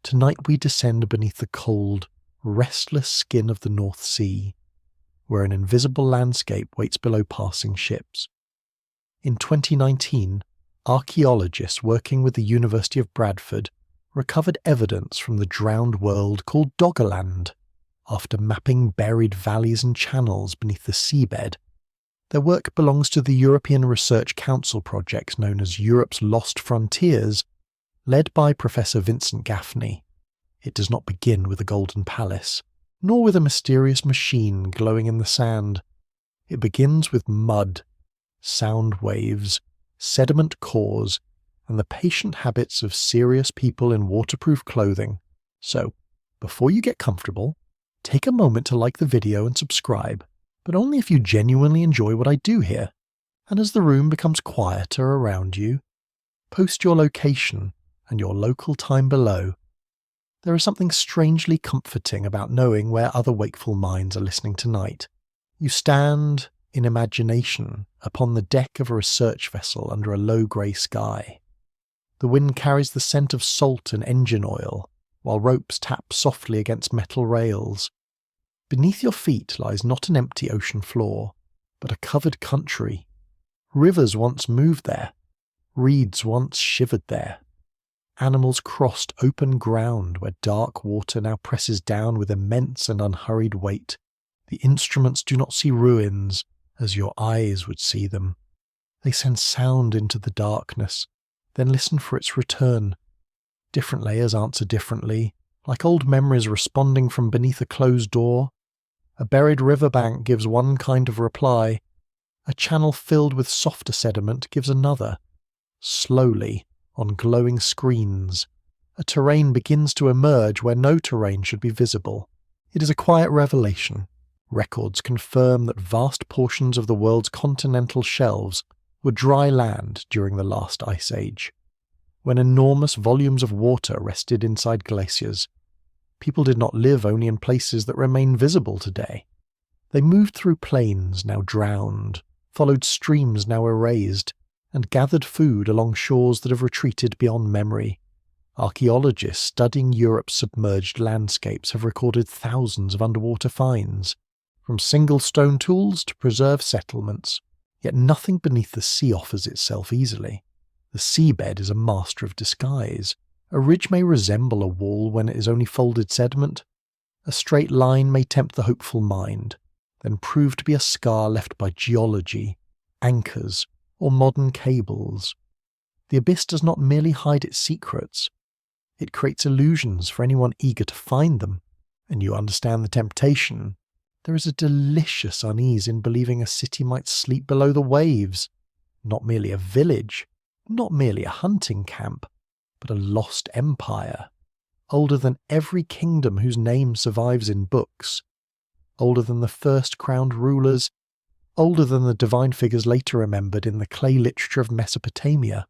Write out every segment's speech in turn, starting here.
Tonight we descend beneath the cold, restless skin of the North Sea, where an invisible landscape waits below passing ships. In 2019, archaeologists working with the University of Bradford recovered evidence from the drowned world called Doggerland. After mapping buried valleys and channels beneath the seabed, their work belongs to the European Research Council project known as Europe's Lost Frontiers, led by Professor Vincent Gaffney. It does not begin with a golden palace, nor with a mysterious machine glowing in the sand. It begins with mud, sound waves, sediment cores, and the patient habits of serious people in waterproof clothing. So, before you get comfortable, take a moment to like the video and subscribe, but only if you genuinely enjoy what I do here. And as the room becomes quieter around you, post your location and your local time below. There is something strangely comforting about knowing where other wakeful minds are listening tonight. You stand, in imagination, upon the deck of a research vessel under a low grey sky. The wind carries the scent of salt and engine oil, while ropes tap softly against metal rails. Beneath your feet lies not an empty ocean floor, but a covered country. Rivers once moved there. Reeds once shivered there. Animals crossed open ground where dark water now presses down with immense and unhurried weight. The instruments do not see ruins as your eyes would see them. They send sound into the darkness, then listen for its return. Different layers answer differently, like old memories responding from beneath a closed door. A buried riverbank gives one kind of reply. A channel filled with softer sediment gives another. Slowly, on glowing screens, a terrain begins to emerge where no terrain should be visible. It is a quiet revelation. Records confirm that vast portions of the world's continental shelves were dry land during the last ice age. When enormous volumes of water rested inside glaciers, people did not live only in places that remain visible today. They moved through plains now drowned, followed streams now erased, and gathered food along shores that have retreated beyond memory. Archaeologists studying Europe's submerged landscapes have recorded thousands of underwater finds, from single stone tools to preserved settlements, yet nothing beneath the sea offers itself easily. The seabed is a master of disguise. A ridge may resemble a wall when it is only folded sediment. A straight line may tempt the hopeful mind, then prove to be a scar left by geology, anchors, or modern cables. The abyss does not merely hide its secrets. It creates illusions for anyone eager to find them, and you understand the temptation. There is a delicious unease in believing a city might sleep below the waves. Not merely a village, not merely a hunting camp, but a lost empire, older than every kingdom whose name survives in books, older than the first crowned rulers, older than the divine figures later remembered in the clay literature of Mesopotamia,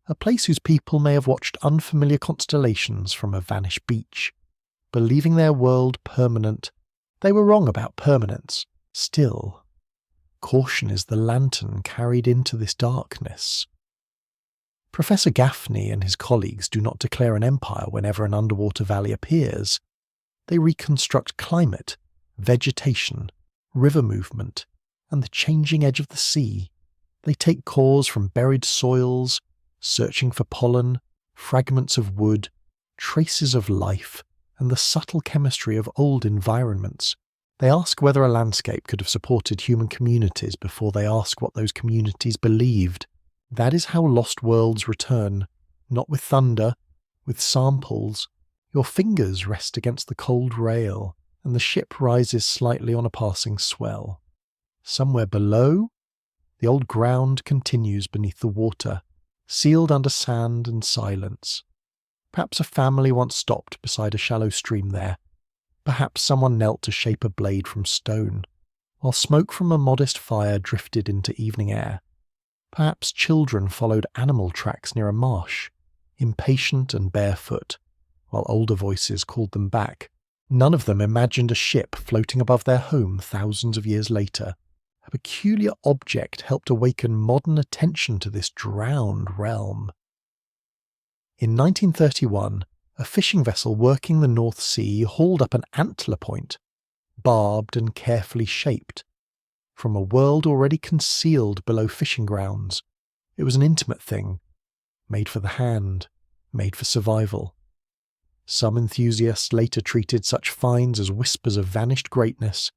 a place whose people may have watched unfamiliar constellations from a vanished beach. Believing their world permanent, they were wrong about permanence. Still, caution is the lantern carried into this darkness. Professor Gaffney and his colleagues do not declare an empire whenever an underwater valley appears. They reconstruct climate, vegetation, river movement, and the changing edge of the sea. They take cores from buried soils, searching for pollen, fragments of wood, traces of life, and the subtle chemistry of old environments. They ask whether a landscape could have supported human communities before they ask what those communities believed. That is how lost worlds return, not with thunder, with samples. Your fingers rest against the cold rail, and the ship rises slightly on a passing swell. Somewhere below, the old ground continues beneath the water, sealed under sand and silence. Perhaps a family once stopped beside a shallow stream there. Perhaps someone knelt to shape a blade from stone, while smoke from a modest fire drifted into evening air. Perhaps children followed animal tracks near a marsh, impatient and barefoot, while older voices called them back. None of them imagined a ship floating above their home thousands of years later. A peculiar object helped awaken modern attention to this drowned realm. In 1931, a fishing vessel working the North Sea hauled up an antler point, barbed and carefully shaped. From a world already concealed below fishing grounds, it was an intimate thing, made for the hand, made for survival. Some enthusiasts later treated such finds as whispers of vanished greatness,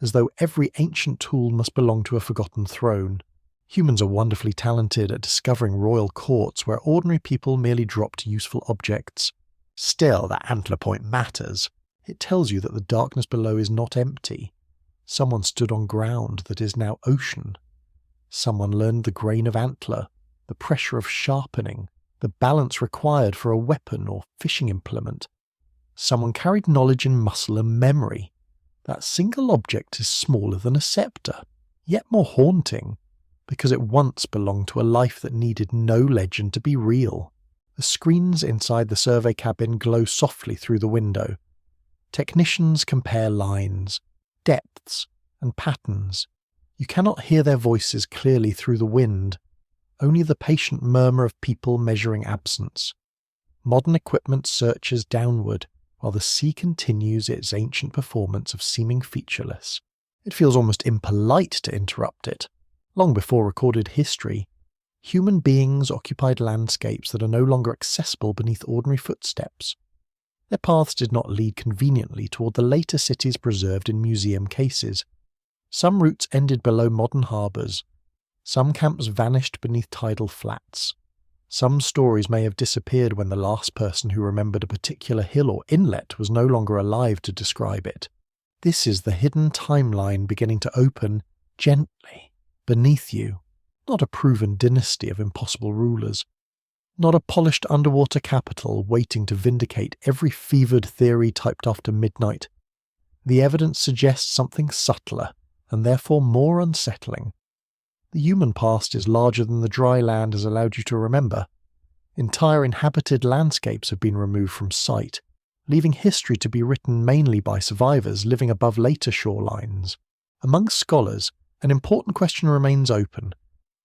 as though every ancient tool must belong to a forgotten throne. Humans are wonderfully talented at discovering royal courts where ordinary people merely dropped useful objects. Still, that antler point matters. It tells you that the darkness below is not empty. Someone stood on ground that is now ocean. Someone learned the grain of antler, the pressure of sharpening, the balance required for a weapon or fishing implement. Someone carried knowledge in muscle and memory. That single object is smaller than a scepter, yet more haunting, because it once belonged to a life that needed no legend to be real. The screens inside the survey cabin glow softly through the window. Technicians compare lines, depths, and patterns. You cannot hear their voices clearly through the wind, only the patient murmur of people measuring absence. Modern equipment searches downward, while the sea continues its ancient performance of seeming featureless. It feels almost impolite to interrupt it. Long before recorded history, human beings occupied landscapes that are no longer accessible beneath ordinary footsteps. Their paths did not lead conveniently toward the later cities preserved in museum cases. Some routes ended below modern harbours. Some camps vanished beneath tidal flats. Some stories may have disappeared when the last person who remembered a particular hill or inlet was no longer alive to describe it. This is the hidden timeline beginning to open gently beneath you, not a proven dynasty of impossible rulers, not a polished underwater capital waiting to vindicate every fevered theory typed after midnight. The evidence suggests something subtler, and therefore more unsettling. The human past is larger than the dry land has allowed you to remember. Entire inhabited landscapes have been removed from sight, leaving history to be written mainly by survivors living above later shorelines. Among scholars, an important question remains open.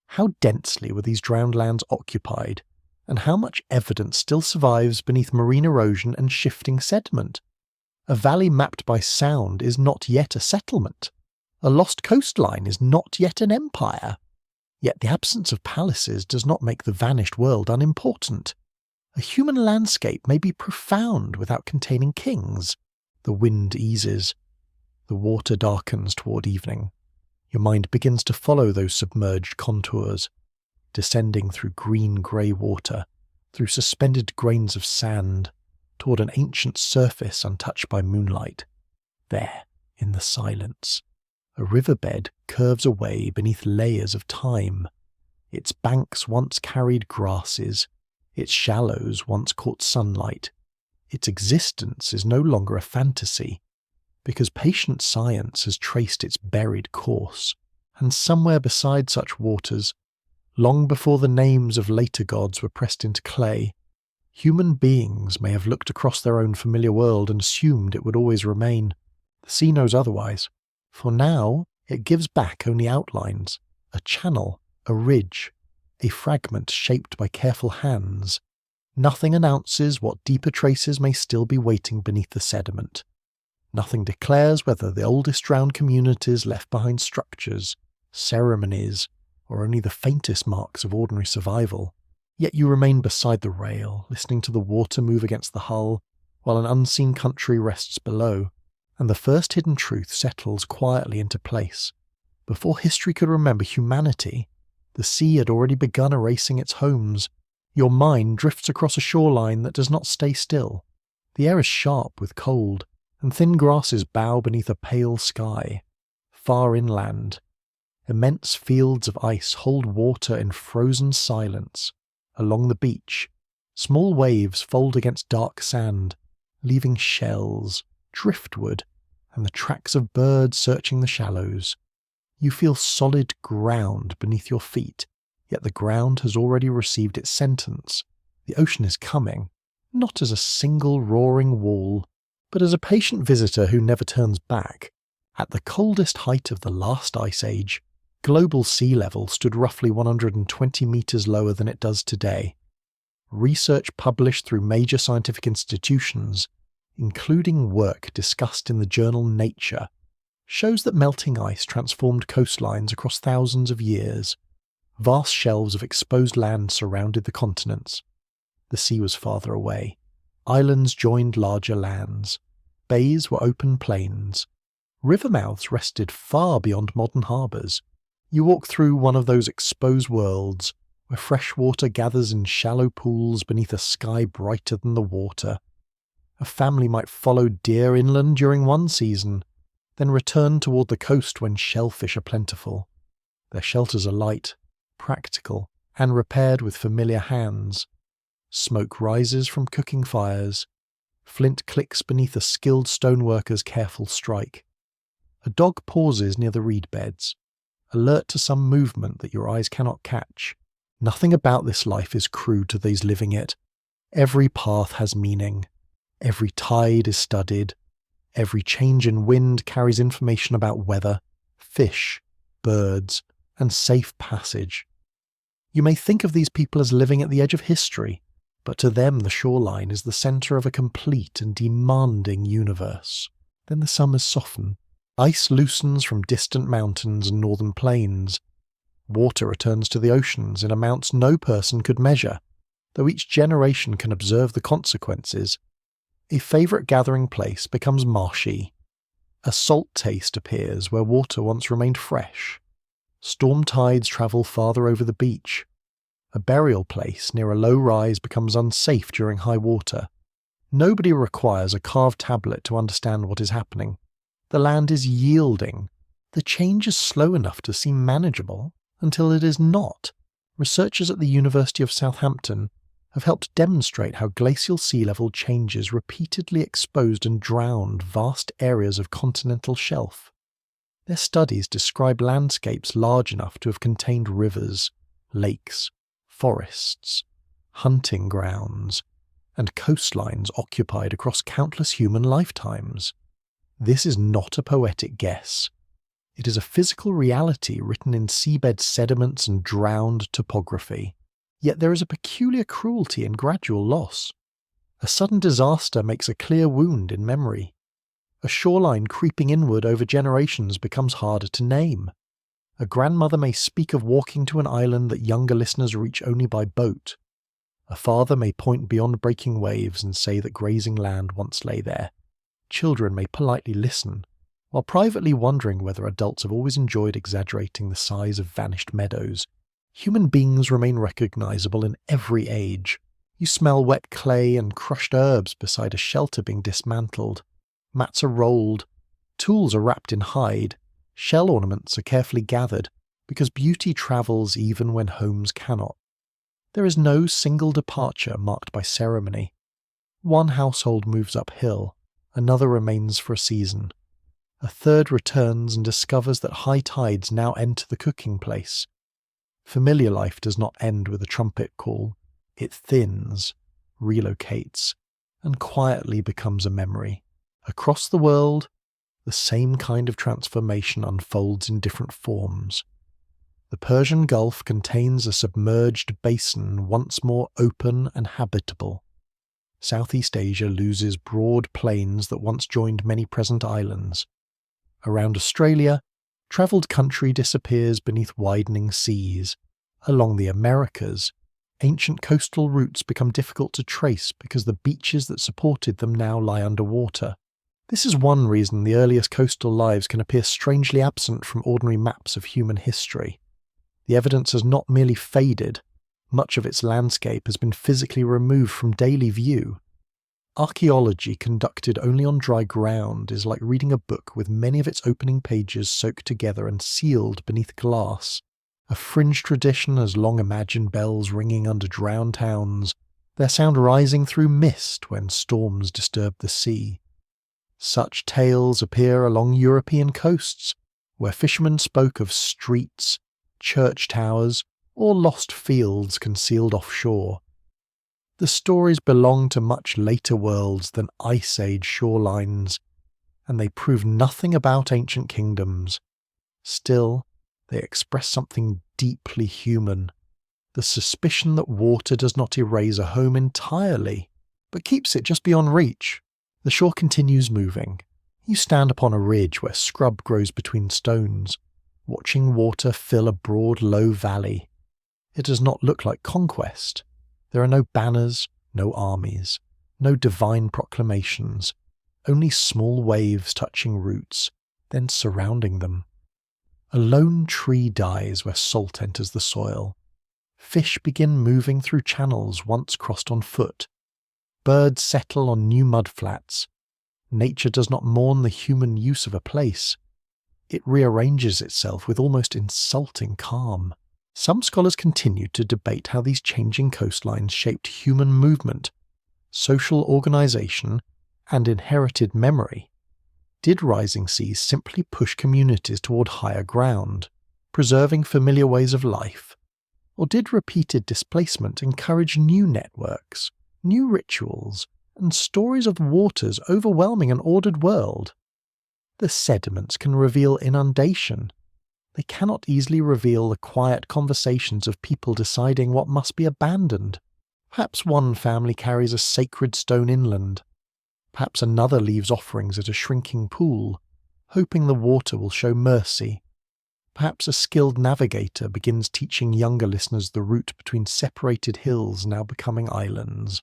How densely were these drowned lands occupied, and how much evidence still survives beneath marine erosion and shifting sediment? A valley mapped by sound is not yet a settlement. A lost coastline is not yet an empire. Yet the absence of palaces does not make the vanished world unimportant. A human landscape may be profound without containing kings. The wind eases. The water darkens toward evening. Your mind begins to follow those submerged contours, descending through green-grey water, through suspended grains of sand, toward an ancient surface untouched by moonlight. There, in the silence, a riverbed curves away beneath layers of time. Its banks once carried grasses, its shallows once caught sunlight. Its existence is no longer a fantasy, because patient science has traced its buried course, and somewhere beside such waters, long before the names of later gods were pressed into clay, human beings may have looked across their own familiar world and assumed it would always remain. The sea knows otherwise. For now, it gives back only outlines, a channel, a ridge, a fragment shaped by careful hands. Nothing announces what deeper traces may still be waiting beneath the sediment. Nothing declares whether the oldest drowned communities left behind structures, ceremonies, or only the faintest marks of ordinary survival. Yet you remain beside the rail, listening to the water move against the hull, while an unseen country rests below, and the first hidden truth settles quietly into place. Before history could remember humanity, the sea had already begun erasing its homes. Your mind drifts across a shoreline that does not stay still. The air is sharp with cold, and thin grasses bow beneath a pale sky. Far inland, immense fields of ice hold water in frozen silence. Along the beach, small waves fold against dark sand, leaving shells, driftwood, and the tracks of birds searching the shallows. You feel solid ground beneath your feet, yet the ground has already received its sentence. The ocean is coming, not as a single roaring wall, but as a patient visitor who never turns back. At the coldest height of the last ice age, global sea level stood roughly 120 meters lower than it does today. research published through major scientific institutions, including work discussed in the journal Nature, shows that melting ice transformed coastlines across thousands of years. Vast shelves of exposed land surrounded the continents. The sea was farther away. Islands joined larger lands. Bays were open plains. River mouths rested far beyond modern harbours. You walk through one of those exposed worlds, where fresh water gathers in shallow pools beneath a sky brighter than the water. A family might follow deer inland during one season, then return toward the coast when shellfish are plentiful. Their shelters are light, practical, and repaired with familiar hands. Smoke rises from cooking fires. Flint clicks beneath a skilled stoneworker's careful strike. A dog pauses near the reed beds, alert to some movement that your eyes cannot catch. Nothing about this life is crude to those living it. Every path has meaning. Every tide is studied. Every change in wind carries information about weather, fish, birds, and safe passage. You may think of these people as living at the edge of history, but to them the shoreline is the centre of a complete and demanding universe. Then the summers soften. Ice loosens from distant mountains and northern plains. Water returns to the oceans in amounts no person could measure, though each generation can observe the consequences. A favourite gathering place becomes marshy. A salt taste appears where water once remained fresh. Storm tides travel farther over the beach. A burial place near a low rise becomes unsafe during high water. Nobody requires a carved tablet to understand what is happening. The land is yielding. The change is slow enough to seem manageable until it is not. Researchers at the University of Southampton have helped demonstrate how glacial sea level changes repeatedly exposed and drowned vast areas of continental shelf. Their studies describe landscapes large enough to have contained rivers, lakes, forests, hunting grounds, and coastlines occupied across countless human lifetimes. This is not a poetic guess. It is a physical reality written in seabed sediments and drowned topography. Yet there is a peculiar cruelty in gradual loss. A sudden disaster makes a clear wound in memory. A shoreline creeping inward over generations becomes harder to name. A grandmother may speak of walking to an island that younger listeners reach only by boat. A father may point beyond breaking waves and say that grazing land once lay there. Children may politely listen, while privately wondering whether adults have always enjoyed exaggerating the size of vanished meadows. Human beings remain recognizable in every age. You smell wet clay and crushed herbs beside a shelter being dismantled. Mats are rolled. Tools are wrapped in hide. Shell ornaments are carefully gathered, because beauty travels even when homes cannot. There is no single departure marked by ceremony. One household moves uphill. Another remains for a season. A third returns and discovers that high tides now enter the cooking place. Familiar life does not end with a trumpet call. It thins, relocates, and quietly becomes a memory. Across the world, the same kind of transformation unfolds in different forms. The Persian Gulf contains a submerged basin once more open and habitable. Southeast Asia loses broad plains that once joined many present islands. Around Australia, travelled country disappears beneath widening seas. Along the Americas, ancient coastal routes become difficult to trace because the beaches that supported them now lie underwater. This is one reason the earliest coastal lives can appear strangely absent from ordinary maps of human history. The evidence has not merely faded, much of its landscape has been physically removed from daily view. Archaeology conducted only on dry ground is like reading a book with many of its opening pages soaked together and sealed beneath glass. A fringe tradition as long imagined bells ringing under drowned towns, their sound rising through mist when storms disturb the sea. Such tales appear along European coasts, where fishermen spoke of streets, church towers, or lost fields concealed offshore. The stories belong to much later worlds than Ice Age shorelines, and they prove nothing about ancient kingdoms. Still, they express something deeply human, The suspicion that water does not erase a home entirely, but keeps it just beyond reach. The shore continues moving. You stand upon a ridge where scrub grows between stones, watching water fill a broad, low valley. It does not look like conquest. There are no banners, no armies, no divine proclamations, only small waves touching roots, then surrounding them. A lone tree dies where salt enters the soil. Fish begin moving through channels once crossed on foot. Birds settle on new mudflats. Nature does not mourn the human use of a place. It rearranges itself with almost insulting calm. Some scholars continue to debate how these changing coastlines shaped human movement, social organization, and inherited memory. Did rising seas simply push communities toward higher ground, preserving familiar ways of life? Or did repeated displacement encourage new networks, new rituals, and stories of waters overwhelming an ordered world? The sediments can reveal inundation. They cannot easily reveal the quiet conversations of people deciding what must be abandoned. Perhaps one family carries a sacred stone inland. Perhaps another leaves offerings at a shrinking pool, hoping the water will show mercy. Perhaps a skilled navigator begins teaching younger listeners the route between separated hills now becoming islands.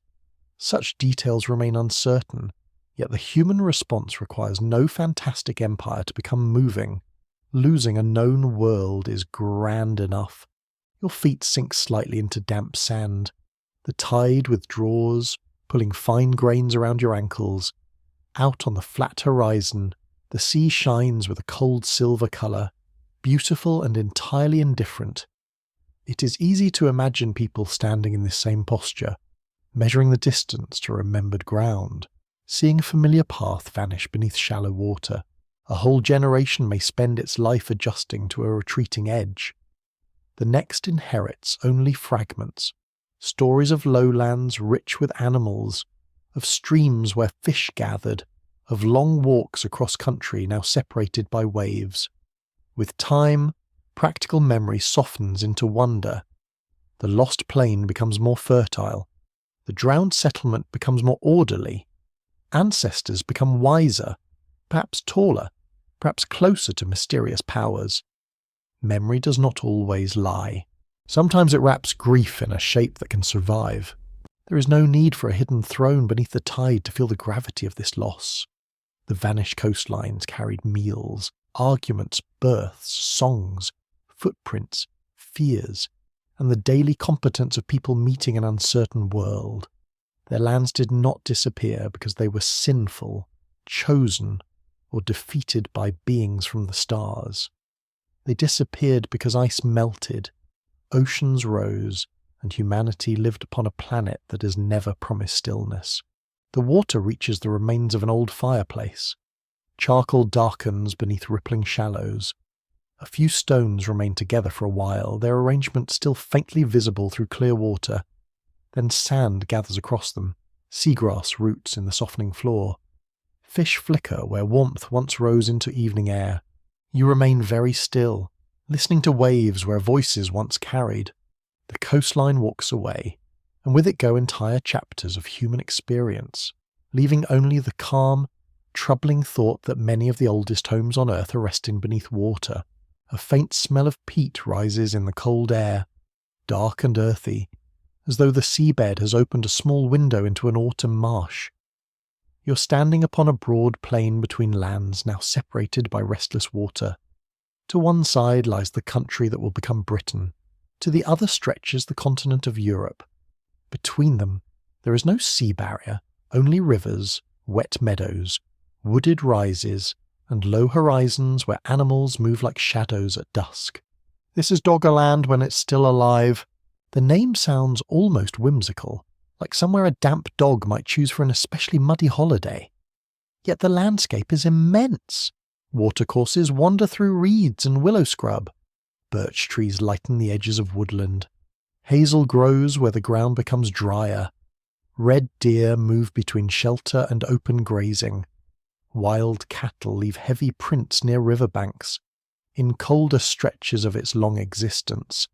Such details remain uncertain, yet the human response requires no fantastic empire to become moving. Losing a known world is grand enough. Your feet sink slightly into damp sand. The tide withdraws, pulling fine grains around your ankles. Out on the flat horizon, the sea shines with a cold silver colour, beautiful and entirely indifferent. It is easy to imagine people standing in this same posture, measuring the distance to remembered ground, seeing a familiar path vanish beneath shallow water. A whole generation may spend its life adjusting to a retreating edge. The next inherits only fragments, stories of lowlands rich with animals, of streams where fish gathered, of long walks across country now separated by waves. With time, practical memory softens into wonder. The lost plain becomes more fertile. The drowned settlement becomes more orderly. Ancestors become wiser, perhaps taller, perhaps closer to mysterious powers. Memory does not always lie. Sometimes it wraps grief in a shape that can survive. There is no need for a hidden throne beneath the tide to feel the gravity of this loss. The vanished coastlines carried meals, arguments, births, songs, footprints, fears, and the daily competence of people meeting an uncertain world. Their lands did not disappear because they were sinful, chosen, or defeated by beings from the stars. They disappeared because ice melted, oceans rose, and humanity lived upon a planet that has never promised stillness. The water reaches the remains of an old fireplace. Charcoal darkens beneath rippling shallows. A few stones remain together for a while, their arrangement still faintly visible through clear water. Then sand gathers across them. Seagrass roots in the softening floor. Fish flicker where warmth once rose into evening air. You remain very still, listening to waves where voices once carried. The coastline walks away, and with it go entire chapters of human experience, leaving only the calm, troubling thought that many of the oldest homes on Earth are resting beneath water. A faint smell of peat rises in the cold air, dark and earthy, as though the seabed has opened a small window into an autumn marsh. You're standing upon a broad plain between lands now separated by restless water. To one side lies the country that will become Britain. To the other stretches the continent of Europe. Between them, there is no sea barrier, only rivers, wet meadows, wooded rises, and low horizons where animals move like shadows at dusk. This is Doggerland when it's still alive. The name sounds almost whimsical, like somewhere a damp dog might choose for an especially muddy holiday. Yet the landscape is immense. Watercourses wander through reeds and willow scrub. Birch trees lighten the edges of woodland. Hazel grows where the ground becomes drier. Red deer move between shelter and open grazing. Wild cattle leave heavy prints near riverbanks, in colder stretches of its long existence.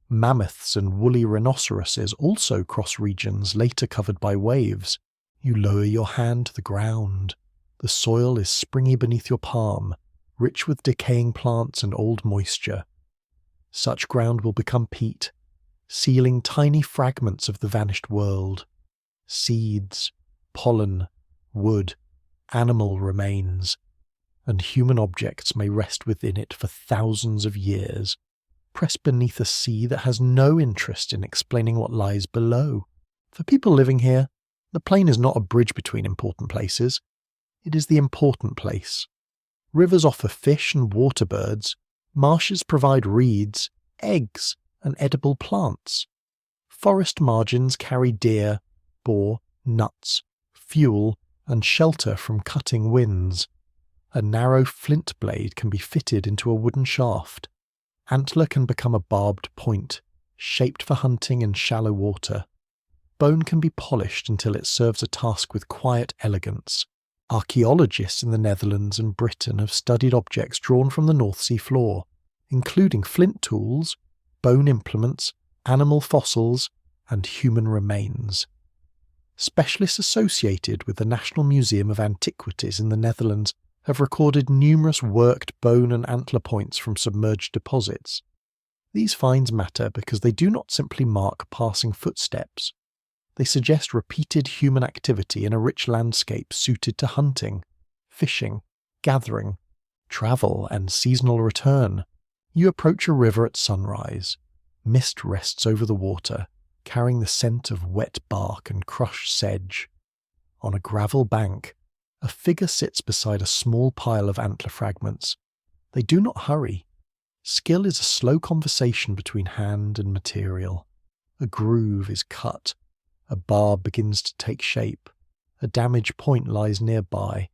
Mammoths and woolly rhinoceroses also cross regions later covered by waves. You lower your hand to the ground. The soil is springy beneath your palm, rich with decaying plants and old moisture. Such ground will become peat, sealing tiny fragments of the vanished world. Seeds, pollen, wood, animal remains, and human objects may rest within it for thousands of years, pressed beneath a sea that has no interest in explaining what lies below. For people living here, the plain is not a bridge between important places. It is the important place. Rivers offer fish and water birds. Marshes provide reeds, eggs, and edible plants. Forest margins carry deer, boar, nuts, fuel, and shelter from cutting winds. A narrow flint blade can be fitted into a wooden shaft. Antler can become a barbed point, shaped for hunting in shallow water. Bone can be polished until it serves a task with quiet elegance. Archaeologists in the Netherlands and Britain have studied objects drawn from the North Sea floor, including flint tools, bone implements, animal fossils, and human remains. Specialists associated with the National Museum of Antiquities in the Netherlands have recorded numerous worked bone and antler points from submerged deposits. These finds matter because they do not simply mark passing footsteps. They suggest repeated human activity in a rich landscape suited to hunting, fishing, gathering, travel, and seasonal return. You approach a river at sunrise. Mist rests over the water, carrying the scent of wet bark and crushed sedge. On a gravel bank, a figure sits beside a small pile of antler fragments. They do not hurry. Skill is a slow conversation between hand and material. A groove is cut. A bar begins to take shape. A damaged point lies nearby,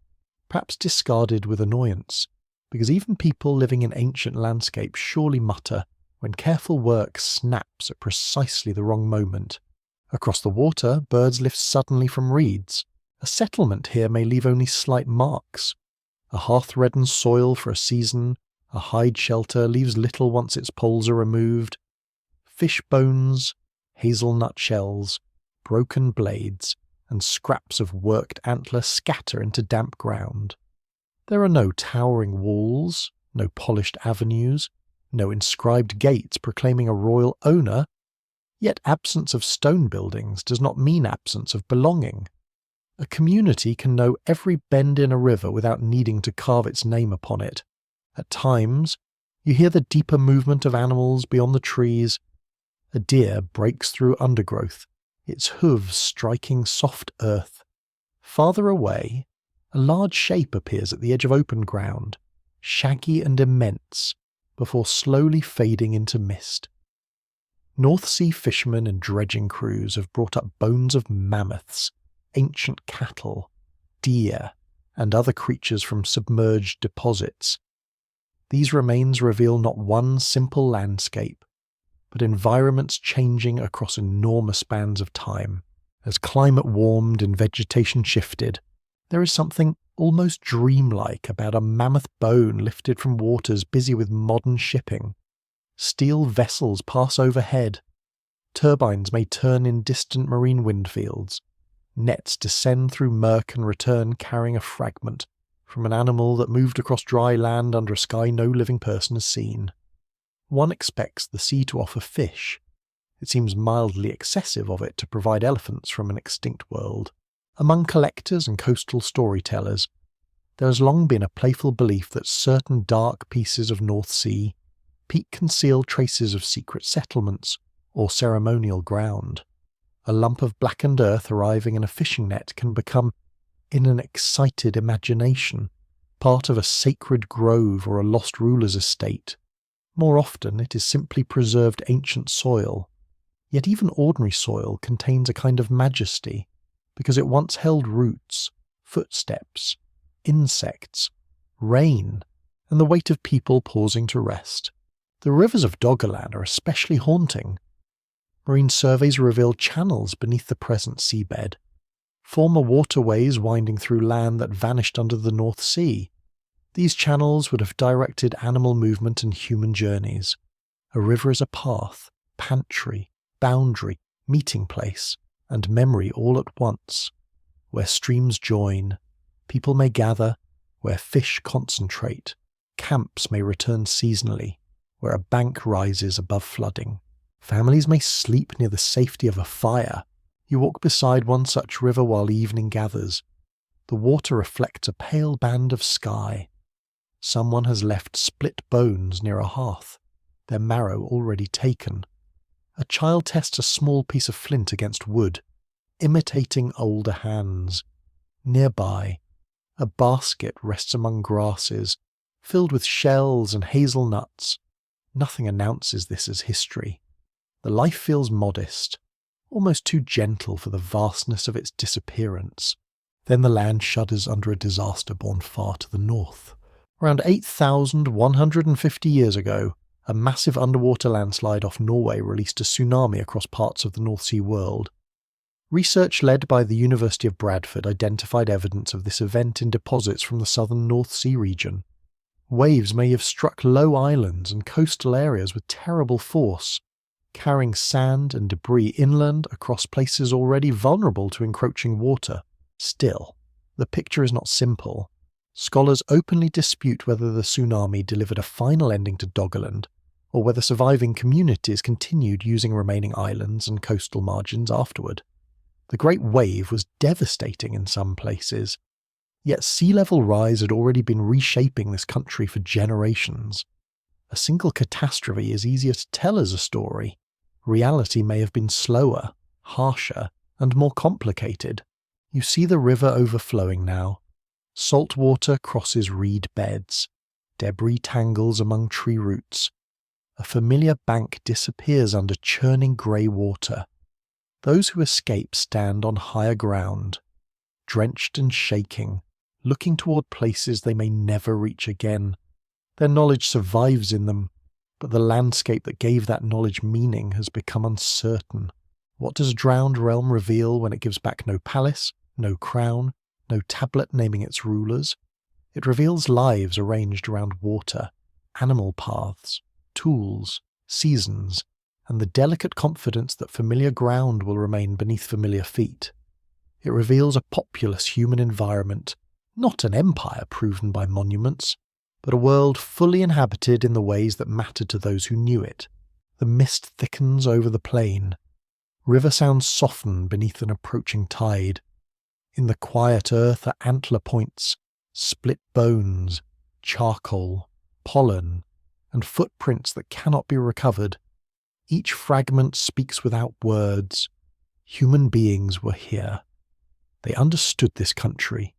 perhaps discarded with annoyance, because even people living in ancient landscapes surely mutter when careful work snaps at precisely the wrong moment. Across the water, birds lift suddenly from reeds. A settlement here may leave only slight marks. A hearth-reddened soil for a season, a hide shelter leaves little once its poles are removed. Fish bones, hazelnut shells, broken blades, and scraps of worked antler scatter into damp ground. There are no towering walls, no polished avenues, no inscribed gates proclaiming a royal owner, yet absence of stone buildings does not mean absence of belonging. A community can know every bend in a river without needing to carve its name upon it. At times, you hear the deeper movement of animals beyond the trees. A deer breaks through undergrowth, its hooves striking soft earth. Farther away, a large shape appears at the edge of open ground, shaggy and immense, before slowly fading into mist. North Sea fishermen and dredging crews have brought up bones of mammoths, ancient cattle, deer, and other creatures from submerged deposits. These remains reveal not one simple landscape, but environments changing across enormous spans of time. As climate warmed and vegetation shifted, there is something almost dreamlike about a mammoth bone lifted from waters busy with modern shipping. Steel vessels pass overhead. Turbines may turn in distant marine windfields. Nets descend through murk and return carrying a fragment from an animal that moved across dry land under a sky no living person has seen. One expects the sea to offer fish. It seems mildly excessive of it to provide elephants from an extinct world. Among collectors and coastal storytellers, there has long been a playful belief that certain dark pieces of North Sea peak concealed traces of secret settlements or ceremonial ground. A lump of blackened earth arriving in a fishing net can become, in an excited imagination, part of a sacred grove or a lost ruler's estate. More often it is simply preserved ancient soil, yet even ordinary soil contains a kind of majesty, because it once held roots, footsteps, insects, rain, and the weight of people pausing to rest. The rivers of Doggerland are especially haunting. Marine surveys reveal channels beneath the present seabed, former waterways winding through land that vanished under the North Sea. These channels would have directed animal movement and human journeys. A river is a path, pantry, boundary, meeting place, and memory all at once, where streams join, people may gather, where fish concentrate, camps may return seasonally, where a bank rises above flooding. Families may sleep near the safety of a fire. You walk beside one such river while evening gathers. The water reflects a pale band of sky. Someone has left split bones near a hearth, their marrow already taken. A child tests a small piece of flint against wood, imitating older hands. Nearby, a basket rests among grasses, filled with shells and hazelnuts. Nothing announces this as history. The life feels modest, almost too gentle for the vastness of its disappearance. Then the land shudders under a disaster born far to the north. Around 8,150 years ago, a massive underwater landslide off Norway released a tsunami across parts of the North Sea world. Research led by the University of Bradford identified evidence of this event in deposits from the southern North Sea region. Waves may have struck low islands and coastal areas with terrible force, carrying sand and debris inland across places already vulnerable to encroaching water. Still, the picture is not simple. Scholars openly dispute whether the tsunami delivered a final ending to Doggerland, or whether surviving communities continued using remaining islands and coastal margins afterward. The Great Wave was devastating in some places, yet sea level rise had already been reshaping this country for generations. A single catastrophe is easier to tell as a story. Reality may have been slower, harsher, and more complicated. You see the river overflowing now. Salt water crosses reed beds. Debris tangles among tree roots. A familiar bank disappears under churning grey water. Those who escape stand on higher ground, drenched and shaking, looking toward places they may never reach again. Their knowledge survives in them, but the landscape that gave that knowledge meaning has become uncertain. What does drowned realm reveal when it gives back no palace, no crown, no tablet naming its rulers? It reveals lives arranged around water, animal paths, tools, seasons, and the delicate confidence that familiar ground will remain beneath familiar feet. It reveals a populous human environment, not an empire proven by monuments, but a world fully inhabited in the ways that mattered to those who knew it. The mist thickens over the plain. River sounds soften beneath an approaching tide. In the quiet earth are antler points, split bones, charcoal, pollen, and footprints that cannot be recovered. Each fragment speaks without words. Human beings were here. They understood this country.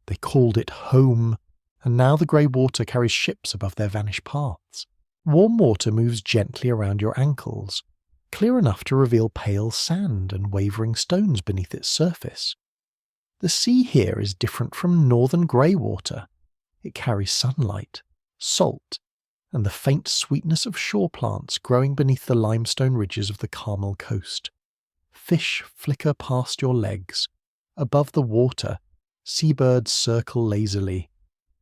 They called it home, and now the grey water carries ships above their vanished paths. Warm water moves gently around your ankles, clear enough to reveal pale sand and wavering stones beneath its surface. The sea here is different from northern grey water. It carries sunlight, salt, and the faint sweetness of shore plants growing beneath the limestone ridges of the Carmel coast. Fish flicker past your legs. Above the water, seabirds circle lazily.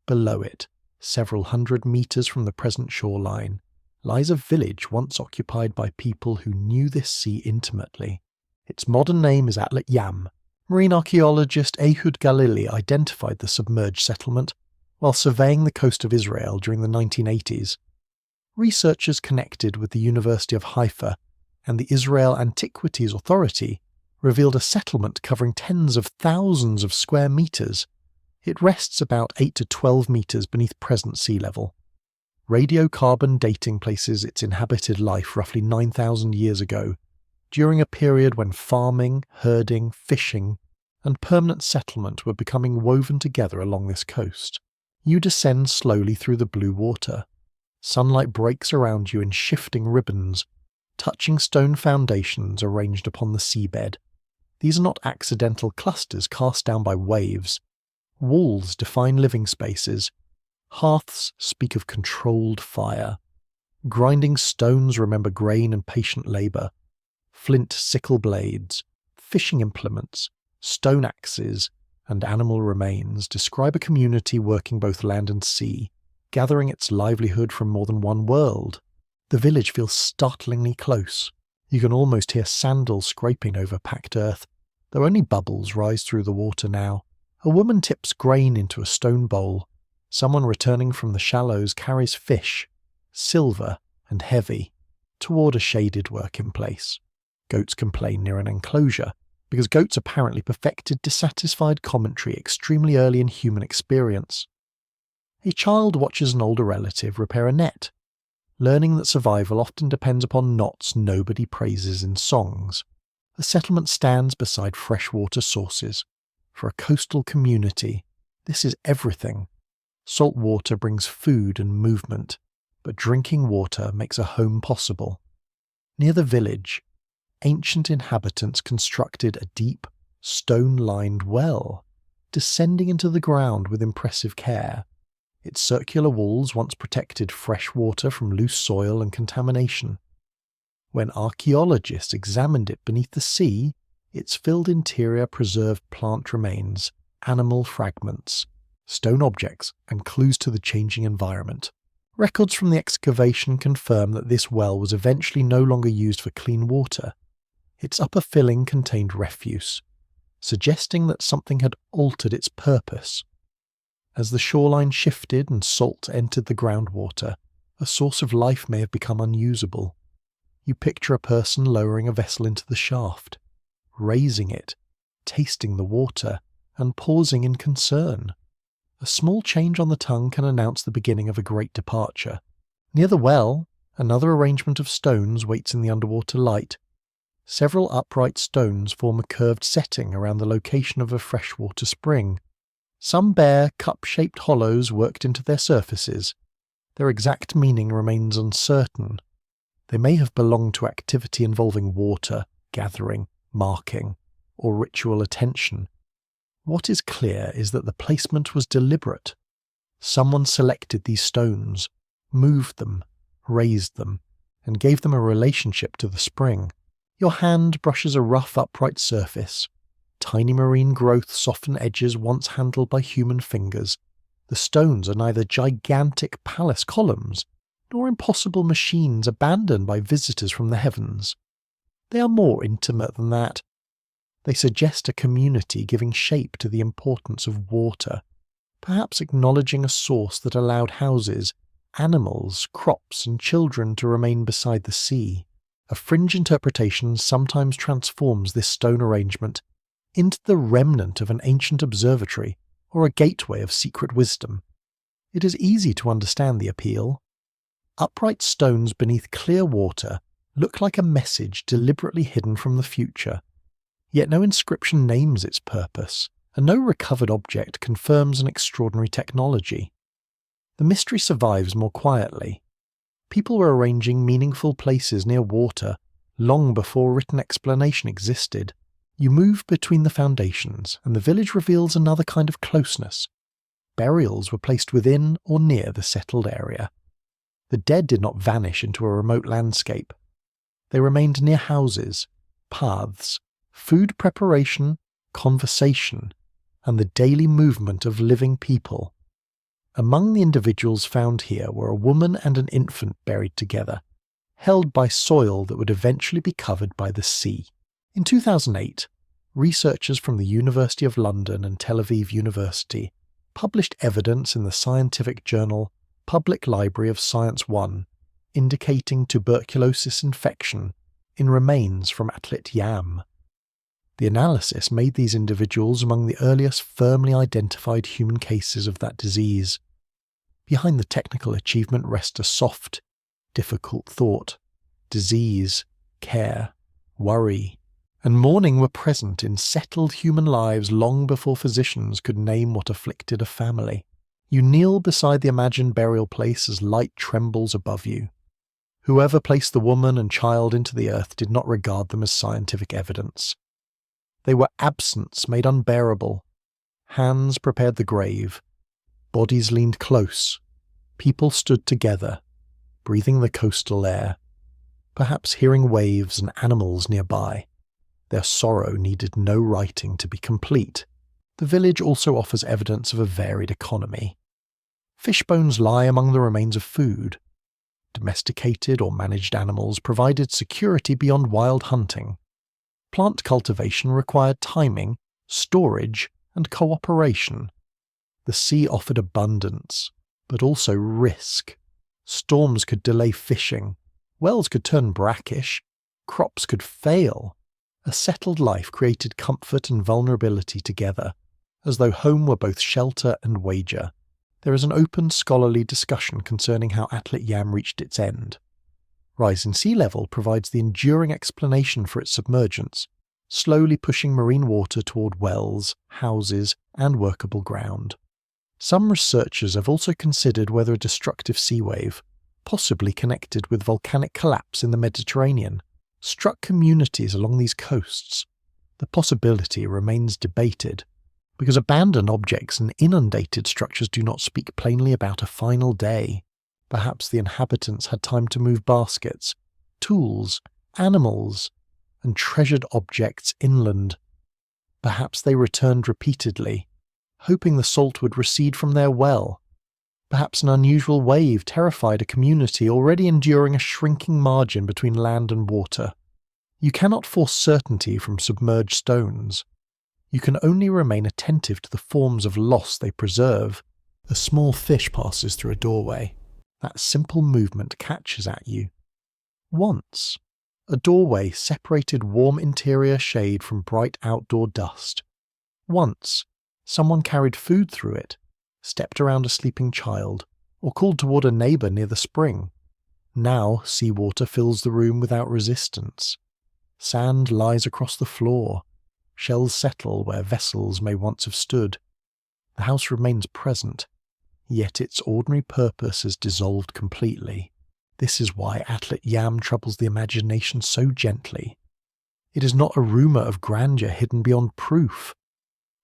Below it, several hundred meters from the present shoreline, lies a village once occupied by people who knew this sea intimately. Its modern name is Atlit Yam. Marine archaeologist Ehud Galili identified the submerged settlement while surveying the coast of Israel during the 1980s. Researchers connected with the University of Haifa and the Israel Antiquities Authority revealed a settlement covering tens of thousands of square meters. It rests about 8 to 12 meters beneath present sea level. Radiocarbon dating places its inhabited life roughly 9,000 years ago, during a period when farming, herding, fishing, and permanent settlement were becoming woven together along this coast. You descend slowly through the blue water. Sunlight breaks around you in shifting ribbons, touching stone foundations arranged upon the seabed. These are not accidental clusters cast down by waves. Walls define living spaces. Hearths speak of controlled fire. Grinding stones remember grain and patient labour. Flint sickle blades, fishing implements, stone axes, and animal remains describe a community working both land and sea, gathering its livelihood from more than one world. The village feels startlingly close. You can almost hear sandals scraping over packed earth, though only bubbles rise through the water now. A woman tips grain into a stone bowl. Someone returning from the shallows carries fish, silver and heavy, toward a shaded working place. Goats complain near an enclosure, because goats apparently perfected dissatisfied commentary extremely early in human experience. A child watches an older relative repair a net, learning that survival often depends upon knots nobody praises in songs. The settlement stands beside freshwater sources. For a coastal community, this is everything. Salt water brings food and movement, but drinking water makes a home possible. Near the village, ancient inhabitants constructed a deep, stone-lined well, descending into the ground with impressive care. Its circular walls once protected fresh water from loose soil and contamination. When archaeologists examined it beneath the sea, its filled interior preserved plant remains, animal fragments, stone objects, and clues to the changing environment. Records from the excavation confirm that this well was eventually no longer used for clean water. Its upper filling contained refuse, suggesting that something had altered its purpose. As the shoreline shifted and salt entered the groundwater, a source of life may have become unusable. You picture a person lowering a vessel into the shaft, raising it, tasting the water, and pausing in concern. A small change on the tongue can announce the beginning of a great departure. Near the well, another arrangement of stones waits in the underwater light. Several upright stones form a curved setting around the location of a freshwater spring. Some bear cup-shaped hollows worked into their surfaces. Their exact meaning remains uncertain. They may have belonged to activity involving water, gathering, marking, or ritual attention. What is clear is that the placement was deliberate. Someone selected these stones, moved them, raised them, and gave them a relationship to the spring. Your hand brushes a rough upright surface. Tiny marine growths soften edges once handled by human fingers. The stones are neither gigantic palace columns, nor impossible machines abandoned by visitors from the heavens. They are more intimate than that. They suggest a community giving shape to the importance of water, perhaps acknowledging a source that allowed houses, animals, crops, and children to remain beside the sea. A fringe interpretation sometimes transforms this stone arrangement into the remnant of an ancient observatory or a gateway of secret wisdom. It is easy to understand the appeal. Upright stones beneath clear water look like a message deliberately hidden from the future. Yet no inscription names its purpose, and no recovered object confirms an extraordinary technology. The mystery survives more quietly. People were arranging meaningful places near water long before written explanation existed. You move between the foundations, and the village reveals another kind of closeness. Burials were placed within or near the settled area. The dead did not vanish into a remote landscape. They remained near houses, paths, food preparation, conversation, and the daily movement of living people. Among the individuals found here were a woman and an infant buried together, held by soil that would eventually be covered by the sea. In 2008, researchers from the University of London and Tel Aviv University published evidence in the scientific journal Public Library of Science 1, indicating tuberculosis infection in remains from Atlit Yam. The analysis made these individuals among the earliest firmly identified human cases of that disease. Behind the technical achievement rests a soft, difficult thought. Disease, care, worry, and mourning were present in settled human lives long before physicians could name what afflicted a family. You kneel beside the imagined burial place as light trembles above you. Whoever placed the woman and child into the earth did not regard them as scientific evidence. They were absence made unbearable. Hands prepared the grave. Bodies leaned close. People stood together, breathing the coastal air, perhaps hearing waves and animals nearby. Their sorrow needed no writing to be complete. The village also offers evidence of a varied economy. Fish bones lie among the remains of food. Domesticated or managed animals provided security beyond wild hunting. Plant cultivation required timing, storage, and cooperation. The sea offered abundance, but also risk. Storms could delay fishing, wells could turn brackish, crops could fail. A settled life created comfort and vulnerability together, as though home were both shelter and wager. There is an open scholarly discussion concerning how Atlit Yam reached its end. Rising sea level provides the enduring explanation for its submergence, slowly pushing marine water toward wells, houses, and workable ground. Some researchers have also considered whether a destructive sea wave, possibly connected with volcanic collapse in the Mediterranean, struck communities along these coasts. The possibility remains debated, because abandoned objects and inundated structures do not speak plainly about a final day. Perhaps the inhabitants had time to move baskets, tools, animals, and treasured objects inland. Perhaps they returned repeatedly, hoping the salt would recede from their well. Perhaps an unusual wave terrified a community already enduring a shrinking margin between land and water. You cannot force certainty from submerged stones. You can only remain attentive to the forms of loss they preserve. A small fish passes through a doorway. That simple movement catches at you. Once, a doorway separated warm interior shade from bright outdoor dust. Once, someone carried food through it, stepped around a sleeping child, or called toward a neighbor near the spring. Now seawater fills the room without resistance. Sand lies across the floor. Shells settle where vessels may once have stood. The house remains present, yet its ordinary purpose has dissolved completely. This is why Atlit Yam troubles the imagination so gently. It is not a rumour of grandeur hidden beyond proof.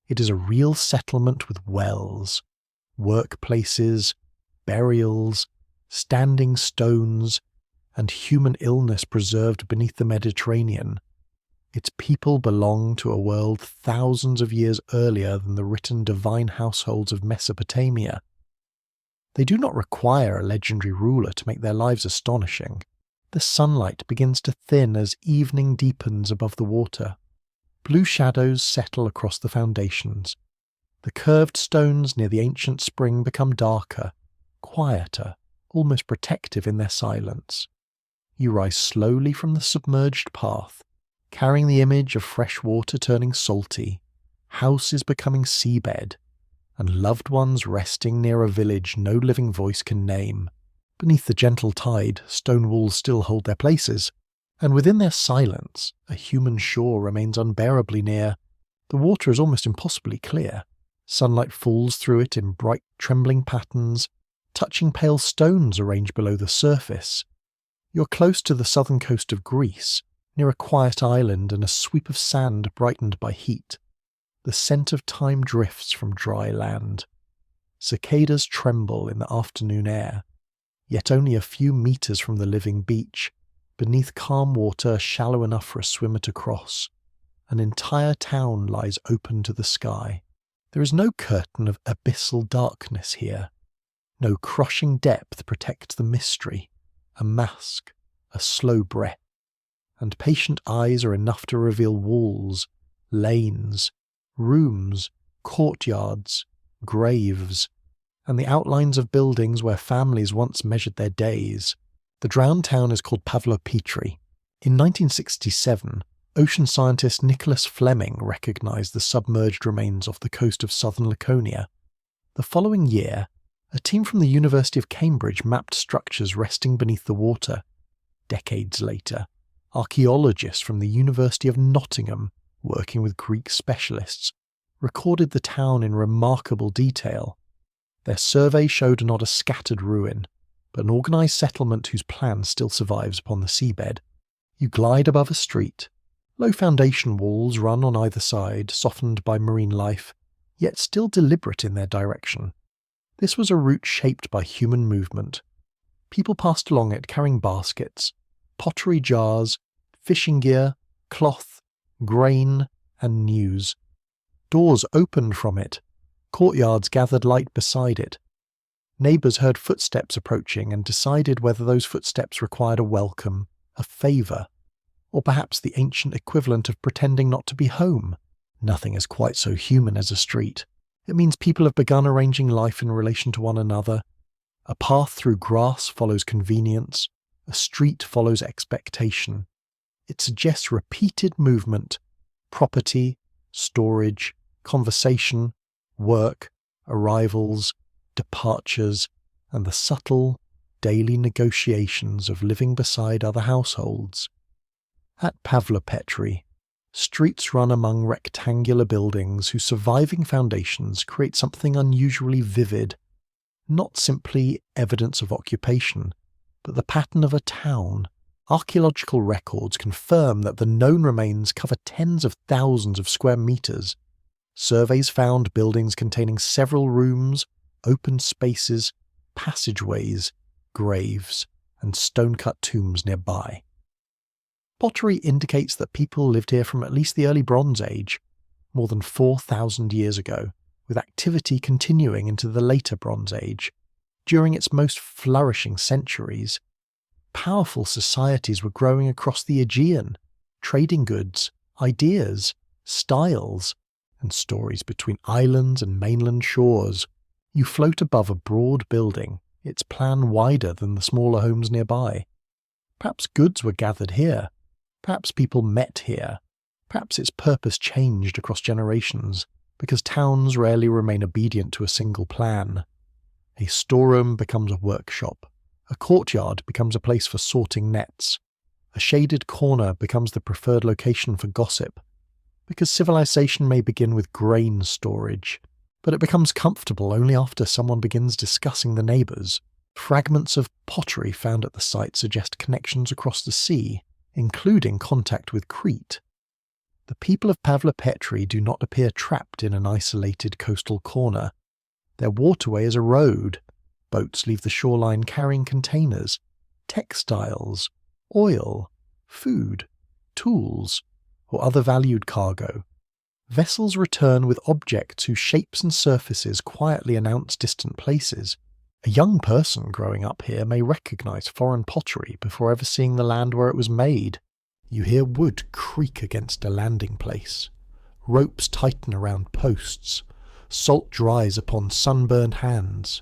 It is a real settlement with wells, workplaces, burials, standing stones, and human illness preserved beneath the Mediterranean. Its people belong to a world thousands of years earlier than the written divine households of Mesopotamia. They do not require a legendary ruler to make their lives astonishing. The sunlight begins to thin as evening deepens above the water. Blue shadows settle across the foundations. The curved stones near the ancient spring become darker, quieter, almost protective in their silence. You rise slowly from the submerged path, carrying the image of fresh water turning salty, houses becoming seabed, and loved ones resting near a village no living voice can name. Beneath the gentle tide, stone walls still hold their places, and within their silence, a human shore remains unbearably near. The water is almost impossibly clear. Sunlight falls through it in bright, trembling patterns, touching pale stones arranged below the surface. You're close to the southern coast of Greece, near a quiet island and a sweep of sand brightened by heat. The scent of time drifts from dry land. Cicadas tremble in the afternoon air, yet only a few meters from the living beach, beneath calm water shallow enough for a swimmer to cross. An entire town lies open to the sky. There is no curtain of abyssal darkness here. No crushing depth protects the mystery. A mask, a slow breath, and patient eyes are enough to reveal walls, lanes, rooms, courtyards, graves, and the outlines of buildings where families once measured their days. The drowned town is called Pavlopetri. In 1967, ocean scientist Nicholas Fleming recognized the submerged remains off the coast of southern Laconia. The following year, a team from the University of Cambridge mapped structures resting beneath the water. Decades later, archaeologists from the University of Nottingham, working with Greek specialists, recorded the town in remarkable detail. Their survey showed not a scattered ruin, but an organised settlement whose plan still survives upon the seabed. You glide above a street. Low foundation walls run on either side, softened by marine life, yet still deliberate in their direction. This was a route shaped by human movement. People passed along it carrying baskets, pottery jars, fishing gear, cloth, grain, and news. Doors opened from it. Courtyards gathered light beside it. Neighbours heard footsteps approaching and decided whether those footsteps required a welcome, a favour, or perhaps the ancient equivalent of pretending not to be home. Nothing is quite so human as a street. It means people have begun arranging life in relation to one another. A path through grass follows convenience. A street follows expectation. It suggests repeated movement, property, storage, conversation, work, arrivals, departures, and the subtle, daily negotiations of living beside other households. At Pavlopetri, streets run among rectangular buildings whose surviving foundations create something unusually vivid, not simply evidence of occupation, but the pattern of a town. Archaeological records confirm that the known remains cover tens of thousands of square meters. Surveys found buildings containing several rooms, open spaces, passageways, graves, and stone-cut tombs nearby. Pottery indicates that people lived here from at least the early Bronze Age, more than 4,000 years ago, with activity continuing into the later Bronze Age. During its most flourishing centuries, powerful societies were growing across the Aegean, trading goods, ideas, styles, and stories between islands and mainland shores. You float above a broad building, its plan wider than the smaller homes nearby. Perhaps goods were gathered here. Perhaps people met here. Perhaps its purpose changed across generations, because towns rarely remain obedient to a single plan. A storeroom becomes a workshop. A courtyard becomes a place for sorting nets. A shaded corner becomes the preferred location for gossip. Because civilization may begin with grain storage, but it becomes comfortable only after someone begins discussing the neighbours. Fragments of pottery found at the site suggest connections across the sea, including contact with Crete. The people of Pavlopetri do not appear trapped in an isolated coastal corner. Their waterway is a road. Boats leave the shoreline carrying containers, textiles, oil, food, tools, or other valued cargo. Vessels return with objects whose shapes and surfaces quietly announce distant places. A young person growing up here may recognize foreign pottery before ever seeing the land where it was made. You hear wood creak against a landing place. Ropes tighten around posts. Salt dries upon sunburned hands.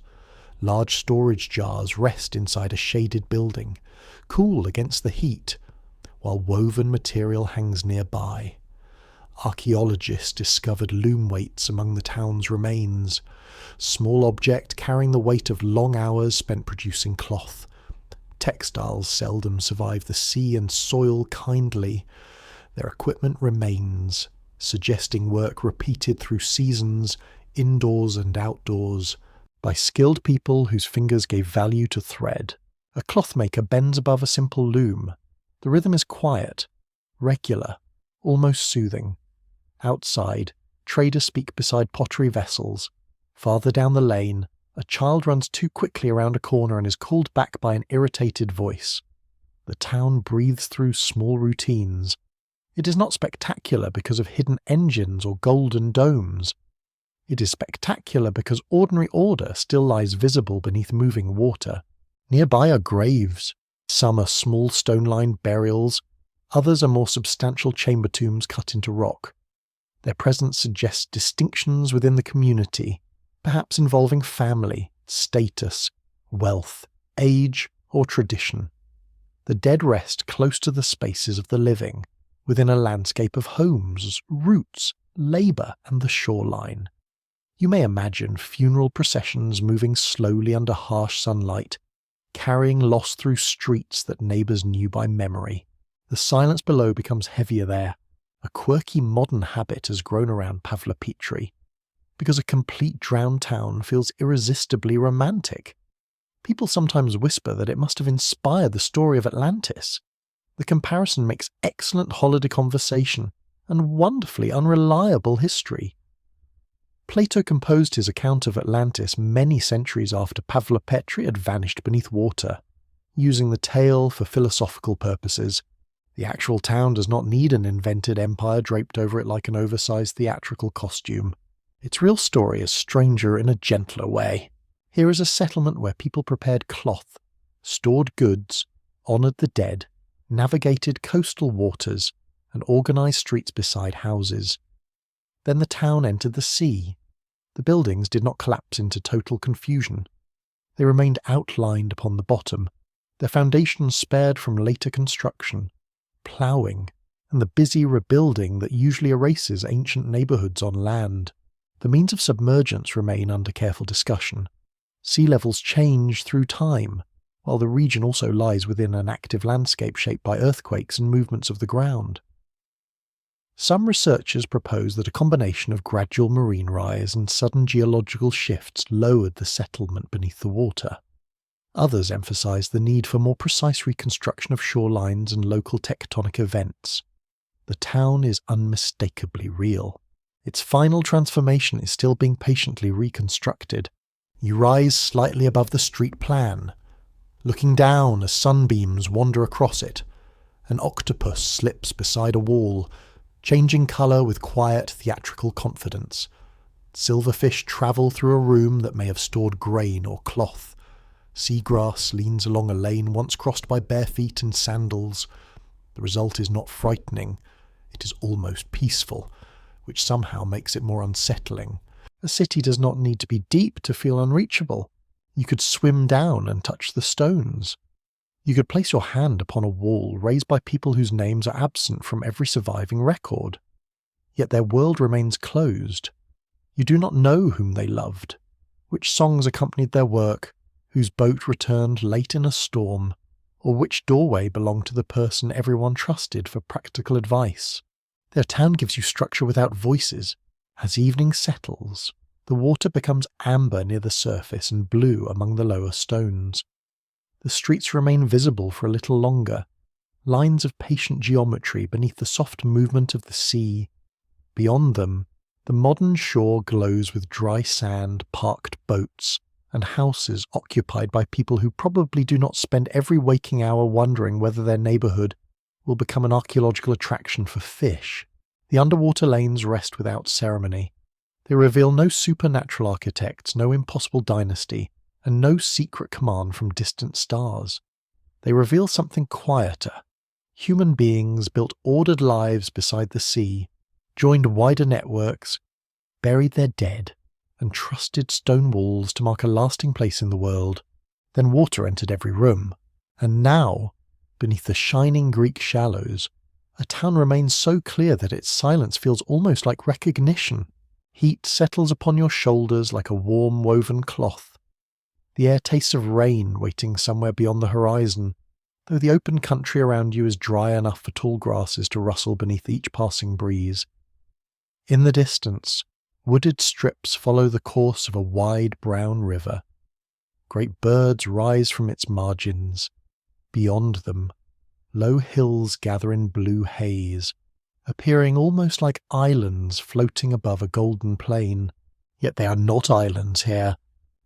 Large storage jars rest inside a shaded building, cool against the heat, while woven material hangs nearby. Archaeologists discovered loom weights among the town's remains, small object carrying the weight of long hours spent producing cloth. Textiles seldom survive the sea and soil kindly. Their equipment remains, suggesting work repeated through seasons, indoors and outdoors, by skilled people whose fingers gave value to thread. A clothmaker bends above a simple loom. The rhythm is quiet, regular, almost soothing. Outside, traders speak beside pottery vessels. Farther down the lane, a child runs too quickly around a corner and is called back by an irritated voice. The town breathes through small routines. It is not spectacular because of hidden engines or golden domes. It is spectacular because ordinary order still lies visible beneath moving water. Nearby are graves. Some are small stone-lined burials, others are more substantial chamber tombs cut into rock. Their presence suggests distinctions within the community, perhaps involving family, status, wealth, age, or tradition. The dead rest close to the spaces of the living, within a landscape of homes, roots, labour, and the shoreline. You may imagine funeral processions moving slowly under harsh sunlight, carrying loss through streets that neighbours knew by memory. The silence below becomes heavier there. A quirky modern habit has grown around Pavlopetri, because a complete drowned town feels irresistibly romantic. People sometimes whisper that it must have inspired the story of Atlantis. The comparison makes excellent holiday conversation and wonderfully unreliable history. Plato composed his account of Atlantis many centuries after Pavlopetri had vanished beneath water, using the tale for philosophical purposes. The actual town does not need an invented empire draped over it like an oversized theatrical costume. Its real story is stranger in a gentler way. Here is a settlement where people prepared cloth, stored goods, honoured the dead, navigated coastal waters, and organised streets beside houses. Then the town entered the sea. The buildings did not collapse into total confusion. They remained outlined upon the bottom, their foundations spared from later construction, ploughing, and the busy rebuilding that usually erases ancient neighbourhoods on land. The means of submergence remain under careful discussion. Sea levels change through time, while the region also lies within an active landscape shaped by earthquakes and movements of the ground. Some researchers propose that a combination of gradual marine rise and sudden geological shifts lowered the settlement beneath the water. Others emphasize the need for more precise reconstruction of shorelines and local tectonic events. The town is unmistakably real. Its final transformation is still being patiently reconstructed. You rise slightly above the street plan, looking down as sunbeams wander across it. An octopus slips beside a wall, changing colour with quiet theatrical confidence. Silverfish travel through a room that may have stored grain or cloth. Seagrass leans along a lane once crossed by bare feet and sandals. The result is not frightening, it is almost peaceful, which somehow makes it more unsettling. A city does not need to be deep to feel unreachable. You could swim down and touch the stones. You could place your hand upon a wall raised by people whose names are absent from every surviving record. Yet their world remains closed. You do not know whom they loved, which songs accompanied their work, whose boat returned late in a storm, or which doorway belonged to the person everyone trusted for practical advice. Their town gives you structure without voices. As evening settles, the water becomes amber near the surface and blue among the lower stones. The streets remain visible for a little longer, lines of patient geometry beneath the soft movement of the sea. Beyond them, the modern shore glows with dry sand, parked boats, and houses occupied by people who probably do not spend every waking hour wondering whether their neighbourhood will become an archaeological attraction for fish. The underwater lanes rest without ceremony. They reveal no supernatural architects, no impossible dynasty, and no secret command from distant stars. They reveal something quieter. Human beings built ordered lives beside the sea, joined wider networks, buried their dead, and trusted stone walls to mark a lasting place in the world. Then water entered every room, and now, beneath the shining Greek shallows, a town remains so clear that its silence feels almost like recognition. Heat settles upon your shoulders like a warm woven cloth. The air tastes of rain waiting somewhere beyond the horizon, though the open country around you is dry enough for tall grasses to rustle beneath each passing breeze. In the distance, wooded strips follow the course of a wide brown river. Great birds rise from its margins. Beyond them, low hills gather in blue haze, appearing almost like islands floating above a golden plain. Yet they are not islands here.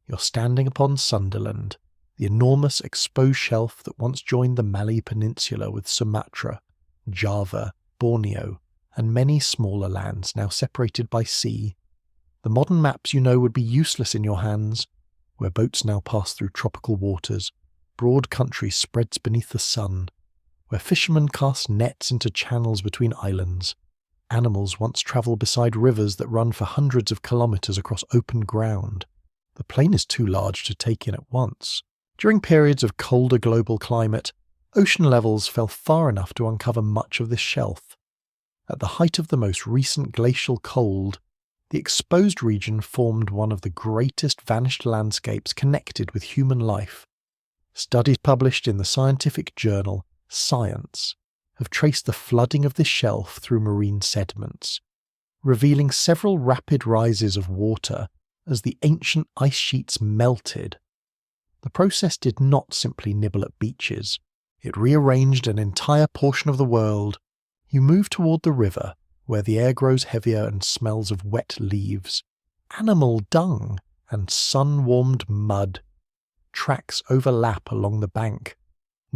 You're standing upon Sundaland, the enormous exposed shelf that once joined the Malay Peninsula with Sumatra, Java, Borneo, and many smaller lands now separated by sea. The modern maps you know would be useless in your hands, where boats now pass through tropical waters, broad country spreads beneath the sun, where fishermen cast nets into channels between islands. Animals once travel beside rivers that run for hundreds of kilometers across open ground. The plain is too large to take in at once. During periods of colder global climate, ocean levels fell far enough to uncover much of this shelf. At the height of the most recent glacial cold, the exposed region formed one of the greatest vanished landscapes connected with human life. Studies published in the scientific journal Science have traced the flooding of this shelf through marine sediments, revealing several rapid rises of water as the ancient ice sheets melted. The process did not simply nibble at beaches. It rearranged an entire portion of the world. You move toward the river, where the air grows heavier and smells of wet leaves, animal dung, and sun-warmed mud. Tracks overlap along the bank.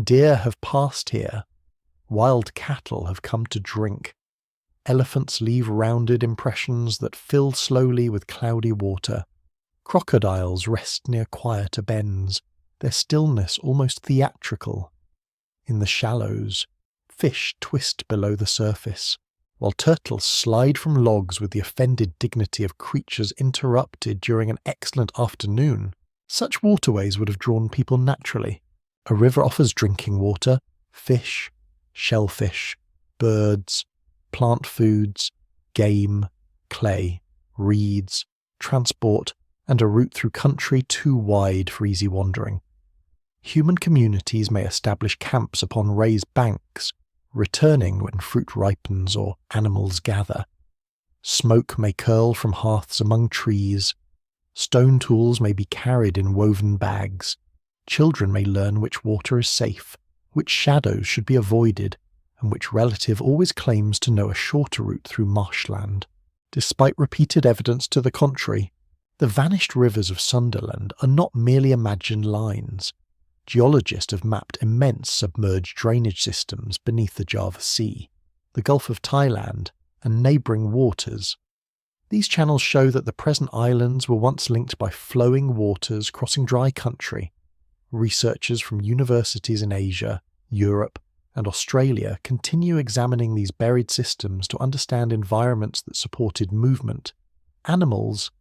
Deer have passed here. Wild cattle have come to drink. Elephants leave rounded impressions that fill slowly with cloudy water. Crocodiles rest near quieter bends, their stillness almost theatrical. In the shallows, fish twist below the surface, while turtles slide from logs with the offended dignity of creatures interrupted during an excellent afternoon. Such waterways would have drawn people naturally. A river offers drinking water, fish, shellfish, birds, plant foods, game, clay, reeds, transport, and a route through country too wide for easy wandering. Human communities may establish camps upon raised banks, returning when fruit ripens or animals gather. Smoke may curl from hearths among trees. Stone tools may be carried in woven bags. Children may learn which water is safe, which shadows should be avoided, and which relative always claims to know a shorter route through marshland. Despite repeated evidence to the contrary, the vanished rivers of Sundaland are not merely imagined lines. Geologists have mapped immense submerged drainage systems beneath the Java Sea, the Gulf of Thailand, and neighbouring waters. These channels show that the present islands were once linked by flowing waters crossing dry country. Researchers from universities in Asia, Europe, and Australia continue examining these buried systems to understand environments that supported movement, animals,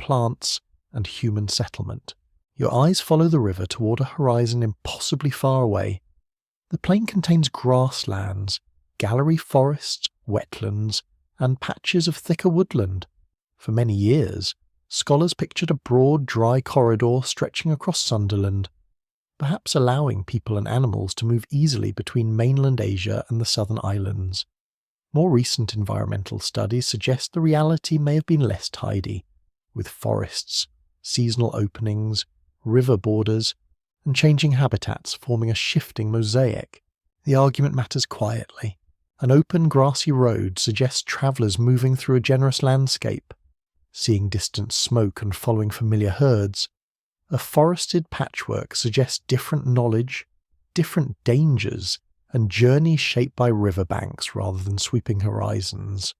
plants, and human settlement. Your eyes follow the river toward a horizon impossibly far away. The plain contains grasslands, gallery forests, wetlands, and patches of thicker woodland. For many years, scholars pictured a broad, dry corridor stretching across Sundaland, perhaps allowing people and animals to move easily between mainland Asia and the southern islands. More recent environmental studies suggest the reality may have been less tidy, with forests, seasonal openings, river borders, and changing habitats forming a shifting mosaic. The argument matters quietly. An open grassy road suggests travellers moving through a generous landscape, seeing distant smoke and following familiar herds. A forested patchwork suggests different knowledge, different dangers, and journeys shaped by riverbanks rather than sweeping horizons.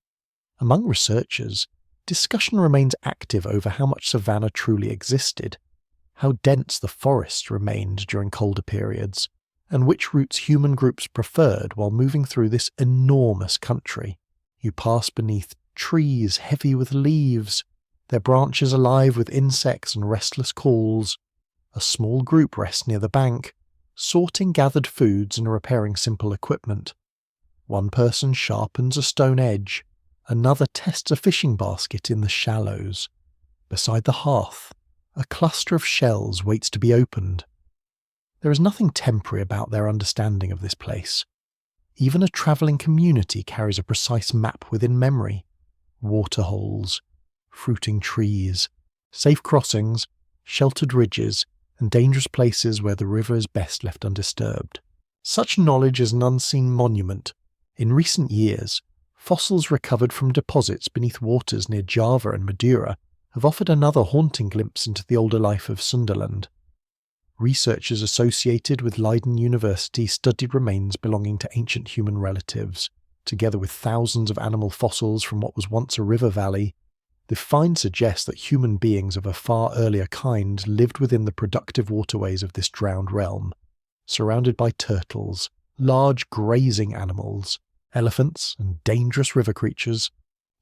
Among researchers, discussion remains active over how much savanna truly existed, how dense the forests remained during colder periods, and which routes human groups preferred while moving through this enormous country. You pass beneath trees heavy with leaves, their branches alive with insects and restless calls. A small group rests near the bank, sorting gathered foods and repairing simple equipment. One person sharpens a stone edge, another tests a fishing basket in the shallows. Beside the hearth, a cluster of shells waits to be opened. There is nothing temporary about their understanding of this place. Even a travelling community carries a precise map within memory. Waterholes, fruiting trees, safe crossings, sheltered ridges, and dangerous places where the river is best left undisturbed. Such knowledge is an unseen monument. In recent years, fossils recovered from deposits beneath waters near Java and Madura have offered another haunting glimpse into the older life of Sundaland. Researchers associated with Leiden University studied remains belonging to ancient human relatives, together with thousands of animal fossils from what was once a river valley. The find suggests that human beings of a far earlier kind lived within the productive waterways of this drowned realm, surrounded by turtles, large grazing animals, elephants, and dangerous river creatures.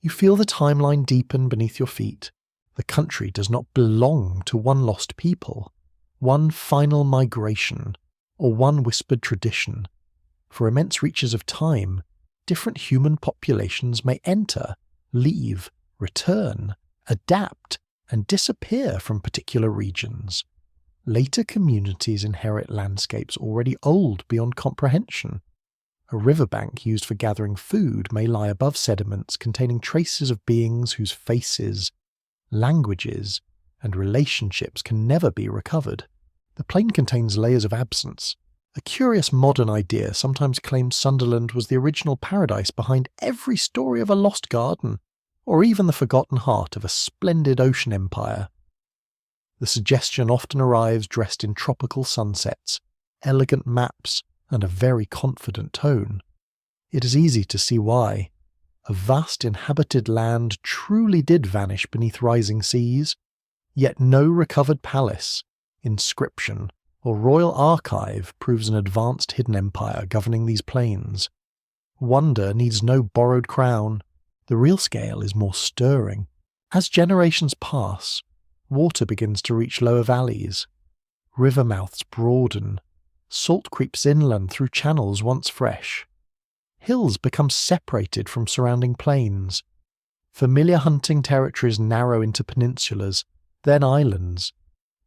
You feel the timeline deepen beneath your feet. The country does not belong to one lost people, one final migration, or one whispered tradition. For immense reaches of time, different human populations may enter, leave, return, adapt, and disappear from particular regions. Later communities inherit landscapes already old beyond comprehension. A riverbank used for gathering food may lie above sediments containing traces of beings whose faces, languages, and relationships can never be recovered. The plain contains layers of absence. A curious modern idea sometimes claims Sundaland was the original paradise behind every story of a lost garden, or even the forgotten heart of a splendid ocean empire. The suggestion often arrives dressed in tropical sunsets, elegant maps, and a very confident tone. It is easy to see why. A vast inhabited land truly did vanish beneath rising seas. Yet no recovered palace, inscription, or royal archive proves an advanced hidden empire governing these plains. Wonder needs no borrowed crown. The real scale is more stirring. As generations pass, water begins to reach lower valleys. River mouths broaden. Salt creeps inland through channels once fresh. Hills become separated from surrounding plains. Familiar hunting territories narrow into peninsulas, then islands.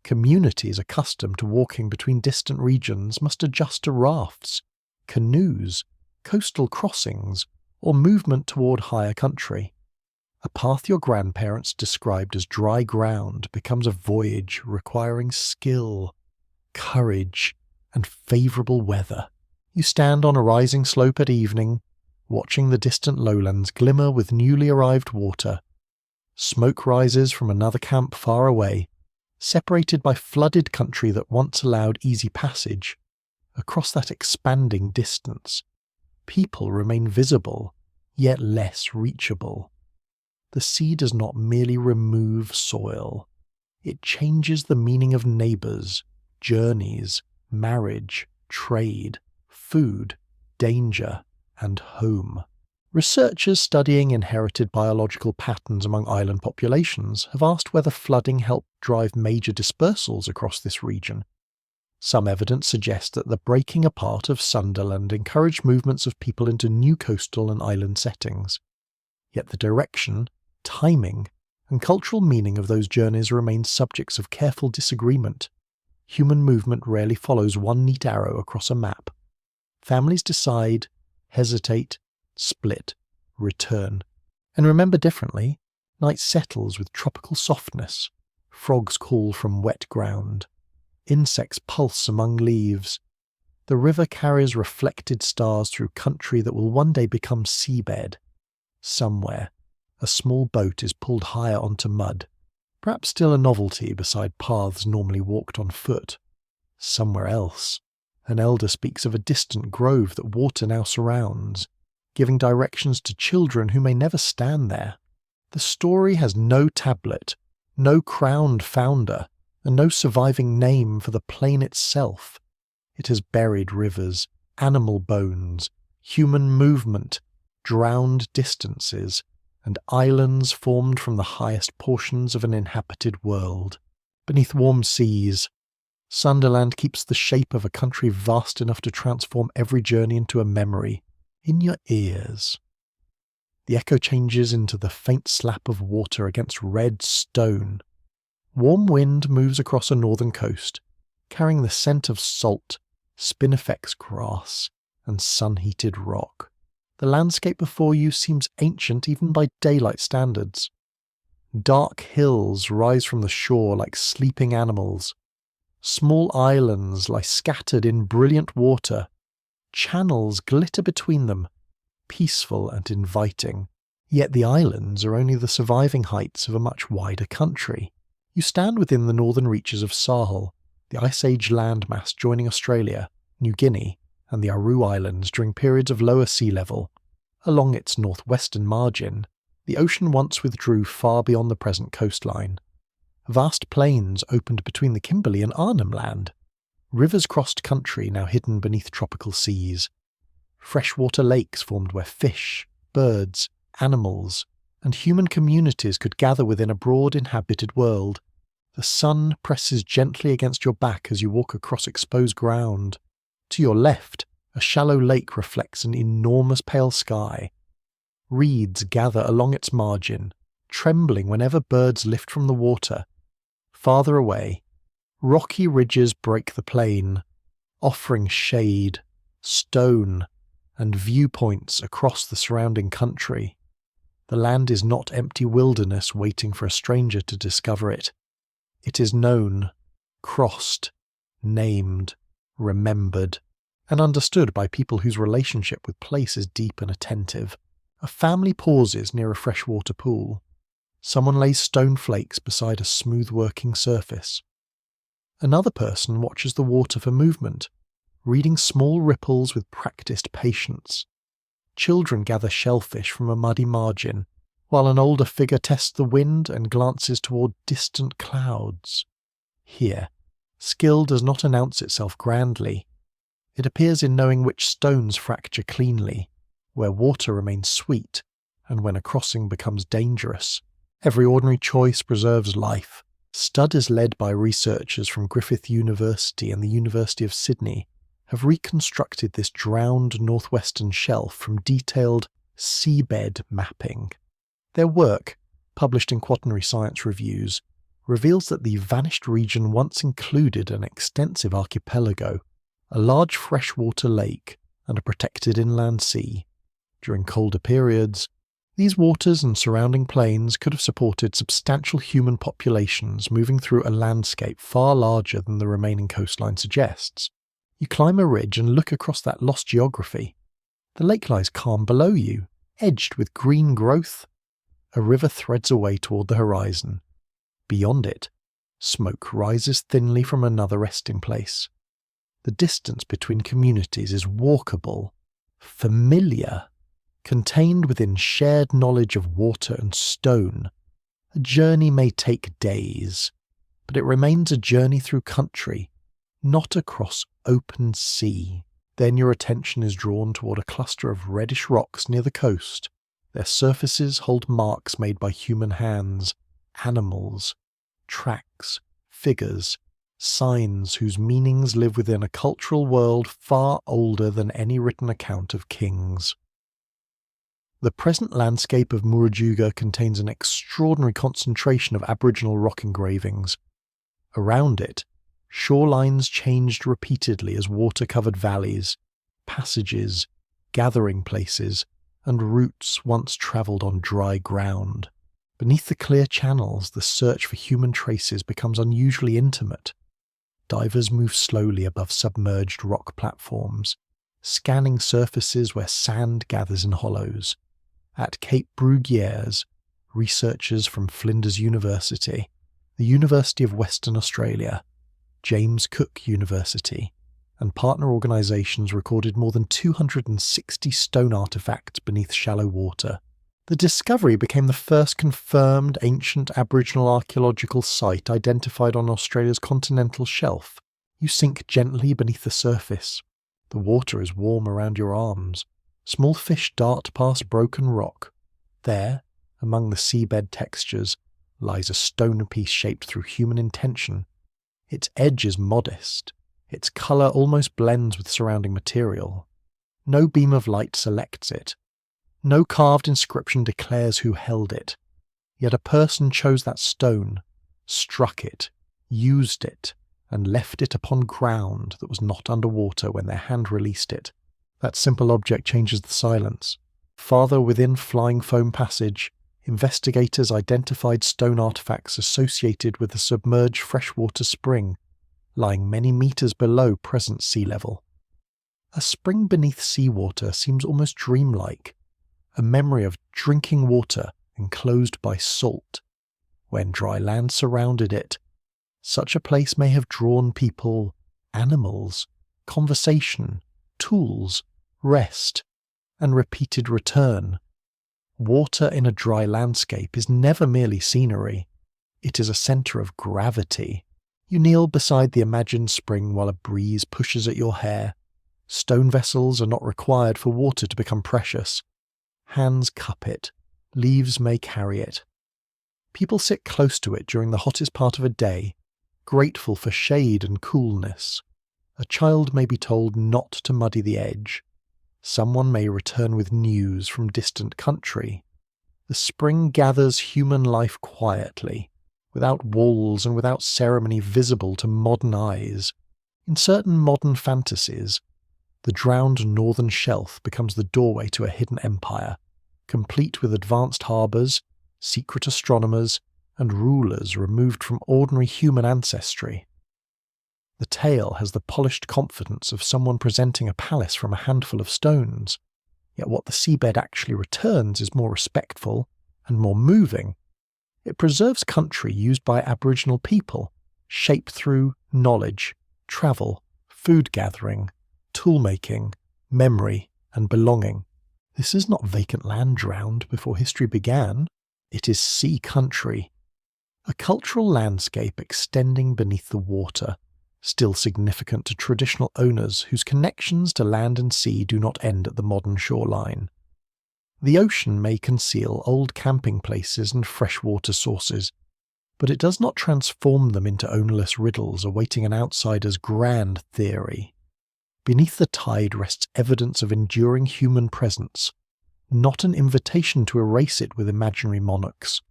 Communities accustomed to walking between distant regions must adjust to rafts, canoes, coastal crossings, or movement toward higher country. A path your grandparents described as dry ground becomes a voyage requiring skill, courage, and favourable weather. You stand on a rising slope at evening, watching the distant lowlands glimmer with newly arrived water. Smoke rises from another camp far away, separated by flooded country that once allowed easy passage. Across that expanding distance, people remain visible, yet less reachable. The sea does not merely remove soil. It changes the meaning of neighbours, journeys, marriage, trade, food, danger, and home. Researchers studying inherited biological patterns among island populations have asked whether flooding helped drive major dispersals across this region. Some evidence suggests that the breaking apart of Sundaland encouraged movements of people into new coastal and island settings. Yet the direction, timing, and cultural meaning of those journeys remain subjects of careful disagreement. Human movement rarely follows one neat arrow across a map. Families decide, hesitate, split, return, and remember differently. Night settles with tropical softness. Frogs call from wet ground. Insects pulse among leaves. The river carries reflected stars through country that will one day become seabed. Somewhere, a small boat is pulled higher onto mud, perhaps still a novelty beside paths normally walked on foot. Somewhere else, an elder speaks of a distant grove that water now surrounds, giving directions to children who may never stand there. The story has no tablet, no crowned founder, and no surviving name for the plain itself. It has buried rivers, animal bones, human movement, drowned distances, and islands formed from the highest portions of an inhabited world. Beneath warm seas, Sundaland keeps the shape of a country vast enough to transform every journey into a memory, in your ears. The echo changes into the faint slap of water against red stone. Warm wind moves across a northern coast, carrying the scent of salt, spinifex grass, and sun-heated rock. The landscape before you seems ancient even by daylight standards. Dark hills rise from the shore like sleeping animals. Small islands lie scattered in brilliant water. Channels glitter between them, peaceful and inviting. Yet the islands are only the surviving heights of a much wider country. You stand within the northern reaches of Sahul, the Ice Age landmass joining Australia, New Guinea, and the Aru Islands during periods of lower sea level. Along its northwestern margin, the ocean once withdrew far beyond the present coastline. Vast plains opened between the Kimberley and Arnhem Land. Rivers crossed country now hidden beneath tropical seas. Freshwater lakes formed where fish, birds, animals, and human communities could gather within a broad inhabited world. The sun presses gently against your back as you walk across exposed ground. To your left, a shallow lake reflects an enormous pale sky. Reeds gather along its margin, trembling whenever birds lift from the water. Farther away, rocky ridges break the plain, offering shade, stone, and viewpoints across the surrounding country. The land is not empty wilderness waiting for a stranger to discover it. It is known, crossed, named, remembered, and understood by people whose relationship with place is deep and attentive. A family pauses near a freshwater pool. Someone lays stone flakes beside a smooth working surface. Another person watches the water for movement, reading small ripples with practiced patience. Children gather shellfish from a muddy margin, while an older figure tests the wind and glances toward distant clouds. Here, skill does not announce itself grandly. It appears in knowing which stones fracture cleanly, where water remains sweet, and when a crossing becomes dangerous. Every ordinary choice preserves life. Studies led by researchers from Griffith University and the University of Sydney have reconstructed this drowned northwestern shelf from detailed seabed mapping. Their work, published in quaternary science reviews, reveals that the vanished region once included an extensive archipelago, a large freshwater lake, and a protected inland sea. During colder periods, these waters and surrounding plains could have supported substantial human populations moving through a landscape far larger than the remaining coastline suggests. You climb a ridge and look across that lost geography. The lake lies calm below you, edged with green growth. A river threads away toward the horizon. Beyond it, smoke rises thinly from another resting place. The distance between communities is walkable, familiar, contained within shared knowledge of water and stone. A journey may take days, but it remains a journey through country, not across open sea. Then your attention is drawn toward a cluster of reddish rocks near the coast. Their surfaces hold marks made by human hands, animals, tracks, figures, signs whose meanings live within a cultural world far older than any written account of kings. The present landscape of Murujuga contains an extraordinary concentration of Aboriginal rock engravings. Around it, shorelines changed repeatedly as water covered valleys, passages, gathering places, and routes once travelled on dry ground. Beneath the clear channels, the search for human traces becomes unusually intimate. Divers move slowly above submerged rock platforms, scanning surfaces where sand gathers in hollows. At Cape Bruguières, researchers from Flinders University, the University of Western Australia, James Cook University, and partner organisations recorded more than 260 stone artefacts beneath shallow water. The discovery became the first confirmed ancient Aboriginal archaeological site identified on Australia's continental shelf. You sink gently beneath the surface. The water is warm around your arms. Small fish dart past broken rock. There, among the seabed textures, lies a stone piece shaped through human intention. Its edge is modest. Its colour almost blends with surrounding material. No beam of light selects it. No carved inscription declares who held it. Yet a person chose that stone, struck it, used it, and left it upon ground that was not underwater when their hand released it. That simple object changes the silence. Farther within Flying Foam Passage, investigators identified stone artefacts associated with a submerged freshwater spring, lying many metres below present sea level. A spring beneath seawater seems almost dreamlike, a memory of drinking water enclosed by salt. When dry land surrounded it, such a place may have drawn people, animals, conversation, tools, rest, and repeated return. Water in a dry landscape is never merely scenery. It is a centre of gravity. You kneel beside the imagined spring while a breeze pushes at your hair. Stone vessels are not required for water to become precious. Hands cup it. Leaves may carry it. People sit close to it during the hottest part of a day, grateful for shade and coolness. A child may be told not to muddy the edge. Someone may return with news from distant country. The spring gathers human life quietly, without walls and without ceremony visible to modern eyes. In certain modern fantasies, the drowned northern shelf becomes the doorway to a hidden empire, complete with advanced harbours, secret astronomers, and rulers removed from ordinary human ancestry. The tale has the polished confidence of someone presenting a palace from a handful of stones, yet what the seabed actually returns is more respectful and more moving. It preserves country used by Aboriginal people, shaped through knowledge, travel, food gathering, tool-making, memory, and belonging. This is not vacant land drowned before history began. It is sea country, a cultural landscape extending beneath the water, still significant to traditional owners whose connections to land and sea do not end at the modern shoreline. The ocean may conceal old camping places and freshwater sources, but it does not transform them into ownerless riddles awaiting an outsider's grand theory. Beneath the tide rests evidence of enduring human presence, not an invitation to erase it with imaginary monarchs.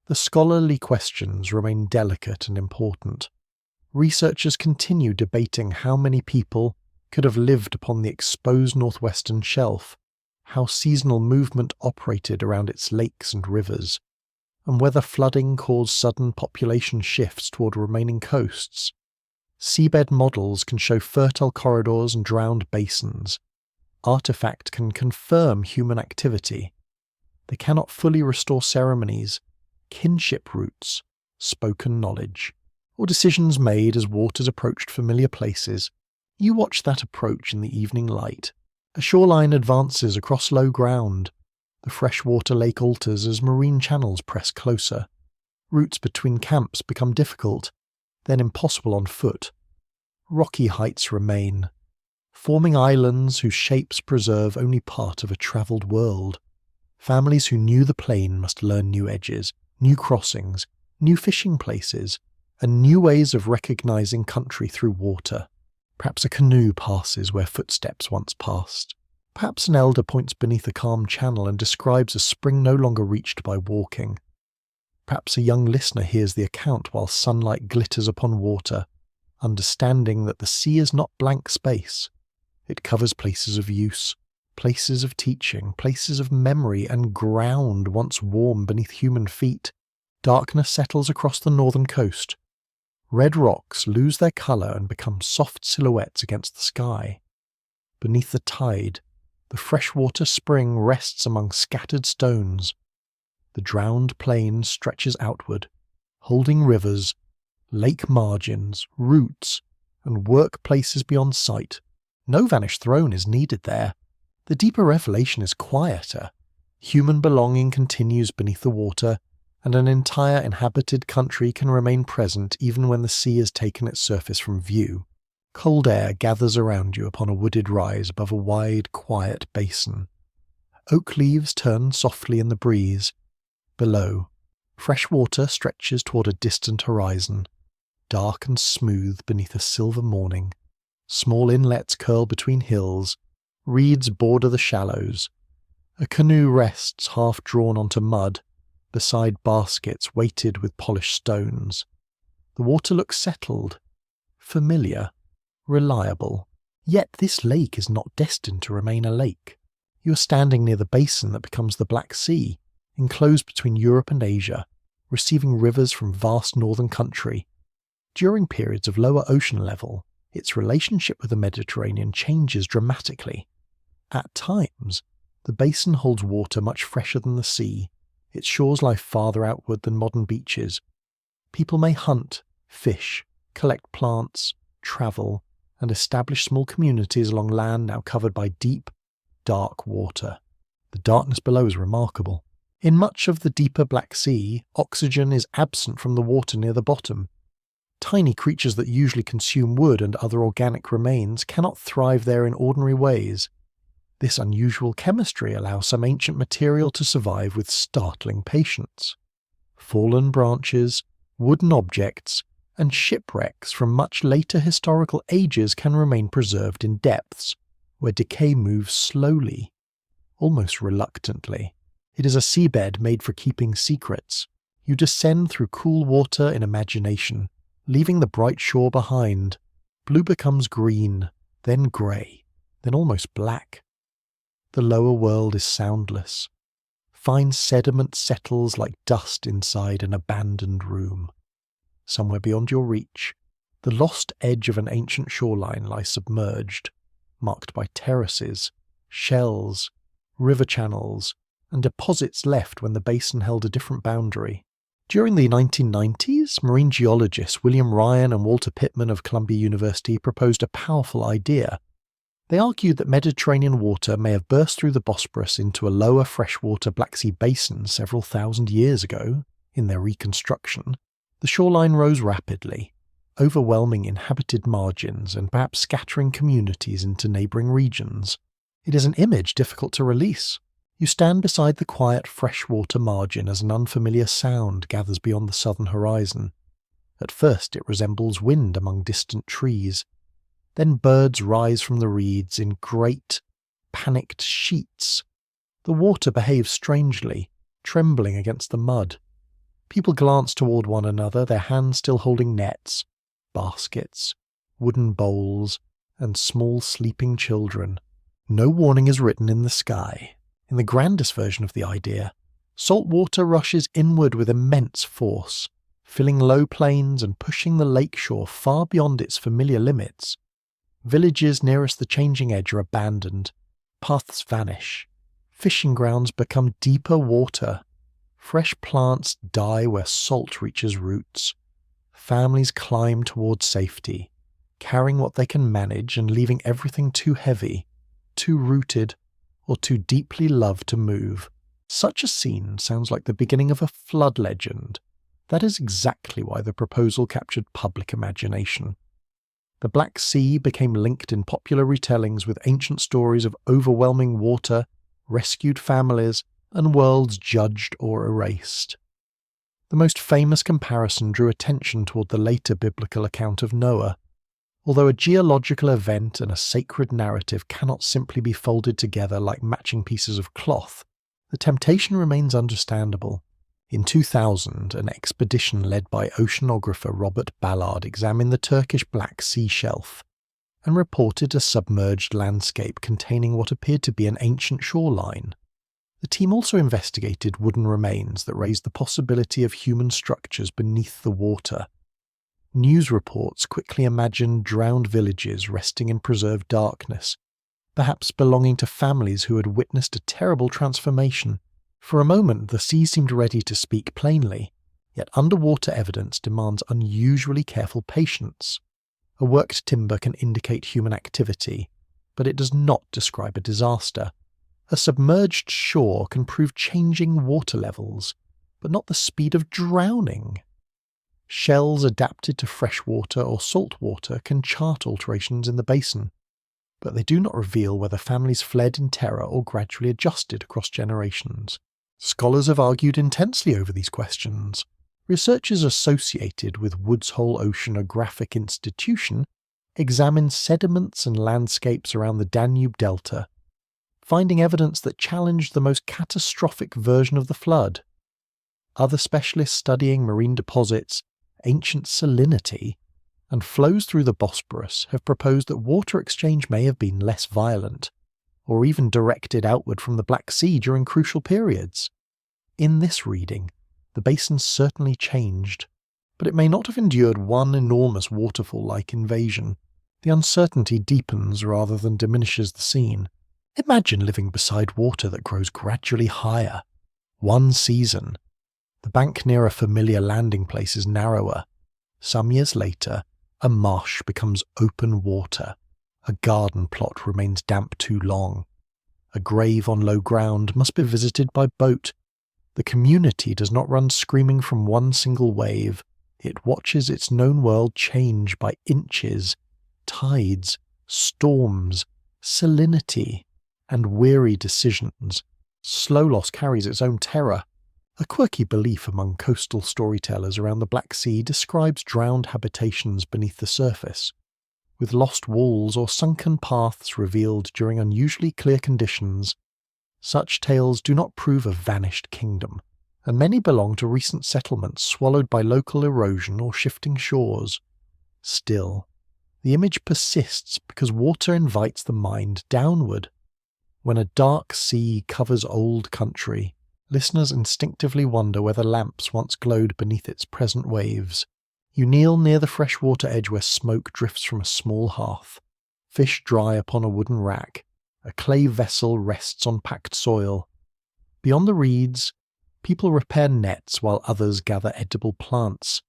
The scholarly questions remain delicate and important. Researchers continue debating how many people could have lived upon the exposed northwestern shelf, how seasonal movement operated around its lakes and rivers, and whether flooding caused sudden population shifts toward remaining coasts. Seabed models can show fertile corridors and drowned basins. Artifacts can confirm human activity. They cannot fully restore ceremonies, kinship roots, spoken knowledge, or decisions made as waters approached familiar places. You watch that approach in the evening light. A shoreline advances across low ground. The freshwater lake alters as marine channels press closer. Routes between camps become difficult, then impossible on foot. Rocky heights remain, forming islands whose shapes preserve only part of a travelled world. Families who knew the plain must learn new edges, new crossings, new fishing places, and new ways of recognizing country through water. Perhaps a canoe passes where footsteps once passed. Perhaps an elder points beneath a calm channel and describes a spring no longer reached by walking. Perhaps a young listener hears the account while sunlight glitters upon water, understanding that the sea is not blank space. It covers places of use, places of teaching, places of memory, and ground once warm beneath human feet. Darkness settles across the northern coast. Red rocks lose their colour and become soft silhouettes against the sky. Beneath the tide, the freshwater spring rests among scattered stones. The drowned plain stretches outward, holding rivers, lake margins, roots, and workplaces beyond sight. No vanished throne is needed there. The deeper revelation is quieter. Human belonging continues beneath the water, and an entire inhabited country can remain present even when the sea has taken its surface from view. Cold air gathers around you upon a wooded rise above a wide, quiet basin. Oak leaves turn softly in the breeze. Below, fresh water stretches toward a distant horizon, dark and smooth beneath a silver morning. Small inlets curl between hills. Reeds border the shallows. A canoe rests half drawn onto mud, beside baskets weighted with polished stones. The water looks settled, familiar, reliable. Yet this lake is not destined to remain a lake. You are standing near the basin that becomes the Black Sea, enclosed between Europe and Asia, receiving rivers from vast northern country. During periods of lower ocean level, its relationship with the Mediterranean changes dramatically. At times, the basin holds water much fresher than the sea. Its shores lie farther outward than modern beaches. People may hunt, fish, collect plants, travel, and establish small communities along land now covered by deep, dark water. The darkness below is remarkable. In much of the deeper Black Sea, oxygen is absent from the water near the bottom. Tiny creatures that usually consume wood and other organic remains cannot thrive there in ordinary ways. This unusual chemistry allows some ancient material to survive with startling patience. Fallen branches, wooden objects, and shipwrecks from much later historical ages can remain preserved in depths, where decay moves slowly, almost reluctantly. It is a seabed made for keeping secrets. You descend through cool water in imagination, leaving the bright shore behind. Blue becomes green, then grey, then almost black. The lower world is soundless. Fine sediment settles like dust inside an abandoned room. Somewhere beyond your reach, the lost edge of an ancient shoreline lies submerged, marked by terraces, shells, river channels, and deposits left when the basin held a different boundary. During the 1990s, marine geologists William Ryan and Walter Pittman of Columbia University proposed a powerful idea. They argued that Mediterranean water may have burst through the Bosporus into a lower freshwater Black Sea basin several thousand years ago. In their reconstruction, the shoreline rose rapidly, overwhelming inhabited margins and perhaps scattering communities into neighbouring regions. It is an image difficult to release. You stand beside the quiet freshwater margin as an unfamiliar sound gathers beyond the southern horizon. At first it resembles wind among distant trees. Then birds rise from the reeds in great, panicked sheets. The water behaves strangely, trembling against the mud. People glance toward one another, their hands still holding nets, baskets, wooden bowls, and small sleeping children. No warning is written in the sky. In the grandest version of the idea, salt water rushes inward with immense force, filling low plains and pushing the lakeshore far beyond its familiar limits. Villages nearest the changing edge are abandoned, paths vanish, fishing grounds become deeper water, fresh plants die where salt reaches roots. Families climb towards safety, carrying what they can manage and leaving everything too heavy, too rooted, or too deeply loved to move. Such a scene sounds like the beginning of a flood legend. That is exactly why the proposal captured public imagination. The Black Sea became linked in popular retellings with ancient stories of overwhelming water, rescued families, and worlds judged or erased. The most famous comparison drew attention toward the later biblical account of Noah. Although a geological event and a sacred narrative cannot simply be folded together like matching pieces of cloth, the temptation remains understandable. In 2000, an expedition led by oceanographer Robert Ballard examined the Turkish Black Sea shelf and reported a submerged landscape containing what appeared to be an ancient shoreline. The team also investigated wooden remains that raised the possibility of human structures beneath the water. News reports quickly imagined drowned villages resting in preserved darkness, perhaps belonging to families who had witnessed a terrible transformation. For a moment, the sea seemed ready to speak plainly, yet underwater evidence demands unusually careful patience. A worked timber can indicate human activity, but it does not describe a disaster. A submerged shore can prove changing water levels, but not the speed of drowning. Shells adapted to freshwater or salt water can chart alterations in the basin, but they do not reveal whether families fled in terror or gradually adjusted across generations. Scholars have argued intensely over these questions. Researchers associated with Woods Hole Oceanographic Institution examined sediments and landscapes around the Danube Delta, finding evidence that challenged the most catastrophic version of the flood. Other specialists studying marine deposits, ancient salinity, and flows through the Bosporus have proposed that water exchange may have been less violent, or even directed outward from the Black Sea during crucial periods. In this reading, the basin certainly changed, but it may not have endured one enormous waterfall-like invasion. The uncertainty deepens rather than diminishes the scene. Imagine living beside water that grows gradually higher. One season, the bank near a familiar landing place is narrower. Some years later, a marsh becomes open water. A garden plot remains damp too long. A grave on low ground must be visited by boat. The community does not run screaming from one single wave. It watches its known world change by inches, tides, storms, salinity, and weary decisions. Slow loss carries its own terror. A quirky belief among coastal storytellers around the Black Sea describes drowned habitations beneath the surface, with lost walls or sunken paths revealed during unusually clear conditions. Such tales do not prove a vanished kingdom, and many belong to recent settlements swallowed by local erosion or shifting shores. Still, the image persists because water invites the mind downward. When a dark sea covers old country, listeners instinctively wonder whether lamps once glowed beneath its present waves. You kneel near the freshwater edge where smoke drifts from a small hearth. Fish dry upon a wooden rack. A clay vessel rests on packed soil. Beyond the reeds, people repair nets while others gather edible plants.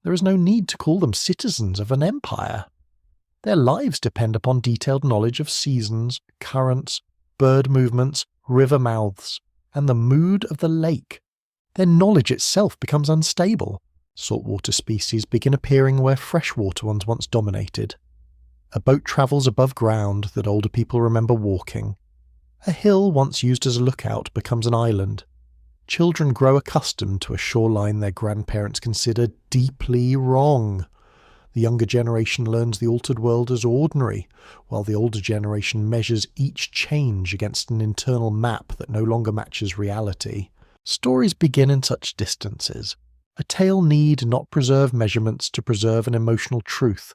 There is no need to call them citizens of an empire. Their lives depend upon detailed knowledge of seasons, currents, bird movements, river mouths, and the mood of the lake. Their knowledge itself becomes unstable. Saltwater species begin appearing where freshwater ones once dominated. A boat travels above ground that older people remember walking. A hill once used as a lookout becomes an island. Children grow accustomed to a shoreline their grandparents considered deeply wrong. The younger generation learns the altered world as ordinary, while the older generation measures each change against an internal map that no longer matches reality. Stories begin in such distances. A tale need not preserve measurements to preserve an emotional truth.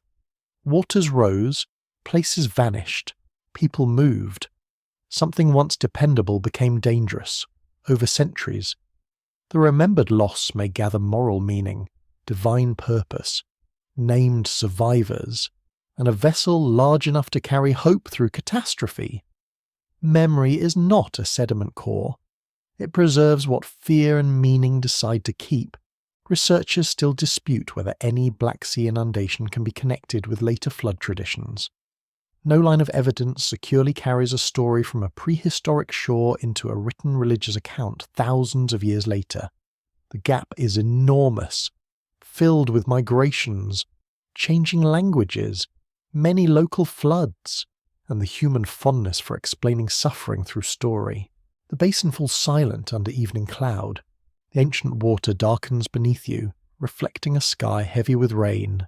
Waters rose, places vanished, people moved. Something once dependable became dangerous, over centuries. The remembered loss may gather moral meaning, divine purpose, named survivors, and a vessel large enough to carry hope through catastrophe. Memory is not a sediment core. It preserves what fear and meaning decide to keep. Researchers still dispute whether any Black Sea inundation can be connected with later flood traditions. No line of evidence securely carries a story from a prehistoric shore into a written religious account thousands of years later. The gap is enormous, filled with migrations, changing languages, many local floods, and the human fondness for explaining suffering through story. The basin falls silent under evening cloud. The ancient water darkens beneath you, reflecting a sky heavy with rain.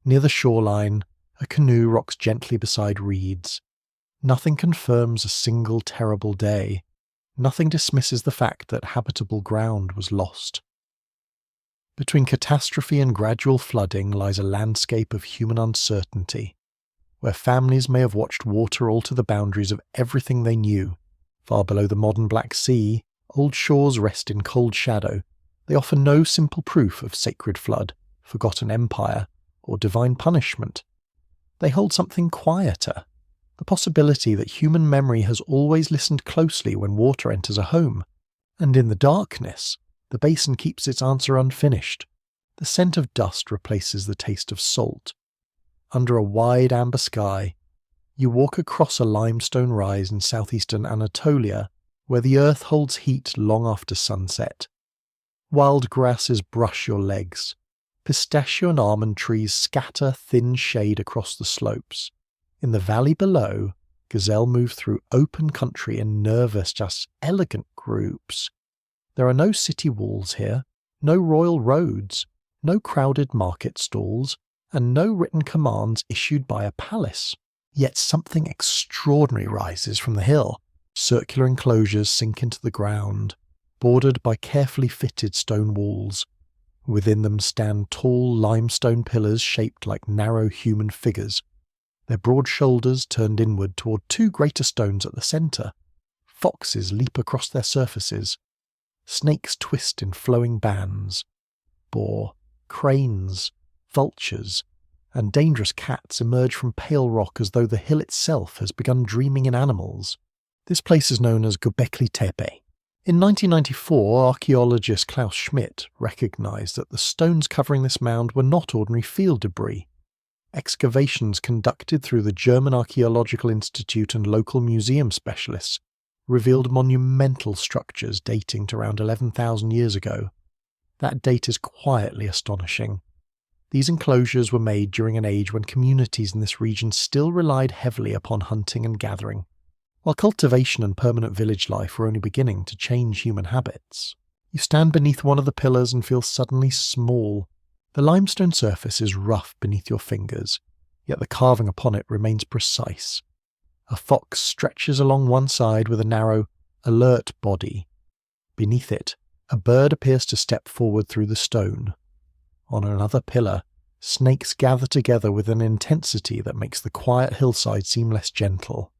Near the shoreline, a canoe rocks gently beside reeds. Nothing confirms a single terrible day. Nothing dismisses the fact that habitable ground was lost. Between catastrophe and gradual flooding lies a landscape of human uncertainty, where families may have watched water alter the boundaries of everything they knew. Far below the modern Black Sea, old shores rest in cold shadow. They offer no simple proof of sacred flood, forgotten empire, or divine punishment. They hold something quieter, the possibility that human memory has always listened closely when water enters a home. And in the darkness, the basin keeps its answer unfinished. The scent of dust replaces the taste of salt. Under a wide amber sky, you walk across a limestone rise in southeastern Anatolia, where the earth holds heat long after sunset. Wild grasses brush your legs. Pistachio and almond trees scatter thin shade across the slopes. In the valley below, gazelle move through open country in nervous, just elegant groups. There are no city walls here, no royal roads, no crowded market stalls, and no written commands issued by a palace. Yet something extraordinary rises from the hill. Circular enclosures sink into the ground, bordered by carefully fitted stone walls. Within them stand tall limestone pillars shaped like narrow human figures, their broad shoulders turned inward toward two greater stones at the centre. Foxes leap across their surfaces. Snakes twist in flowing bands. Boar, cranes, vultures, and dangerous cats emerge from pale rock as though the hill itself has begun dreaming in animals. This place is known as Göbekli Tepe. In 1994, archaeologist Klaus Schmidt recognised that the stones covering this mound were not ordinary field debris. Excavations conducted through the German Archaeological Institute and local museum specialists revealed monumental structures dating to around 11,000 years ago. That date is quietly astonishing. These enclosures were made during an age when communities in this region still relied heavily upon hunting and gathering, while cultivation and permanent village life were only beginning to change human habits. You stand beneath one of the pillars and feel suddenly small. The limestone surface is rough beneath your fingers, yet the carving upon it remains precise. A fox stretches along one side with a narrow, alert body. Beneath it, a bird appears to step forward through the stone. On another pillar, snakes gather together with an intensity that makes the quiet hillside seem less gentle.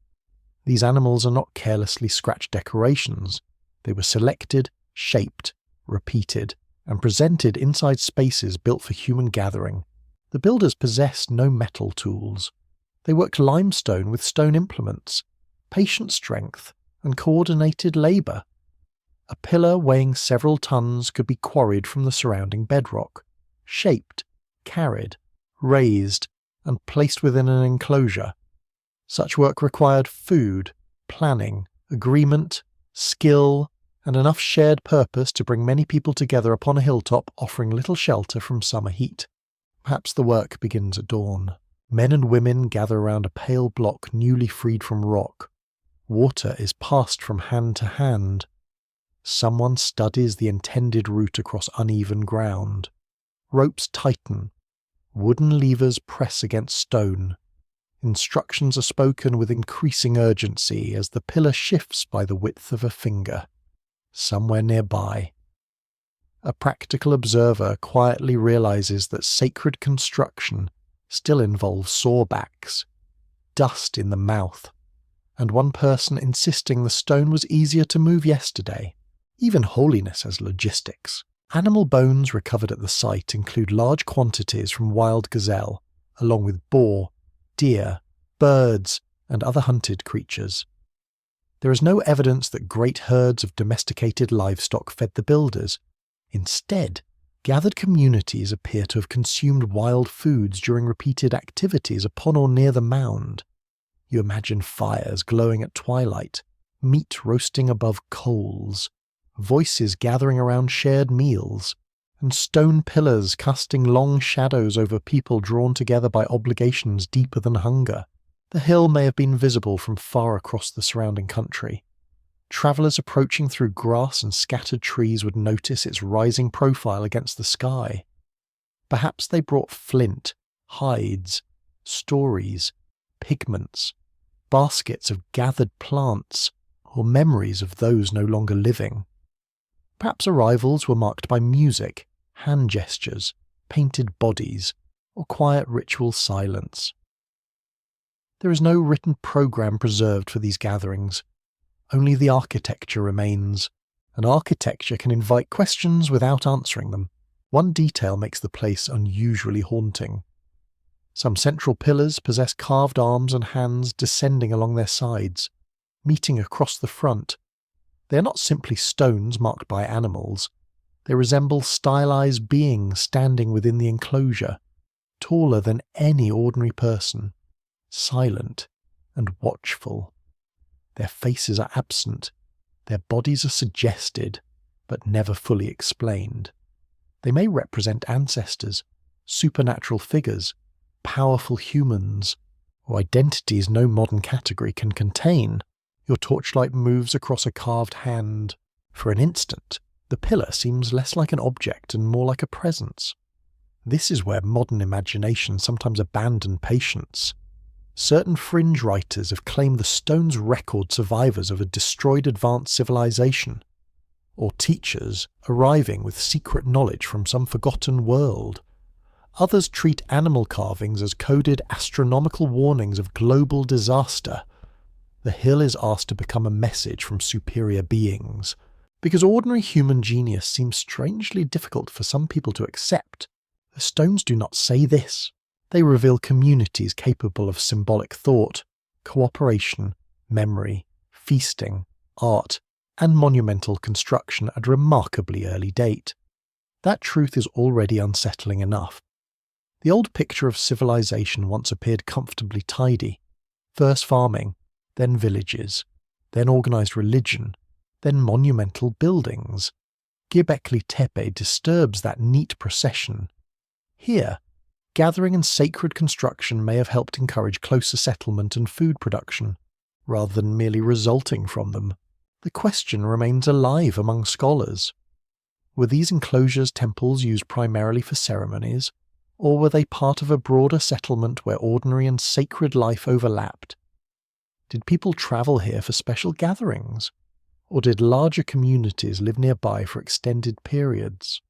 These animals are not carelessly scratched decorations. They were selected, shaped, repeated, and presented inside spaces built for human gathering. The builders possessed no metal tools. They worked limestone with stone implements, patient strength, and coordinated labour. A pillar weighing several tons could be quarried from the surrounding bedrock, shaped, carried, raised, and placed within an enclosure. Such work required food, planning, agreement, skill, and enough shared purpose to bring many people together upon a hilltop, offering little shelter from summer heat. Perhaps the work begins at dawn. Men and women gather around a pale block newly freed from rock. Water is passed from hand to hand. Someone studies the intended route across uneven ground. Ropes tighten. Wooden levers press against stone. Instructions are spoken with increasing urgency as the pillar shifts by the width of a finger. Somewhere nearby, a practical observer quietly realizes that sacred construction still involves sawbacks, dust in the mouth, and one person insisting the stone was easier to move yesterday. Even holiness has logistics. Animal bones recovered at the site include large quantities from wild gazelle, along with boar, deer, birds, and other hunted creatures. There is no evidence that great herds of domesticated livestock fed the builders. Instead, gathered communities appear to have consumed wild foods during repeated activities upon or near the mound. You imagine fires glowing at twilight, meat roasting above coals, voices gathering around shared meals, and stone pillars casting long shadows over people drawn together by obligations deeper than hunger. The hill may have been visible from far across the surrounding country. Travellers approaching through grass and scattered trees would notice its rising profile against the sky. Perhaps they brought flint, hides, stories, pigments, baskets of gathered plants, or memories of those no longer living. Perhaps arrivals were marked by music, hand gestures, painted bodies, or quiet ritual silence. There is no written program preserved for these gatherings. Only the architecture remains, and architecture can invite questions without answering them. One detail makes the place unusually haunting. Some central pillars possess carved arms and hands descending along their sides, meeting across the front. They are not simply stones marked by animals. They resemble stylized beings standing within the enclosure, taller than any ordinary person, silent and watchful. Their faces are absent, their bodies are suggested, but never fully explained. They may represent ancestors, supernatural figures, powerful humans, or identities no modern category can contain. Your torchlight moves across a carved hand. For an instant, the pillar seems less like an object and more like a presence. This is where modern imagination sometimes abandons patience. Certain fringe writers have claimed the stone's record survivors of a destroyed advanced civilization, or teachers arriving with secret knowledge from some forgotten world. Others treat animal carvings as coded astronomical warnings of global disaster. The hill is asked to become a message from superior beings, because ordinary human genius seems strangely difficult for some people to accept. The stones do not say this. They reveal communities capable of symbolic thought, cooperation, memory, feasting, art, and monumental construction at a remarkably early date. That truth is already unsettling enough. The old picture of civilization once appeared comfortably tidy. First farming, then villages, then organized religion, then monumental buildings. Göbekli Tepe disturbs that neat procession. Here, gathering and sacred construction may have helped encourage closer settlement and food production, rather than merely resulting from them. The question remains alive among scholars. Were these enclosures temples used primarily for ceremonies, or were they part of a broader settlement where ordinary and sacred life overlapped? Did people travel here for special gatherings, or did larger communities live nearby for extended periods?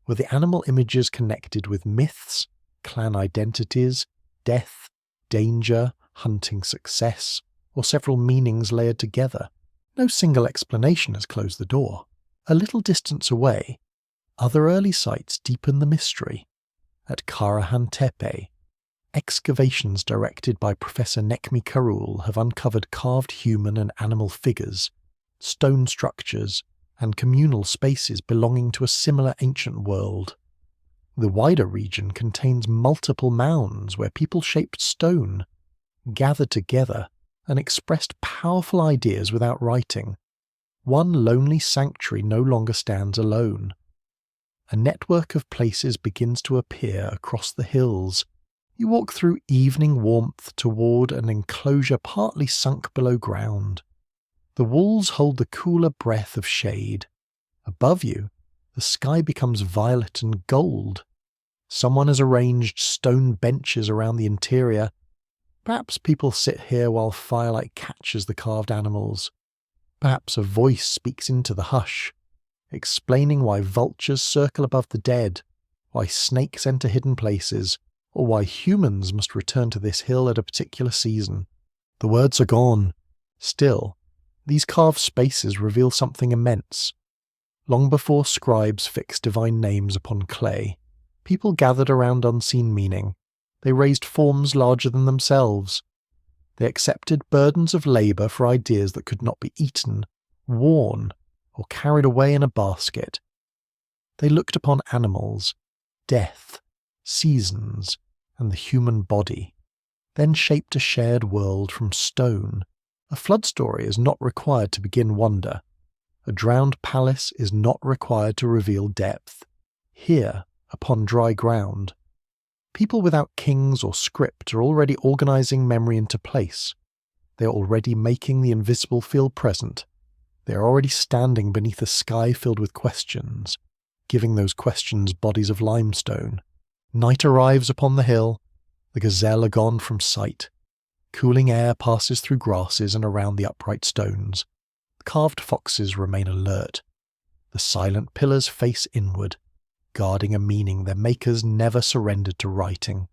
Were the animal images connected with myths, clan identities, death, danger, hunting success, or several meanings layered together? No single explanation has closed the door. A little distance away, other early sites deepen the mystery. At Karahan Tepe, excavations directed by Professor Nekmi Karul have uncovered carved human and animal figures, stone structures, and communal spaces belonging to a similar ancient world. The wider region contains multiple mounds where people-shaped stone gathered together and expressed powerful ideas without writing. One lonely sanctuary no longer stands alone. A network of places begins to appear across the hills. You walk through evening warmth toward an enclosure partly sunk below ground. The walls hold the cooler breath of shade. Above you, the sky becomes violet and gold. Someone has arranged stone benches around the interior. Perhaps people sit here while firelight catches the carved animals. Perhaps a voice speaks into the hush, explaining why vultures circle above the dead, why snakes enter hidden places, or why humans must return to this hill at a particular season. The words are gone. Still, these carved spaces reveal something immense. Long before scribes fixed divine names upon clay, people gathered around unseen meaning. They raised forms larger than themselves. They accepted burdens of labour for ideas that could not be eaten, worn, or carried away in a basket. They looked upon animals, death, seasons, and the human body, then shaped a shared world from stone. A flood story is not required to begin wonder. A drowned palace is not required to reveal depth. Here, upon dry ground, people without kings or script are already organising memory into place. They are already making the invisible feel present. They are already standing beneath a sky filled with questions, giving those questions bodies of limestone. Night arrives upon the hill. The gazelle are gone from sight. Cooling air passes through grasses and around the upright stones. The carved foxes remain alert. The silent pillars face inward, guarding a meaning their makers never surrendered to writing.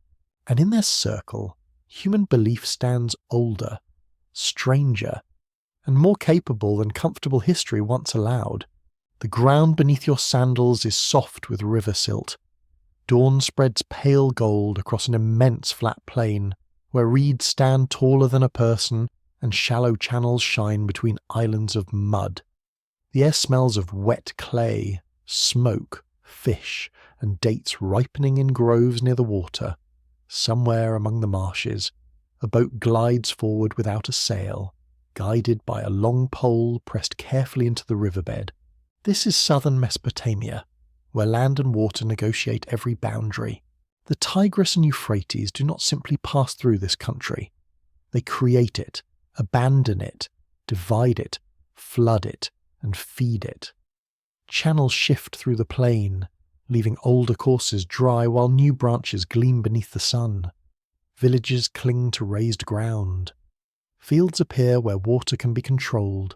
And in their circle, human belief stands older, stranger, and more capable than comfortable history once allowed. The ground beneath your sandals is soft with river silt. Dawn spreads pale gold across an immense flat plain, where reeds stand taller than a person and shallow channels shine between islands of mud. The air smells of wet clay, smoke, fish, and dates ripening in groves near the water. Somewhere among the marshes, a boat glides forward without a sail, guided by a long pole pressed carefully into the riverbed. This is southern Mesopotamia, where land and water negotiate every boundary. The Tigris and Euphrates do not simply pass through this country. They create it, abandon it, divide it, flood it, and feed it. Channels shift through the plain, leaving older courses dry while new branches gleam beneath the sun. Villages cling to raised ground. Fields appear where water can be controlled.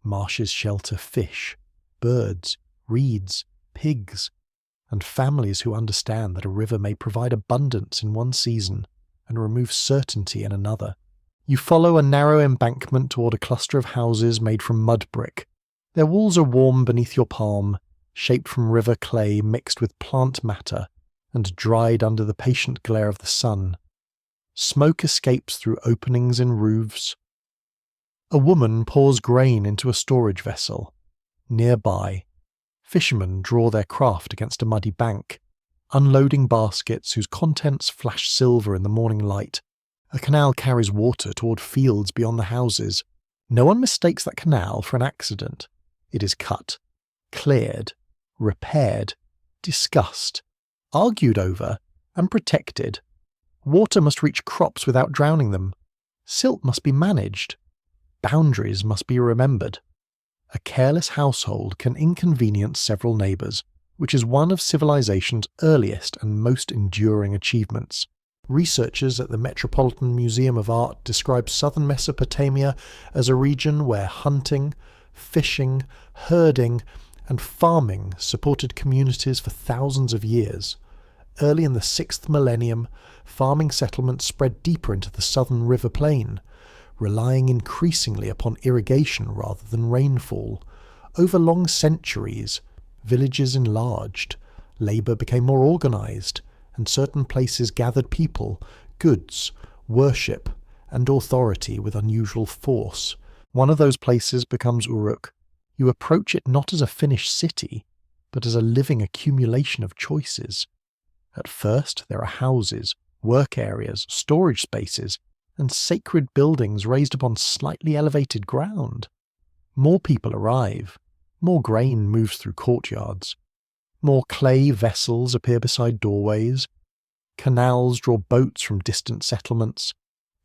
Marshes shelter fish, birds, reeds, pigs, and families who understand that a river may provide abundance in one season and remove certainty in another. You follow a narrow embankment toward a cluster of houses made from mud brick. Their walls are warm beneath your palm, shaped from river clay mixed with plant matter and dried under the patient glare of the sun. Smoke escapes through openings in roofs. A woman pours grain into a storage vessel. Nearby, fishermen draw their craft against a muddy bank, unloading baskets whose contents flash silver in the morning light. A canal carries water toward fields beyond the houses. No one mistakes that canal for an accident. It is cut, cleared, repaired, discussed, argued over, and protected. Water must reach crops without drowning them. Silt must be managed. Boundaries must be remembered. A careless household can inconvenience several neighbours, which is one of civilization's earliest and most enduring achievements. Researchers at the Metropolitan Museum of Art describe southern Mesopotamia as a region where hunting, fishing, herding, and farming supported communities for thousands of years. Early in the 6th millennium, farming settlements spread deeper into the southern river plain, relying increasingly upon irrigation rather than rainfall. Over long centuries, villages enlarged, labour became more organised, and certain places gathered people, goods, worship, and authority with unusual force. One of those places becomes Uruk. You approach it not as a finished city, but as a living accumulation of choices. At first, there are houses, work areas, storage spaces, and sacred buildings raised upon slightly elevated ground. More people arrive. More grain moves through courtyards. More clay vessels appear beside doorways. Canals draw boats from distant settlements,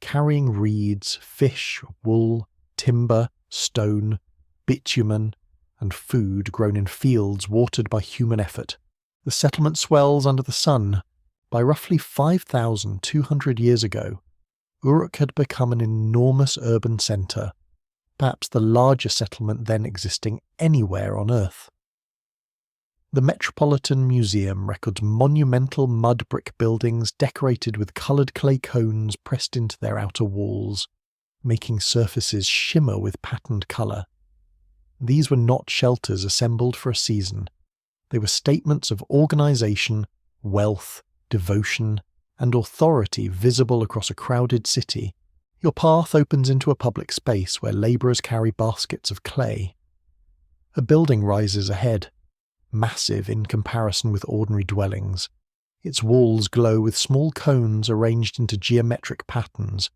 carrying reeds, fish, wool, timber, stone, bitumen, and food grown in fields watered by human effort. The settlement swells under the sun. By roughly 5,200 years ago, Uruk had become an enormous urban centre, perhaps the largest settlement then existing anywhere on Earth. The Metropolitan Museum records monumental mud brick buildings decorated with coloured clay cones pressed into their outer walls, making surfaces shimmer with patterned colour. These were not shelters assembled for a season. They were statements of organisation, wealth, devotion, and authority visible across a crowded city. Your path opens into a public space where labourers carry baskets of clay. A building rises ahead, massive in comparison with ordinary dwellings. Its walls glow with small cones arranged into geometric patterns,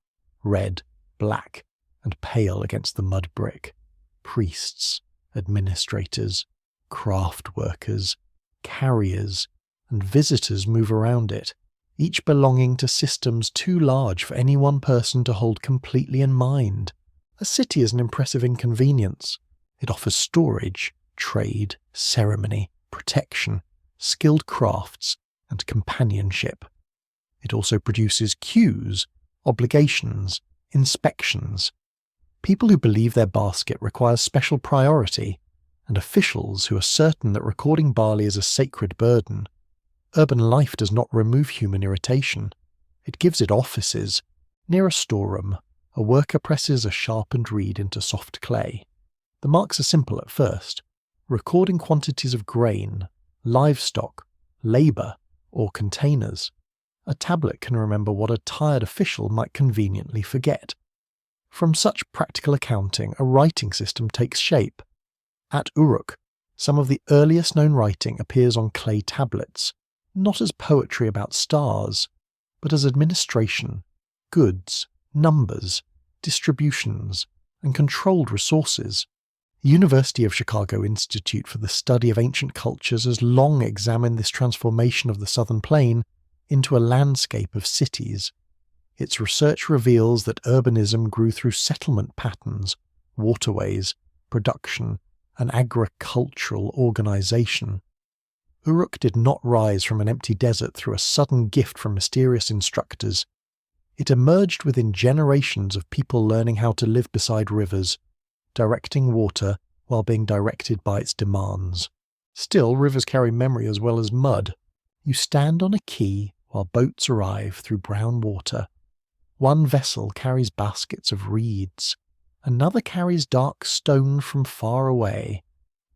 red, black, and pale against the mud brick. Priests, administrators, craft workers, carriers, and visitors move around it, each belonging to systems too large for any one person to hold completely in mind. A city is an impressive inconvenience. It offers storage, trade, ceremony, protection, skilled crafts, and companionship. It also produces queues, obligations, inspections. People who believe their basket requires special priority, and officials who are certain that recording barley is a sacred burden. Urban life does not remove human irritation. It gives it offices. Near a storeroom, a worker presses a sharpened reed into soft clay. The marks are simple at first, recording quantities of grain, livestock, labour, or containers. A tablet can remember what a tired official might conveniently forget. From such practical accounting, a writing system takes shape. At Uruk, some of the earliest known writing appears on clay tablets, not as poetry about stars, but as administration, goods, numbers, distributions, and controlled resources. The University of Chicago Institute for the Study of Ancient Cultures has long examined this transformation of the Southern Plain into a landscape of cities. Its research reveals that urbanism grew through settlement patterns, waterways, production, and agricultural organisation. Uruk did not rise from an empty desert through a sudden gift from mysterious instructors. It emerged within generations of people learning how to live beside rivers, directing water while being directed by its demands. Still, rivers carry memory as well as mud. You stand on a quay while boats arrive through brown water. One vessel carries baskets of reeds. Another carries dark stone from far away,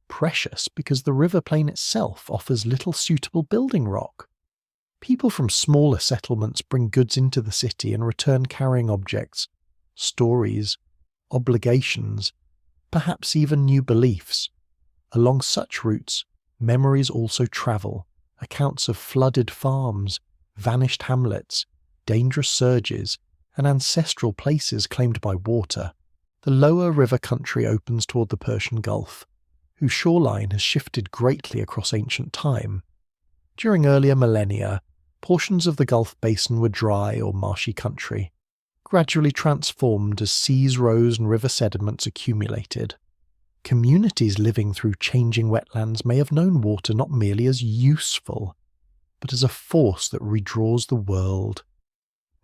precious because the river plain itself offers little suitable building rock. People from smaller settlements bring goods into the city and return carrying objects, stories, obligations, perhaps even new beliefs. Along such routes, memories also travel, accounts of flooded farms, vanished hamlets, dangerous surges, and ancestral places claimed by water. The lower river country opens toward the Persian Gulf, whose shoreline has shifted greatly across ancient time. During earlier millennia, portions of the Gulf basin were dry or marshy country, gradually transformed as seas rose and river sediments accumulated. Communities living through changing wetlands may have known water not merely as useful, but as a force that redraws the world.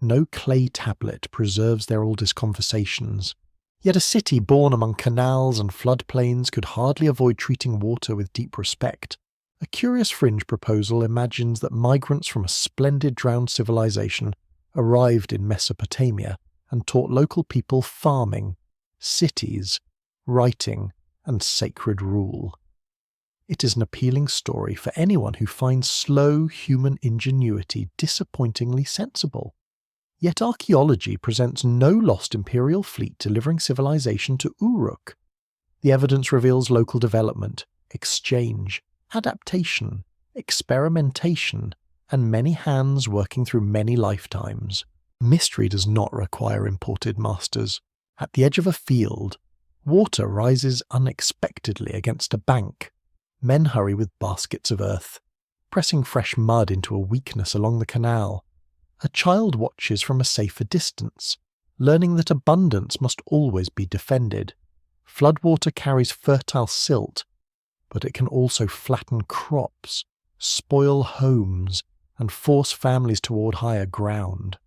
No clay tablet preserves their oldest conversations. Yet a city born among canals and floodplains could hardly avoid treating water with deep respect. A curious fringe proposal imagines that migrants from a splendid drowned civilization arrived in Mesopotamia and taught local people farming, cities, writing, and sacred rule. It is an appealing story for anyone who finds slow human ingenuity disappointingly sensible. Yet archaeology presents no lost imperial fleet delivering civilization to Uruk. The evidence reveals local development, exchange, adaptation, experimentation, and many hands working through many lifetimes. Mystery does not require imported masters. At the edge of a field, water rises unexpectedly against a bank. Men hurry with baskets of earth, pressing fresh mud into a weakness along the canal. A child watches from a safer distance, learning that abundance must always be defended. Floodwater carries fertile silt, but it can also flatten crops, spoil homes, and force families toward higher ground.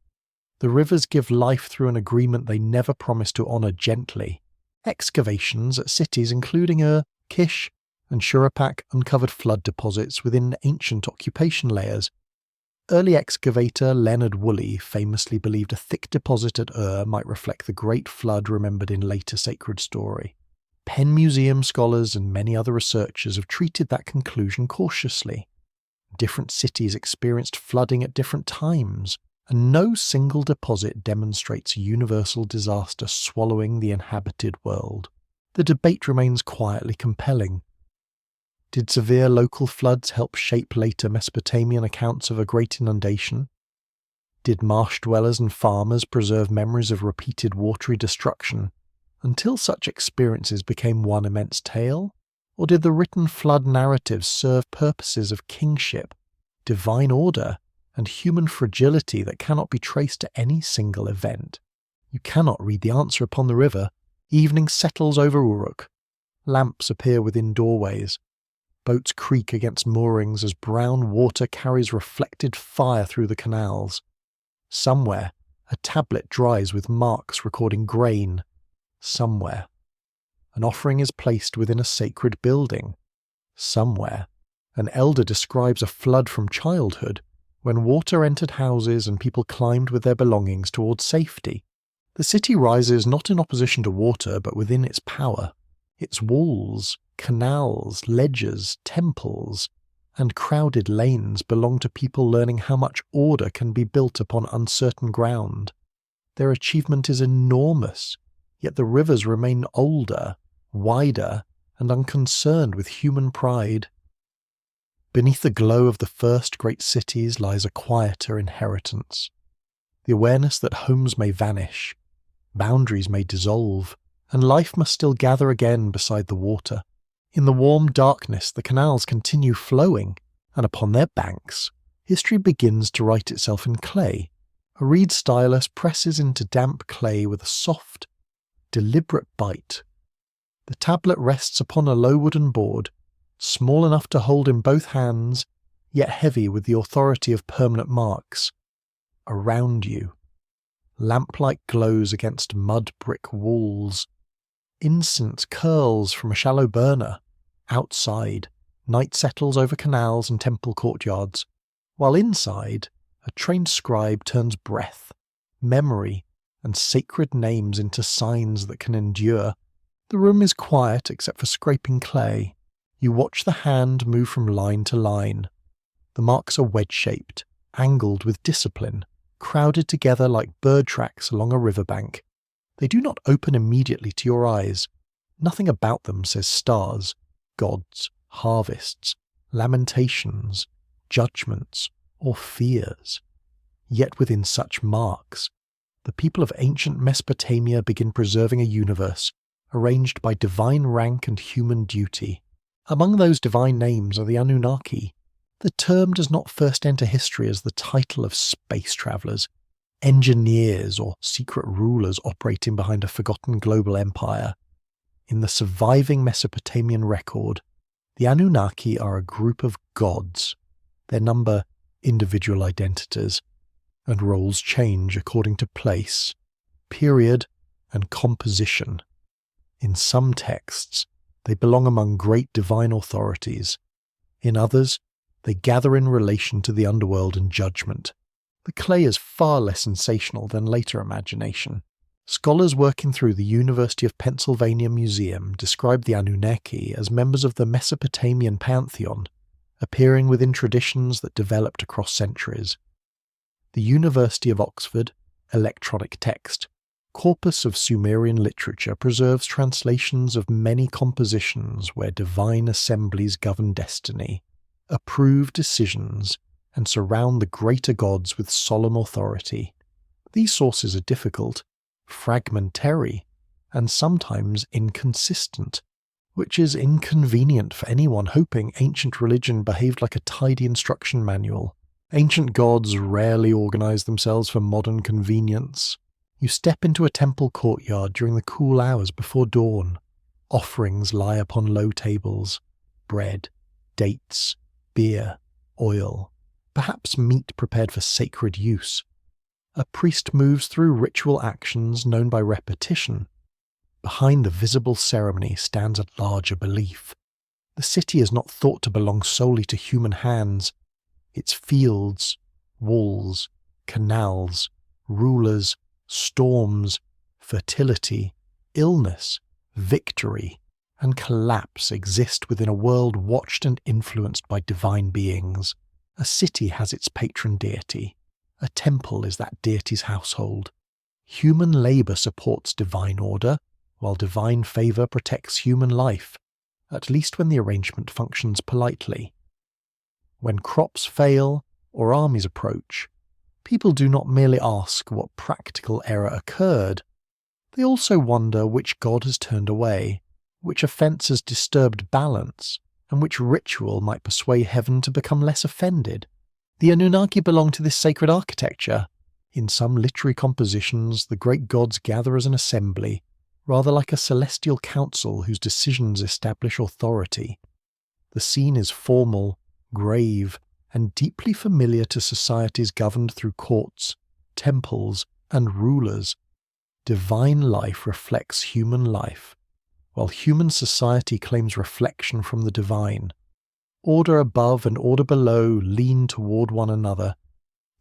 The rivers give life through an agreement they never promised to honor gently. Excavations at cities including Kish and Shurapak uncovered flood deposits within ancient occupation layers. Early excavator Leonard Woolley famously believed a thick deposit at might reflect the great flood remembered in later sacred story. Penn Museum scholars and many other researchers have treated that conclusion cautiously. Different cities experienced flooding at different times, and no single deposit demonstrates a universal disaster swallowing the inhabited world. The debate remains quietly compelling. Did severe local floods help shape later Mesopotamian accounts of a great inundation? Did marsh dwellers and farmers preserve memories of repeated watery destruction until such experiences became one immense tale? Or did the written flood narratives serve purposes of kingship, divine order, and human fragility that cannot be traced to any single event? You cannot read the answer upon the river. Evening settles over Uruk. Lamps appear within doorways. Boats creak against moorings as brown water carries reflected fire through the canals. Somewhere, a tablet dries with marks recording grain. Somewhere, an offering is placed within a sacred building. Somewhere, an elder describes a flood from childhood, when water entered houses and people climbed with their belongings towards safety. The city rises not in opposition to water, but within its power. Its walls, canals, ledges, temples, and crowded lanes belong to people learning how much order can be built upon uncertain ground. Their achievement is enormous, yet the rivers remain older, wider, and unconcerned with human pride. Beneath the glow of the first great cities lies a quieter inheritance. The awareness that homes may vanish, boundaries may dissolve, and life must still gather again beside the water. In the warm darkness, the canals continue flowing, and upon their banks, history begins to write itself in clay. A reed stylus presses into damp clay with a soft, deliberate bite. The tablet rests upon a low wooden board, small enough to hold in both hands, yet heavy with the authority of permanent marks. Around you, lamplight glows against mud brick walls. Incense curls from a shallow burner. Outside, night settles over canals and temple courtyards, while inside, a trained scribe turns breath, memory, and sacred names into signs that can endure. The room is quiet except for scraping clay. You watch the hand move from line to line. The marks are wedge-shaped, angled with discipline, crowded together like bird tracks along a riverbank. They do not open immediately to your eyes. Nothing about them says stars, gods, harvests, lamentations, judgments, or fears. Yet within such marks, the people of ancient Mesopotamia begin preserving a universe arranged by divine rank and human duty. Among those divine names are the Anunnaki. The term does not first enter history as the title of space travelers, engineers, or secret rulers operating behind a forgotten global empire. In the surviving Mesopotamian record, the Anunnaki are a group of gods. Their number individual identities, and roles change according to place, period, and composition. In some texts, they belong among great divine authorities. In others, they gather in relation to the underworld and judgment. The clay is far less sensational than later imagination. Scholars working through the University of Pennsylvania Museum describe the Anunnaki as members of the Mesopotamian pantheon, appearing within traditions that developed across centuries. The University of Oxford Electronic Text Corpus of Sumerian Literature preserves translations of many compositions where divine assemblies govern destiny, approve decisions, and surround the greater gods with solemn authority. These sources are difficult, fragmentary, and sometimes inconsistent, which is inconvenient for anyone hoping ancient religion behaved like a tidy instruction manual. Ancient gods rarely organized themselves for modern convenience. You step into a temple courtyard during the cool hours before dawn. Offerings lie upon low tables. Bread, dates, beer, oil, perhaps meat prepared for sacred use. A priest moves through ritual actions known by repetition. Behind the visible ceremony stands a larger belief. The city is not thought to belong solely to human hands. Its fields, walls, canals, rulers, storms, fertility, illness, victory, and collapse exist within a world watched and influenced by divine beings. A city has its patron deity. A temple is that deity's household. Human labour supports divine order, while divine favour protects human life, at least when the arrangement functions politely. When crops fail or armies approach, people do not merely ask what practical error occurred. They also wonder which god has turned away, which offence has disturbed balance, and which ritual might persuade heaven to become less offended. The Anunnaki belong to this sacred architecture. In some literary compositions, the great gods gather as an assembly, rather like a celestial council whose decisions establish authority. The scene is formal, grave, and deeply familiar to societies governed through courts, temples, and rulers. Divine life reflects human life, while human society claims reflection from the divine. Order above and order below lean toward one another,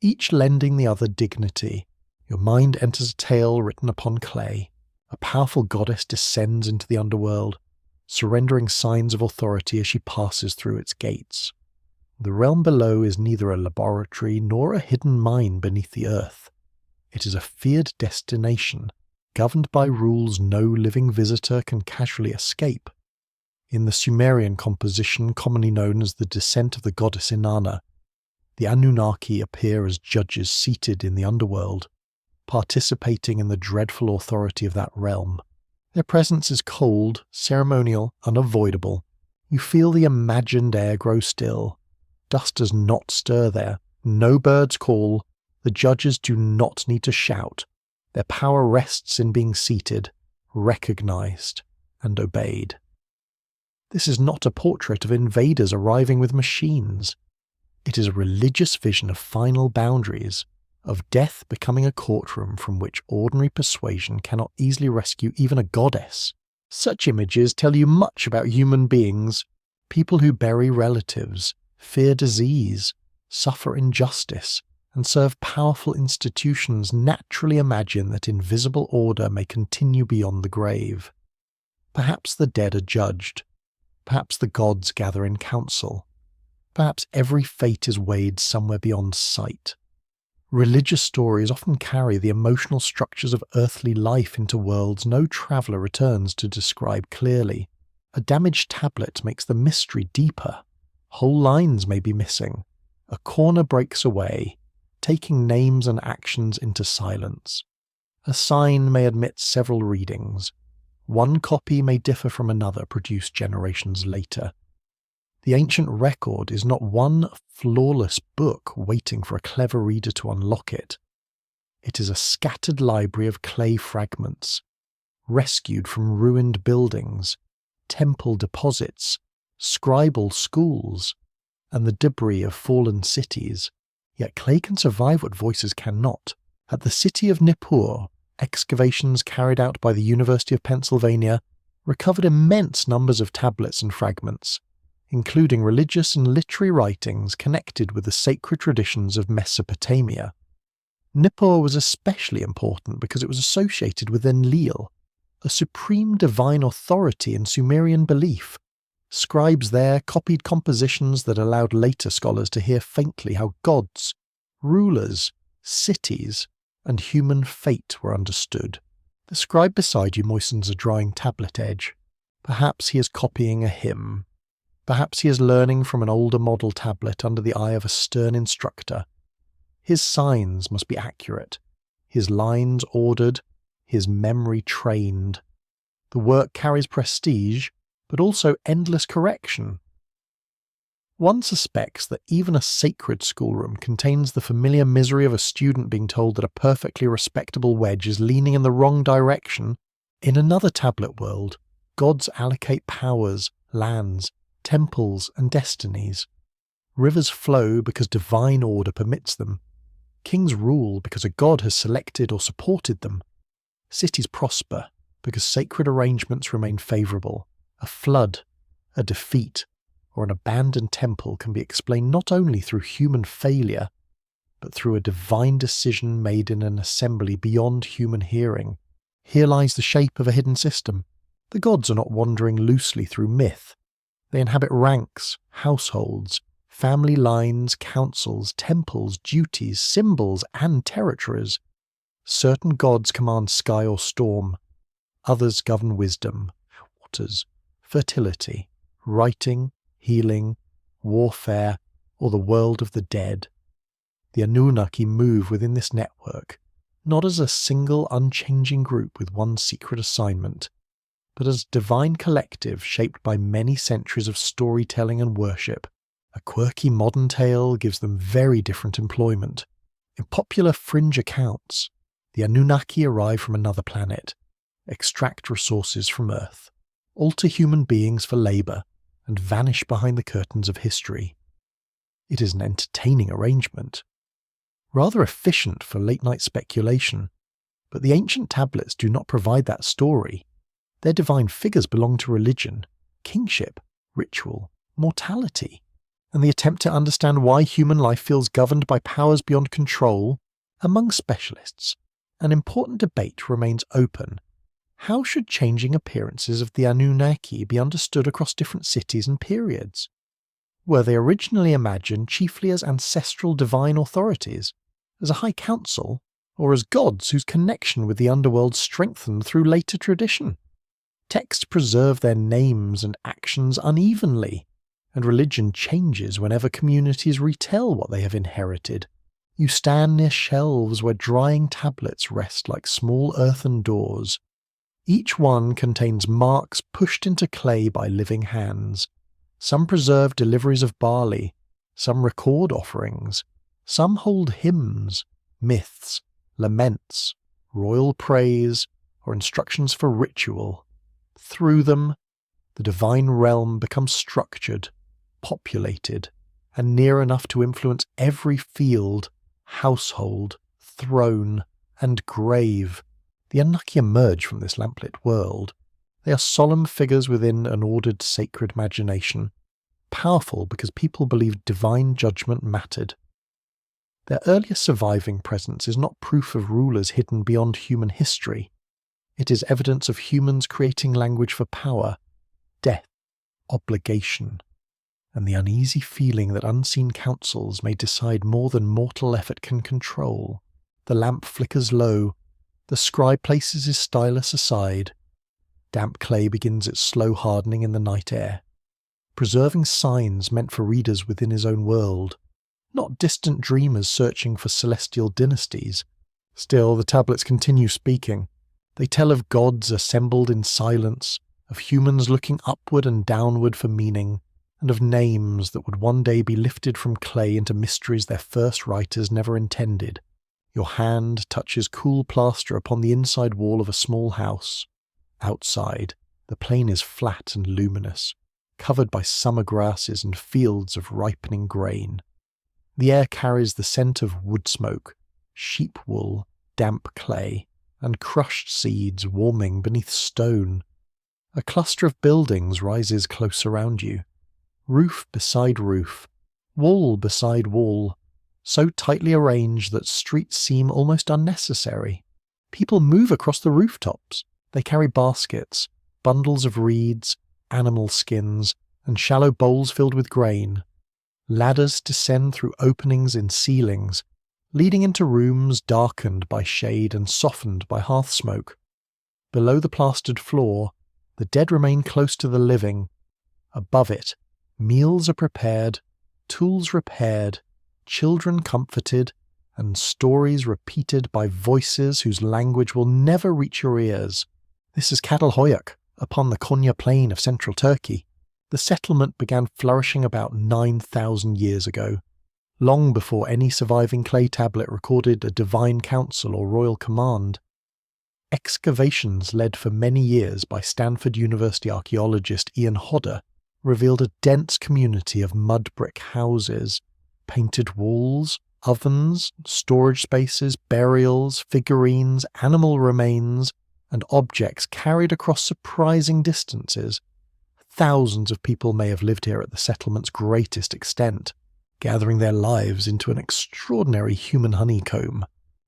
each lending the other dignity. Your mind enters a tale written upon clay. A powerful goddess descends into the underworld, surrendering signs of authority as she passes through its gates. The realm below is neither a laboratory nor a hidden mine beneath the earth. It is a feared destination, governed by rules no living visitor can casually escape. In the Sumerian composition commonly known as the Descent of the Goddess Inanna, the Anunnaki appear as judges seated in the underworld, participating in the dreadful authority of that realm. Their presence is cold, ceremonial, unavoidable. You feel the imagined air grow still. Dust does not stir there. No birds call. The judges do not need to shout. Their power rests in being seated, recognized, and obeyed. This is not a portrait of invaders arriving with machines. It is a religious vision of final boundaries, of death becoming a courtroom from which ordinary persuasion cannot easily rescue even a goddess. Such images tell you much about human beings, people who bury relatives, fear disease, suffer injustice, and serve powerful institutions naturally imagine that invisible order may continue beyond the grave. Perhaps the dead are judged. Perhaps the gods gather in council. Perhaps every fate is weighed somewhere beyond sight. Religious stories often carry the emotional structures of earthly life into worlds no traveller returns to describe clearly. A damaged tablet makes the mystery deeper. Whole lines may be missing. A corner breaks away, taking names and actions into silence. A sign may admit several readings. One copy may differ from another produced generations later. The ancient record is not one flawless book waiting for a clever reader to unlock it. It is a scattered library of clay fragments, rescued from ruined buildings, temple deposits, scribal schools, and the debris of fallen cities. Yet clay can survive what voices cannot. At the city of Nippur, excavations carried out by the University of Pennsylvania recovered immense numbers of tablets and fragments, including religious and literary writings connected with the sacred traditions of Mesopotamia. Nippur was especially important because it was associated with Enlil, a supreme divine authority in Sumerian belief. Scribes there copied compositions that allowed later scholars to hear faintly how gods, rulers, cities, and human fate were understood. The scribe beside you moistens a drying tablet edge. Perhaps he is copying a hymn. Perhaps he is learning from an older model tablet under the eye of a stern instructor. His signs must be accurate, his lines ordered, his memory trained. The work carries prestige, but also endless correction. One suspects that even a sacred schoolroom contains the familiar misery of a student being told that a perfectly respectable wedge is leaning in the wrong direction. In another tablet world, gods allocate powers, lands, temples, and destinies. Rivers flow because divine order permits them. Kings rule because a god has selected or supported them. Cities prosper because sacred arrangements remain favourable. A flood, a defeat, or an abandoned temple can be explained not only through human failure, but through a divine decision made in an assembly beyond human hearing. Here lies the shape of a hidden system. The gods are not wandering loosely through myth. They inhabit ranks, households, family lines, councils, temples, duties, symbols, and territories. Certain gods command sky or storm. Others govern wisdom, waters, fertility, writing, healing, warfare, or the world of the dead. The Anunnaki move within this network, not as a single unchanging group with one secret assignment, but as a divine collective shaped by many centuries of storytelling and worship. A quirky modern tale gives them very different employment. In popular fringe accounts, the Anunnaki arrive from another planet, extract resources from Earth, alter human beings for labour, and vanish behind the curtains of history. It is an entertaining arrangement, rather efficient for late-night speculation, but the ancient tablets do not provide that story. Their divine figures belong to religion, kingship, ritual, mortality, and the attempt to understand why human life feels governed by powers beyond control. Among specialists, an important debate remains open. How should changing appearances of the Anunnaki be understood across different cities and periods? Were they originally imagined chiefly as ancestral divine authorities, as a high council, or as gods whose connection with the underworld strengthened through later tradition? Texts preserve their names and actions unevenly, and religion changes whenever communities retell what they have inherited. You stand near shelves where drying tablets rest like small earthen doors. Each one contains marks pushed into clay by living hands. Some preserve deliveries of barley, some record offerings, some hold hymns, myths, laments, royal praise, or instructions for ritual. Through them, the divine realm becomes structured, populated, and near enough to influence every field, household, throne, and grave. The Anunnaki emerge from this lamplit world. They are solemn figures within an ordered sacred imagination, powerful because people believed divine judgment mattered. Their earliest surviving presence is not proof of rulers hidden beyond human history. It is evidence of humans creating language for power, death, obligation, and the uneasy feeling that unseen councils may decide more than mortal effort can control. The lamp flickers low. The scribe places his stylus aside. Damp clay begins its slow hardening in the night air, preserving signs meant for readers within his own world, not distant dreamers searching for celestial dynasties. Still, the tablets continue speaking. They tell of gods assembled in silence, of humans looking upward and downward for meaning, and of names that would one day be lifted from clay into mysteries their first writers never intended. Your hand touches cool plaster upon the inside wall of a small house. Outside, the plain is flat and luminous, covered by summer grasses and fields of ripening grain. The air carries the scent of wood smoke, sheep wool, damp clay, and crushed seeds warming beneath stone. A cluster of buildings rises close around you, roof beside roof, wall beside wall, so tightly arranged that streets seem almost unnecessary. People move across the rooftops. They carry baskets, bundles of reeds, animal skins, and shallow bowls filled with grain. Ladders descend through openings in ceilings, leading into rooms darkened by shade and softened by hearth smoke. Below the plastered floor, the dead remain close to the living. Above it, Meals are prepared, tools repaired, children comforted, and stories repeated by voices whose language will never reach your ears. This is Catalhoyuk, upon the Konya plain of central Turkey. The settlement began flourishing about 9,000 years ago, long before any surviving clay tablet recorded a divine council or royal command. Excavations led for many years by Stanford University archaeologist Ian Hodder revealed a dense community of mud brick houses, painted walls, ovens, storage spaces, burials, figurines, animal remains, and objects carried across surprising distances. Thousands of people may have lived here at the settlement's greatest extent, gathering their lives into an extraordinary human honeycomb.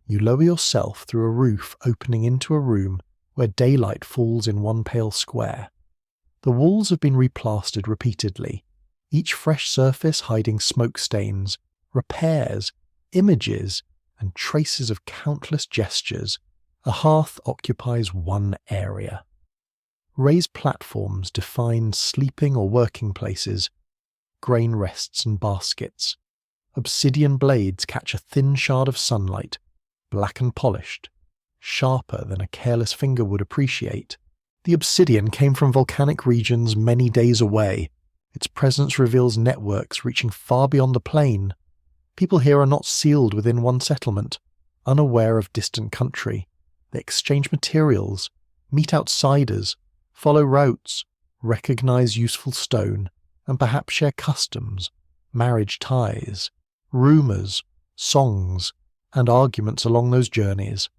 You lower yourself through a roof opening into a room where daylight falls in one pale square. The walls have been replastered repeatedly, each fresh surface hiding smoke stains, repairs, images, and traces of countless gestures. A hearth occupies one area. Raised platforms define sleeping or working places, grain rests and baskets. Obsidian blades catch a thin shard of sunlight, black and polished, sharper than a careless finger would appreciate. The obsidian came from volcanic regions many days away. Its presence reveals networks reaching far beyond the plain. People here are not sealed within one settlement, unaware of distant country. They exchange materials, meet outsiders, follow routes, recognize useful stone, and perhaps share customs, marriage ties, rumors, songs, and arguments along those journeys.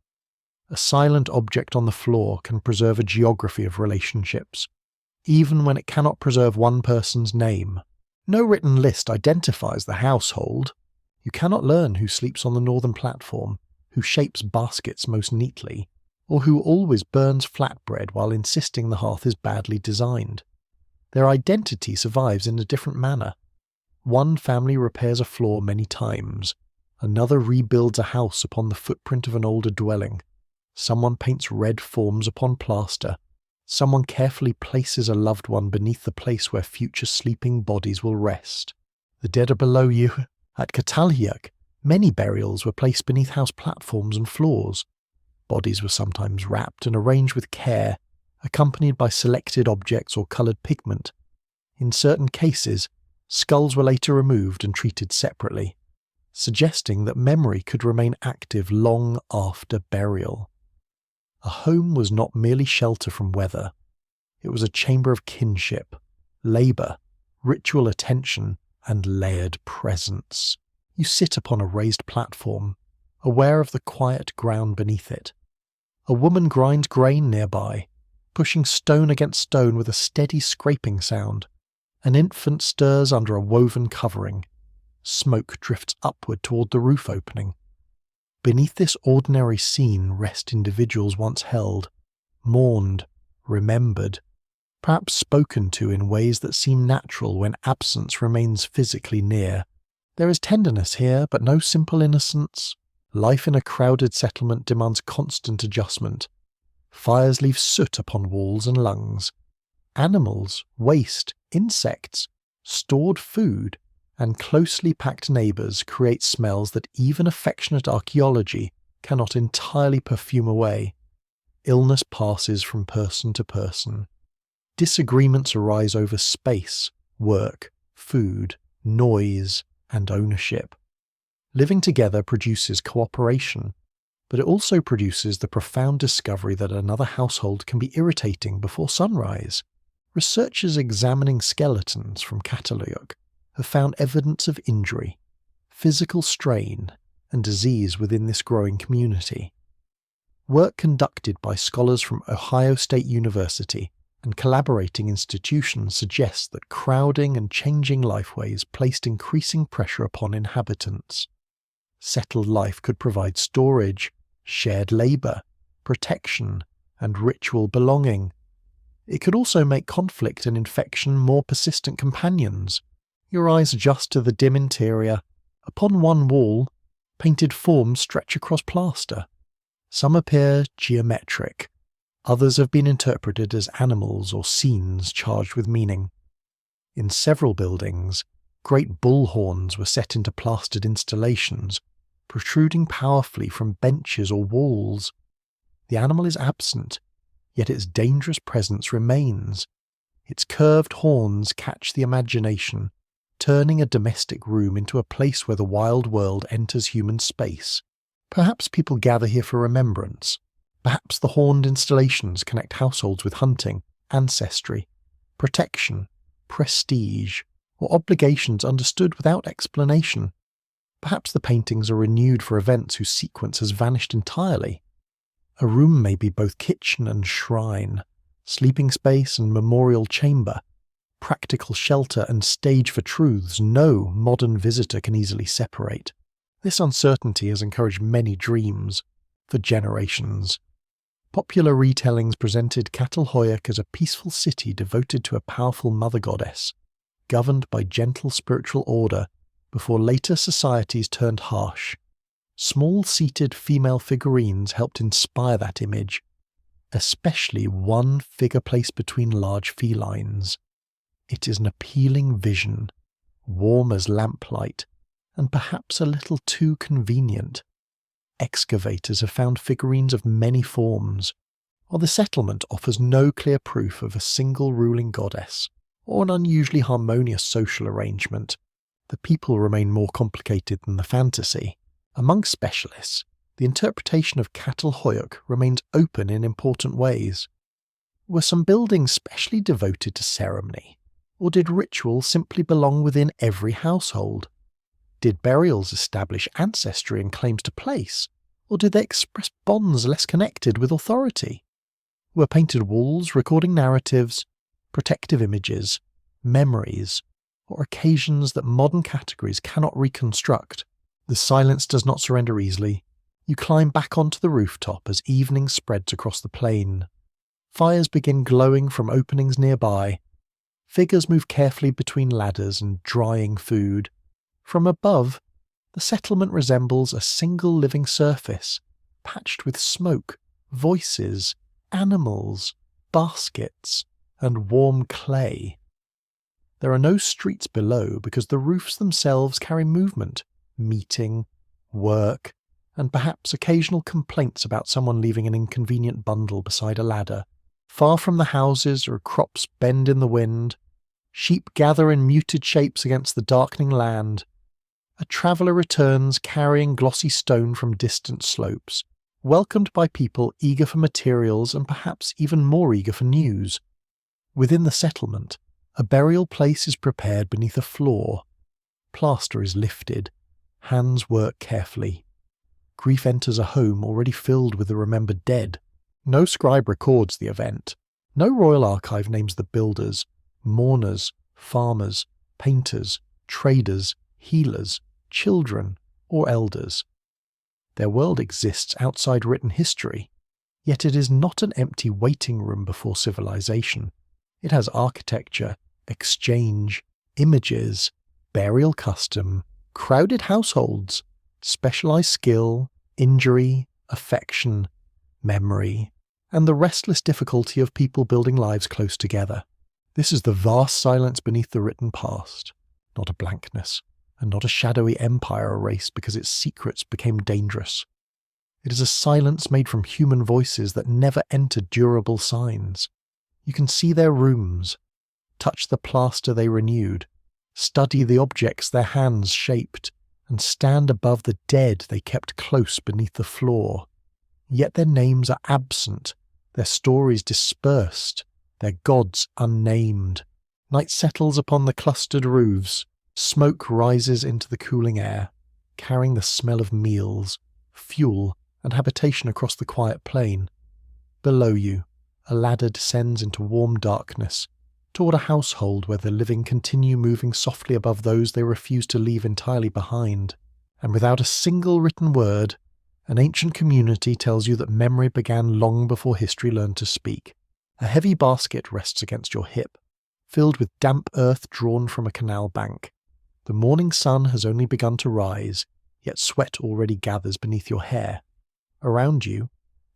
A silent object on the floor can preserve a geography of relationships, even when it cannot preserve one person's name. No written list identifies the household. You cannot learn who sleeps on the northern platform, who shapes baskets most neatly, or who always burns flatbread while insisting the hearth is badly designed. Their identity survives in a different manner. One family repairs a floor many times, another rebuilds a house upon the footprint of an older dwelling. Someone paints red forms upon plaster. Someone carefully places a loved one beneath the place where future sleeping bodies will rest. The dead are below you. At Catalhoyuk, many burials were placed beneath house platforms and floors. Bodies were sometimes wrapped and arranged with care, accompanied by selected objects or coloured pigment. In certain cases, skulls were later removed and treated separately, suggesting that memory could remain active long after burial. A home was not merely shelter from weather. It was a chamber of kinship, labour, ritual attention, and layered presence. You sit upon a raised platform, aware of the quiet ground beneath it. A woman grinds grain nearby, pushing stone against stone with a steady scraping sound. An infant stirs under a woven covering. Smoke drifts upward toward the roof opening. Beneath this ordinary scene rest individuals once held, mourned, remembered, perhaps spoken to in ways that seem natural when absence remains physically near. There is tenderness here, but no simple innocence. Life in a crowded settlement demands constant adjustment. Fires leave soot upon walls and lungs. Animals, waste, insects, stored food, and closely packed neighbours create smells that even affectionate archaeology cannot entirely perfume away. Illness passes from person to person. Disagreements arise over space, work, food, noise, and ownership. Living together produces cooperation, but it also produces the profound discovery that another household can be irritating before sunrise. Researchers examining skeletons from Catalhoyuk have found evidence of injury, physical strain, and disease within this growing community. Work conducted by scholars from Ohio State University and collaborating institutions suggests that crowding and changing lifeways placed increasing pressure upon inhabitants. Settled life could provide storage, shared labour, protection, and ritual belonging. It could also make conflict and infection more persistent companions. Your eyes adjust to the dim interior. Upon one wall, painted forms stretch across plaster. Some appear geometric. Others have been interpreted as animals or scenes charged with meaning. In several buildings, great bull horns were set into plastered installations, protruding powerfully from benches or walls. The animal is absent, yet its dangerous presence remains. Its curved horns catch the imagination, turning a domestic room into a place where the wild world enters human space. Perhaps people gather here for remembrance. Perhaps the horned installations connect households with hunting, ancestry, protection, prestige, or obligations understood without explanation. Perhaps the paintings are renewed for events whose sequence has vanished entirely. A room may be both kitchen and shrine, sleeping space and memorial chamber, practical shelter and stage for truths no modern visitor can easily separate. This uncertainty has encouraged many dreams for generations. Popular retellings presented Catalhoyuk as a peaceful city devoted to a powerful mother goddess, governed by gentle spiritual order before later societies turned harsh. Small-seated female figurines helped inspire that image, especially one figure placed between large felines. It is an appealing vision, warm as lamplight, and perhaps a little too convenient. Excavators have found figurines of many forms, while the settlement offers no clear proof of a single ruling goddess or an unusually harmonious social arrangement. The people remain more complicated than the fantasy. Among specialists, the interpretation of Catalhoyuk remains open in important ways. Were some buildings specially devoted to ceremony, or did ritual simply belong within every household? Did burials establish ancestry and claims to place, or did they express bonds less connected with authority? Were painted walls recording narratives, protective images, memories, or occasions that modern categories cannot reconstruct? The silence does not surrender easily. You climb back onto the rooftop as evening spreads across the plain. Fires begin glowing from openings nearby. Figures move carefully between ladders and drying food. From above, the settlement resembles a single living surface, patched with smoke, voices, animals, baskets, and warm clay. There are no streets below because the roofs themselves carry movement, meeting, work, and perhaps occasional complaints about someone leaving an inconvenient bundle beside a ladder. Far from the houses or crops bend in the wind. Sheep gather in muted shapes against the darkening land. A traveller returns carrying glossy stone from distant slopes, welcomed by people eager for materials and perhaps even more eager for news. Within the settlement, a burial place is prepared beneath a floor. Plaster is lifted. Hands work carefully. Grief enters a home already filled with the remembered dead. No scribe records the event. No royal archive names the builders, mourners, farmers, painters, traders, healers, children, or elders. Their world exists outside written history, yet it is not an empty waiting room before civilization. It has architecture, exchange, images, burial custom, crowded households, specialized skill, injury, affection, memory, and the restless difficulty of people building lives close together. This is the vast silence beneath the written past, not a blankness, and not a shadowy empire erased because its secrets became dangerous. It is a silence made from human voices that never entered durable signs. You can see their rooms, touch the plaster they renewed, study the objects their hands shaped, and stand above the dead they kept close beneath the floor. Yet their names are absent, their stories dispersed, their gods unnamed. Night settles upon the clustered roofs. Smoke rises into the cooling air, carrying the smell of meals, fuel, and habitation across the quiet plain. Below you, a ladder descends into warm darkness, toward a household where the living continue moving softly above those they refuse to leave entirely behind. And without a single written word, an ancient community tells you that memory began long before history learned to speak. A heavy basket rests against your hip, filled with damp earth drawn from a canal bank. The morning sun has only begun to rise, yet sweat already gathers beneath your hair. Around you,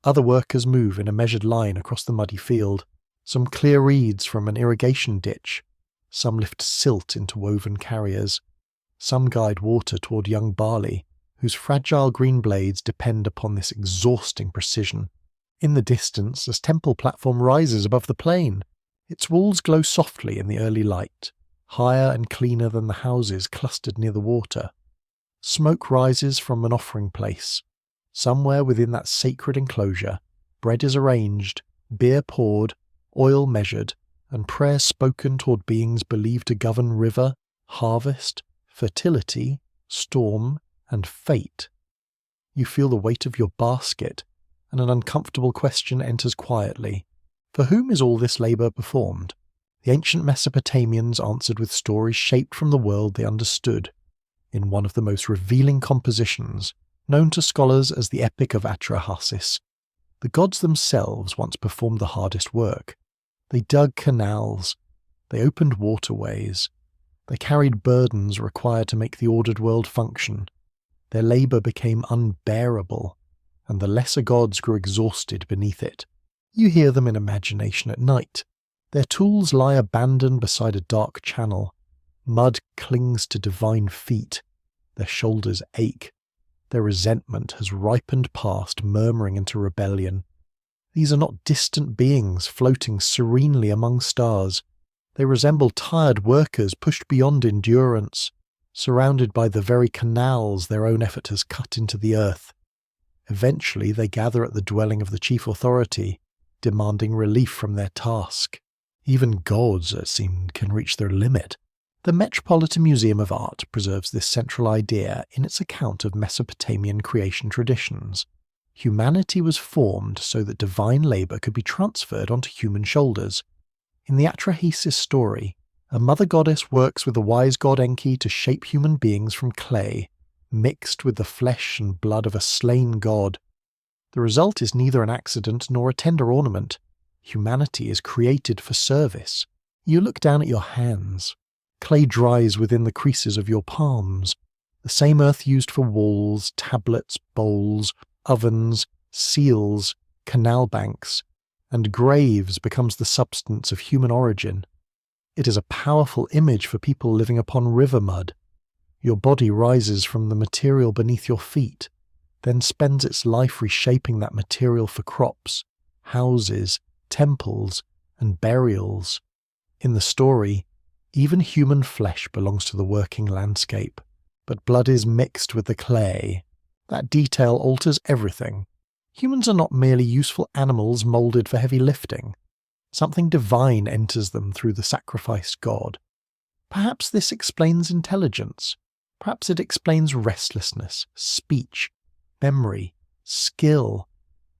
other workers move in a measured line across the muddy field. Some clear reeds from an irrigation ditch, Some lift silt into woven carriers. Some guide water toward young barley, whose fragile green blades depend upon this exhausting precision. In the distance, a temple platform rises above the plain. Its walls glow softly in the early light, higher and cleaner than the houses clustered near the water. Smoke rises from an offering place. Somewhere within that sacred enclosure, bread is arranged, beer poured, oil measured, and prayers spoken toward beings believed to govern river, harvest, fertility, storm, and fate. You feel the weight of your basket, and an uncomfortable question enters quietly. For whom is all this labour performed? The ancient Mesopotamians answered with stories shaped from the world they understood. In one of the most revealing compositions, known to scholars as the Epic of Atrahasis, the gods themselves once performed the hardest work. They dug canals, they opened waterways, they carried burdens required to make the ordered world function. Their labour became unbearable, and the lesser gods grew exhausted beneath it. You hear them in imagination at night. Their tools lie abandoned beside a dark channel. Mud clings to divine feet. Their shoulders ache. Their resentment has ripened past murmuring into rebellion. These are not distant beings floating serenely among stars. They resemble tired workers pushed beyond endurance, surrounded by the very canals their own effort has cut into the earth. Eventually they gather at the dwelling of the chief authority, demanding relief from their task. Even gods, it seemed, can reach their limit. The Metropolitan Museum of Art preserves this central idea in its account of Mesopotamian creation traditions. Humanity was formed so that divine labour could be transferred onto human shoulders. In the Atrahasis story, a mother goddess works with the wise god Enki to shape human beings from clay, mixed with the flesh and blood of a slain god. The result is neither an accident nor a tender ornament. Humanity is created for service. You look down at your hands. Clay dries within the creases of your palms. The same earth used for walls, tablets, bowls, ovens, seals, canal banks, and graves becomes the substance of human origin. It is a powerful image for people living upon river mud. Your body rises from the material beneath your feet, then spends its life reshaping that material for crops, houses, temples, and burials. In the story, even human flesh belongs to the working landscape, but blood is mixed with the clay. That detail alters everything. Humans are not merely useful animals moulded for heavy lifting. Something divine enters them through the sacrificed god. Perhaps this explains intelligence. Perhaps it explains restlessness, speech, memory, skill,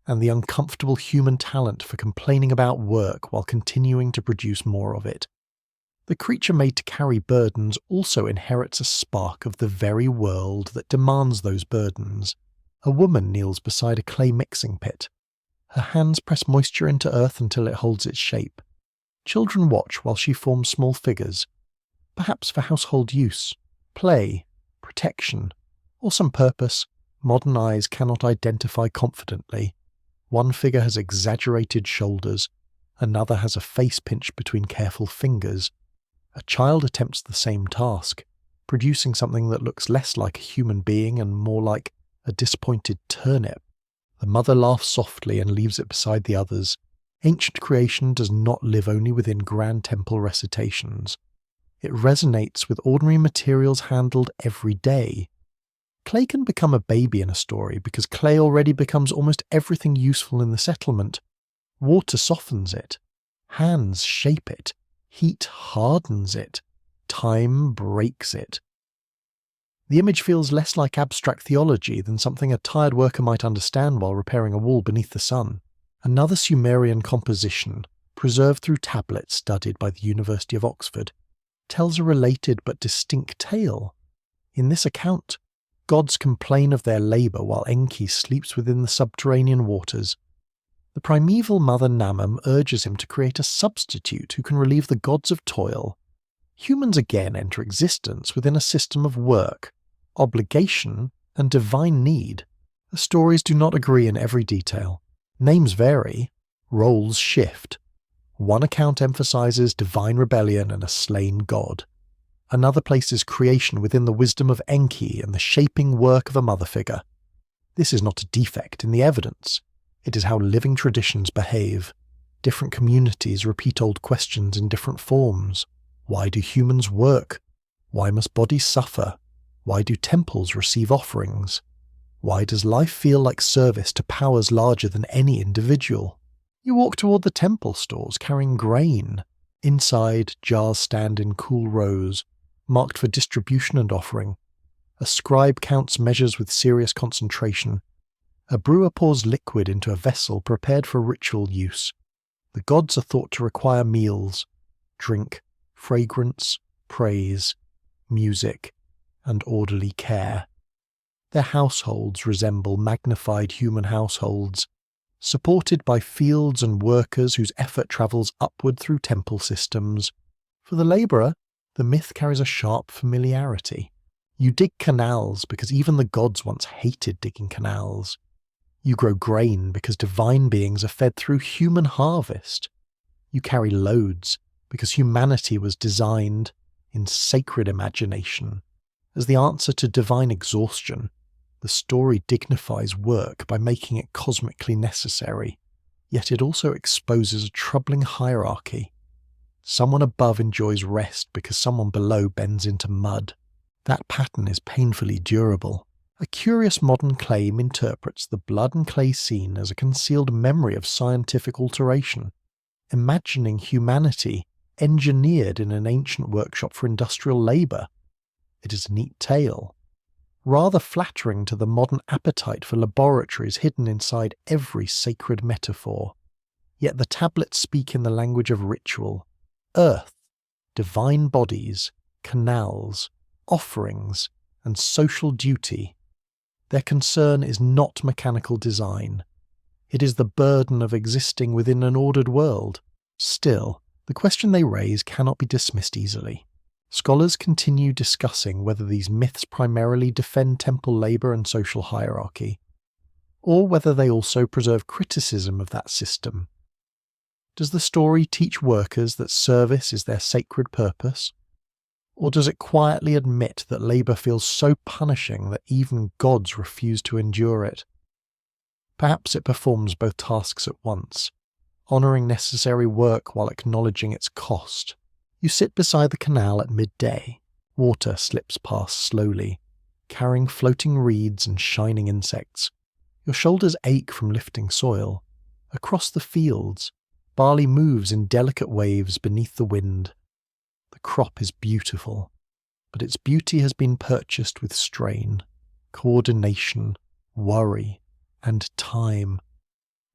and the uncomfortable human talent for complaining about work while continuing to produce more of it. The creature made to carry burdens also inherits a spark of the very world that demands those burdens. A woman kneels beside a clay mixing pit. Her hands press moisture into earth until it holds its shape. Children watch while she forms small figures, perhaps for household use, play, protection, or some purpose modern eyes cannot identify confidently. One figure has exaggerated shoulders, another has a face pinched between careful fingers. A child attempts the same task, producing something that looks less like a human being and more like a disappointed turnip. The mother laughs softly and leaves it beside the others. Ancient creation does not live only within grand temple recitations. It resonates with ordinary materials handled every day. Clay can become a baby in a story because clay already becomes almost everything useful in the settlement. Water softens it. Hands shape it. Heat hardens it. Time breaks it. The image feels less like abstract theology than something a tired worker might understand while repairing a wall beneath the sun. Another Sumerian composition, preserved through tablets studied by the University of Oxford, tells a related but distinct tale. In this account, gods complain of their labour while Enki sleeps within the subterranean waters. The primeval mother Namam urges him to create a substitute who can relieve the gods of toil. Humans again enter existence within a system of work, obligation, and divine need. The stories do not agree in every detail. Names vary, roles shift. One account emphasizes divine rebellion and a slain god. Another places creation within the wisdom of Enki and the shaping work of a mother figure. This is not a defect in the evidence. It is how living traditions behave. Different communities repeat old questions in different forms. Why do humans work? Why must bodies suffer? Why do temples receive offerings? Why does life feel like service to powers larger than any individual? You walk toward the temple stores carrying grain. Inside, jars stand in cool rows, marked for distribution and offering. A scribe counts measures with serious concentration. A brewer pours liquid into a vessel prepared for ritual use. The gods are thought to require meals, drink, fragrance, praise, music, and orderly care. Their households resemble magnified human households, supported by fields and workers whose effort travels upward through temple systems. For the labourer, the myth carries a sharp familiarity. You dig canals because even the gods once hated digging canals. You grow grain because divine beings are fed through human harvest. You carry loads because humanity was designed, in sacred imagination, as the answer to divine exhaustion. The story dignifies work by making it cosmically necessary, yet it also exposes a troubling hierarchy. Someone above enjoys rest because someone below bends into mud. That pattern is painfully durable. A curious modern claim interprets the blood and clay scene as a concealed memory of scientific alteration, imagining humanity engineered in an ancient workshop for industrial labour. It is a neat tale, rather flattering to the modern appetite for laboratories hidden inside every sacred metaphor. Yet the tablets speak in the language of ritual. Earth, divine bodies, canals, offerings, and social duty. Their concern is not mechanical design. It is the burden of existing within an ordered world. Still, the question they raise cannot be dismissed easily. Scholars continue discussing whether these myths primarily defend temple labour and social hierarchy, or whether they also preserve criticism of that system. Does the story teach workers that service is their sacred purpose? Or does it quietly admit that labour feels so punishing that even gods refuse to endure it? Perhaps it performs both tasks at once, honouring necessary work while acknowledging its cost. You sit beside the canal at midday. Water slips past slowly, carrying floating reeds and shining insects. Your shoulders ache from lifting soil. Across the fields, barley moves in delicate waves beneath the wind. The crop is beautiful, but its beauty has been purchased with strain, coordination, worry, and time.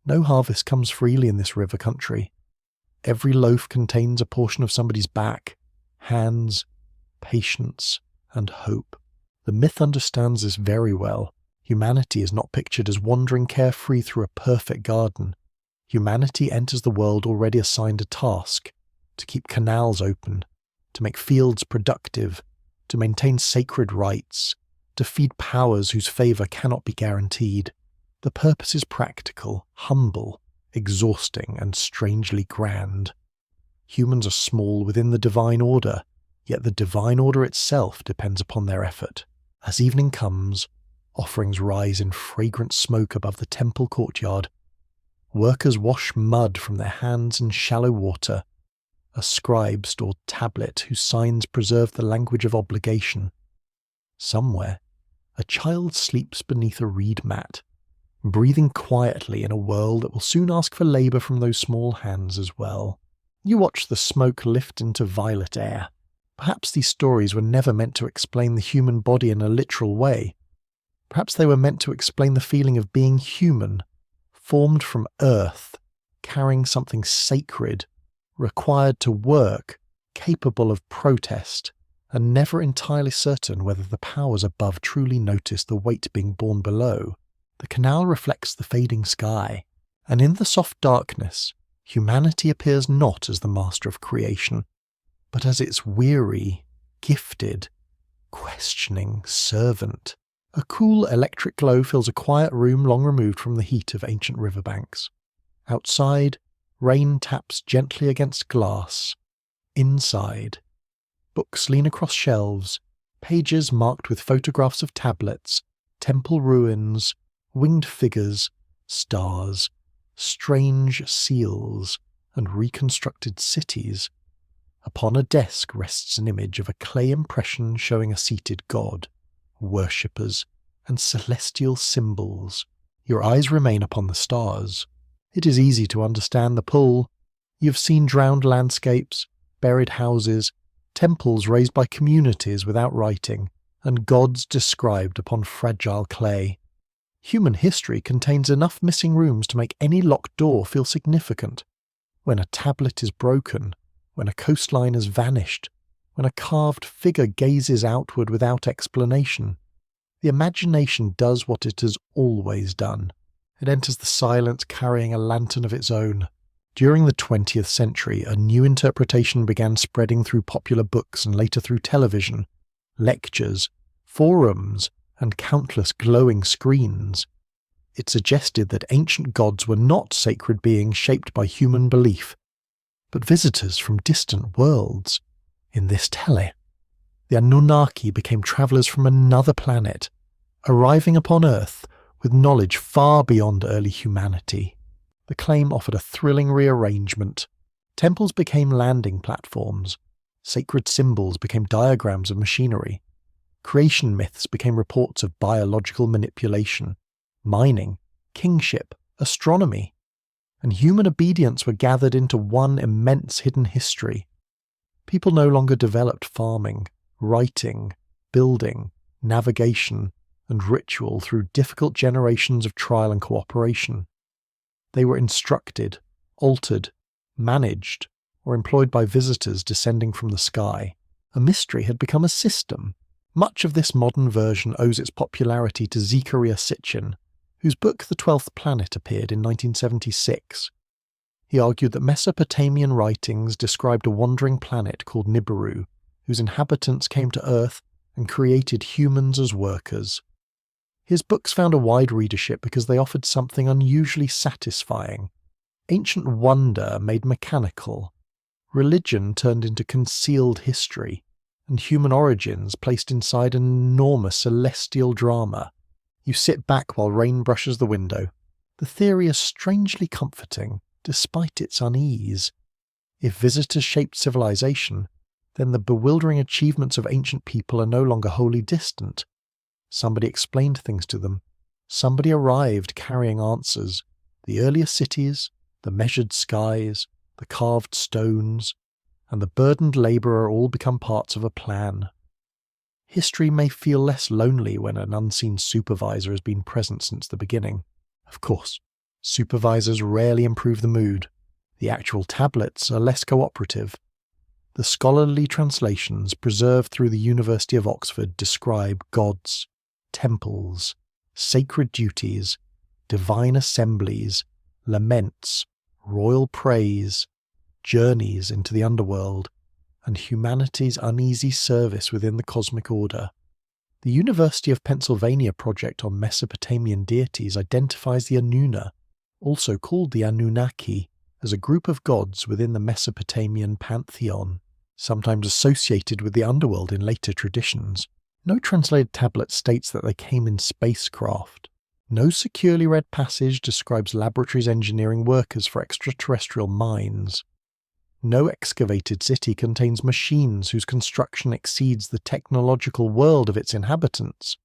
No harvest comes freely in this river country. Every loaf contains a portion of somebody's back, hands, patience, and hope. The myth understands this very well. Humanity is not pictured as wandering carefree through a perfect garden. Humanity enters the world already assigned a task: to keep canals open, to make fields productive, to maintain sacred rites, to feed powers whose favour cannot be guaranteed. The purpose is practical, humble, exhausting, and strangely grand. Humans are small within the divine order, yet the divine order itself depends upon their effort. As evening comes, offerings rise in fragrant smoke above the temple courtyard. Workers wash mud from their hands in shallow water. A scribe stored tablet whose signs preserve the language of obligation. Somewhere, a child sleeps beneath a reed mat, breathing quietly in a world that will soon ask for labour from those small hands as well. You watch the smoke lift into violet air. Perhaps these stories were never meant to explain the human body in a literal way. Perhaps they were meant to explain the feeling of being human, formed from earth, carrying something sacred, required to work, capable of protest, and never entirely certain whether the powers above truly notice the weight being borne below. The canal reflects the fading sky, and in the soft darkness, humanity appears not as the master of creation, but as its weary, gifted, questioning servant. A cool electric glow fills a quiet room long removed from the heat of ancient riverbanks. Outside, Rain taps gently against glass. Inside. Books lean across shelves, pages marked with photographs of tablets, temple ruins, winged figures, stars, strange seals, and reconstructed cities. Upon a desk rests an image of a clay impression showing a seated god, worshippers, and celestial symbols. Your eyes remain upon the stars. It is easy to understand the pull. You've seen drowned landscapes, buried houses, temples raised by communities without writing, and gods described upon fragile clay. Human history contains enough missing rooms to make any locked door feel significant. When a tablet is broken, when a coastline has vanished, when a carved figure gazes outward without explanation, the imagination does what it has always done. It enters the silence carrying a lantern of its own. During the 20th century, a new interpretation began spreading through popular books and later through television, lectures, forums, and countless glowing screens. It suggested that ancient gods were not sacred beings shaped by human belief, but visitors from distant worlds. In this tele, the Anunnaki became travellers from another planet, arriving upon Earth with knowledge far beyond early humanity. The claim offered a thrilling rearrangement. Temples became landing platforms. Sacred symbols became diagrams of machinery. Creation myths became reports of biological manipulation, mining, kingship, astronomy. And human obedience were gathered into one immense hidden history. People no longer developed farming, writing, building, navigation, and ritual through difficult generations of trial and cooperation. They were instructed, altered, managed, or employed by visitors descending from the sky. A mystery had become a system. Much of this modern version owes its popularity to Zecharia Sitchin, whose book The 12th Planet appeared in 1976. He argued that Mesopotamian writings described a wandering planet called Nibiru, whose inhabitants came to Earth and created humans as workers. His books found a wide readership because they offered something unusually satisfying. Ancient wonder made mechanical, religion turned into concealed history, and human origins placed inside an enormous celestial drama. You sit back while rain brushes the window. The theory is strangely comforting, despite its unease. If visitors shaped civilization, then the bewildering achievements of ancient people are no longer wholly distant. Somebody explained things to them. Somebody arrived carrying answers. The earlier cities, the measured skies, the carved stones, and the burdened labourer all become parts of a plan. History may feel less lonely when an unseen supervisor has been present since the beginning. Of course, supervisors rarely improve the mood. The actual tablets are less cooperative. The scholarly translations preserved through the University of Oxford describe gods, temples, sacred duties, divine assemblies, laments, royal praise, journeys into the underworld, and humanity's uneasy service within the cosmic order. The University of Pennsylvania project on Mesopotamian deities identifies the Anuna, also called the Anunnaki, as a group of gods within the Mesopotamian pantheon, sometimes associated with the underworld in later traditions. No translated tablet states that they came in spacecraft. No securely read passage describes laboratories engineering workers for extraterrestrial mines. No excavated city contains machines whose construction exceeds the technological world of its inhabitants.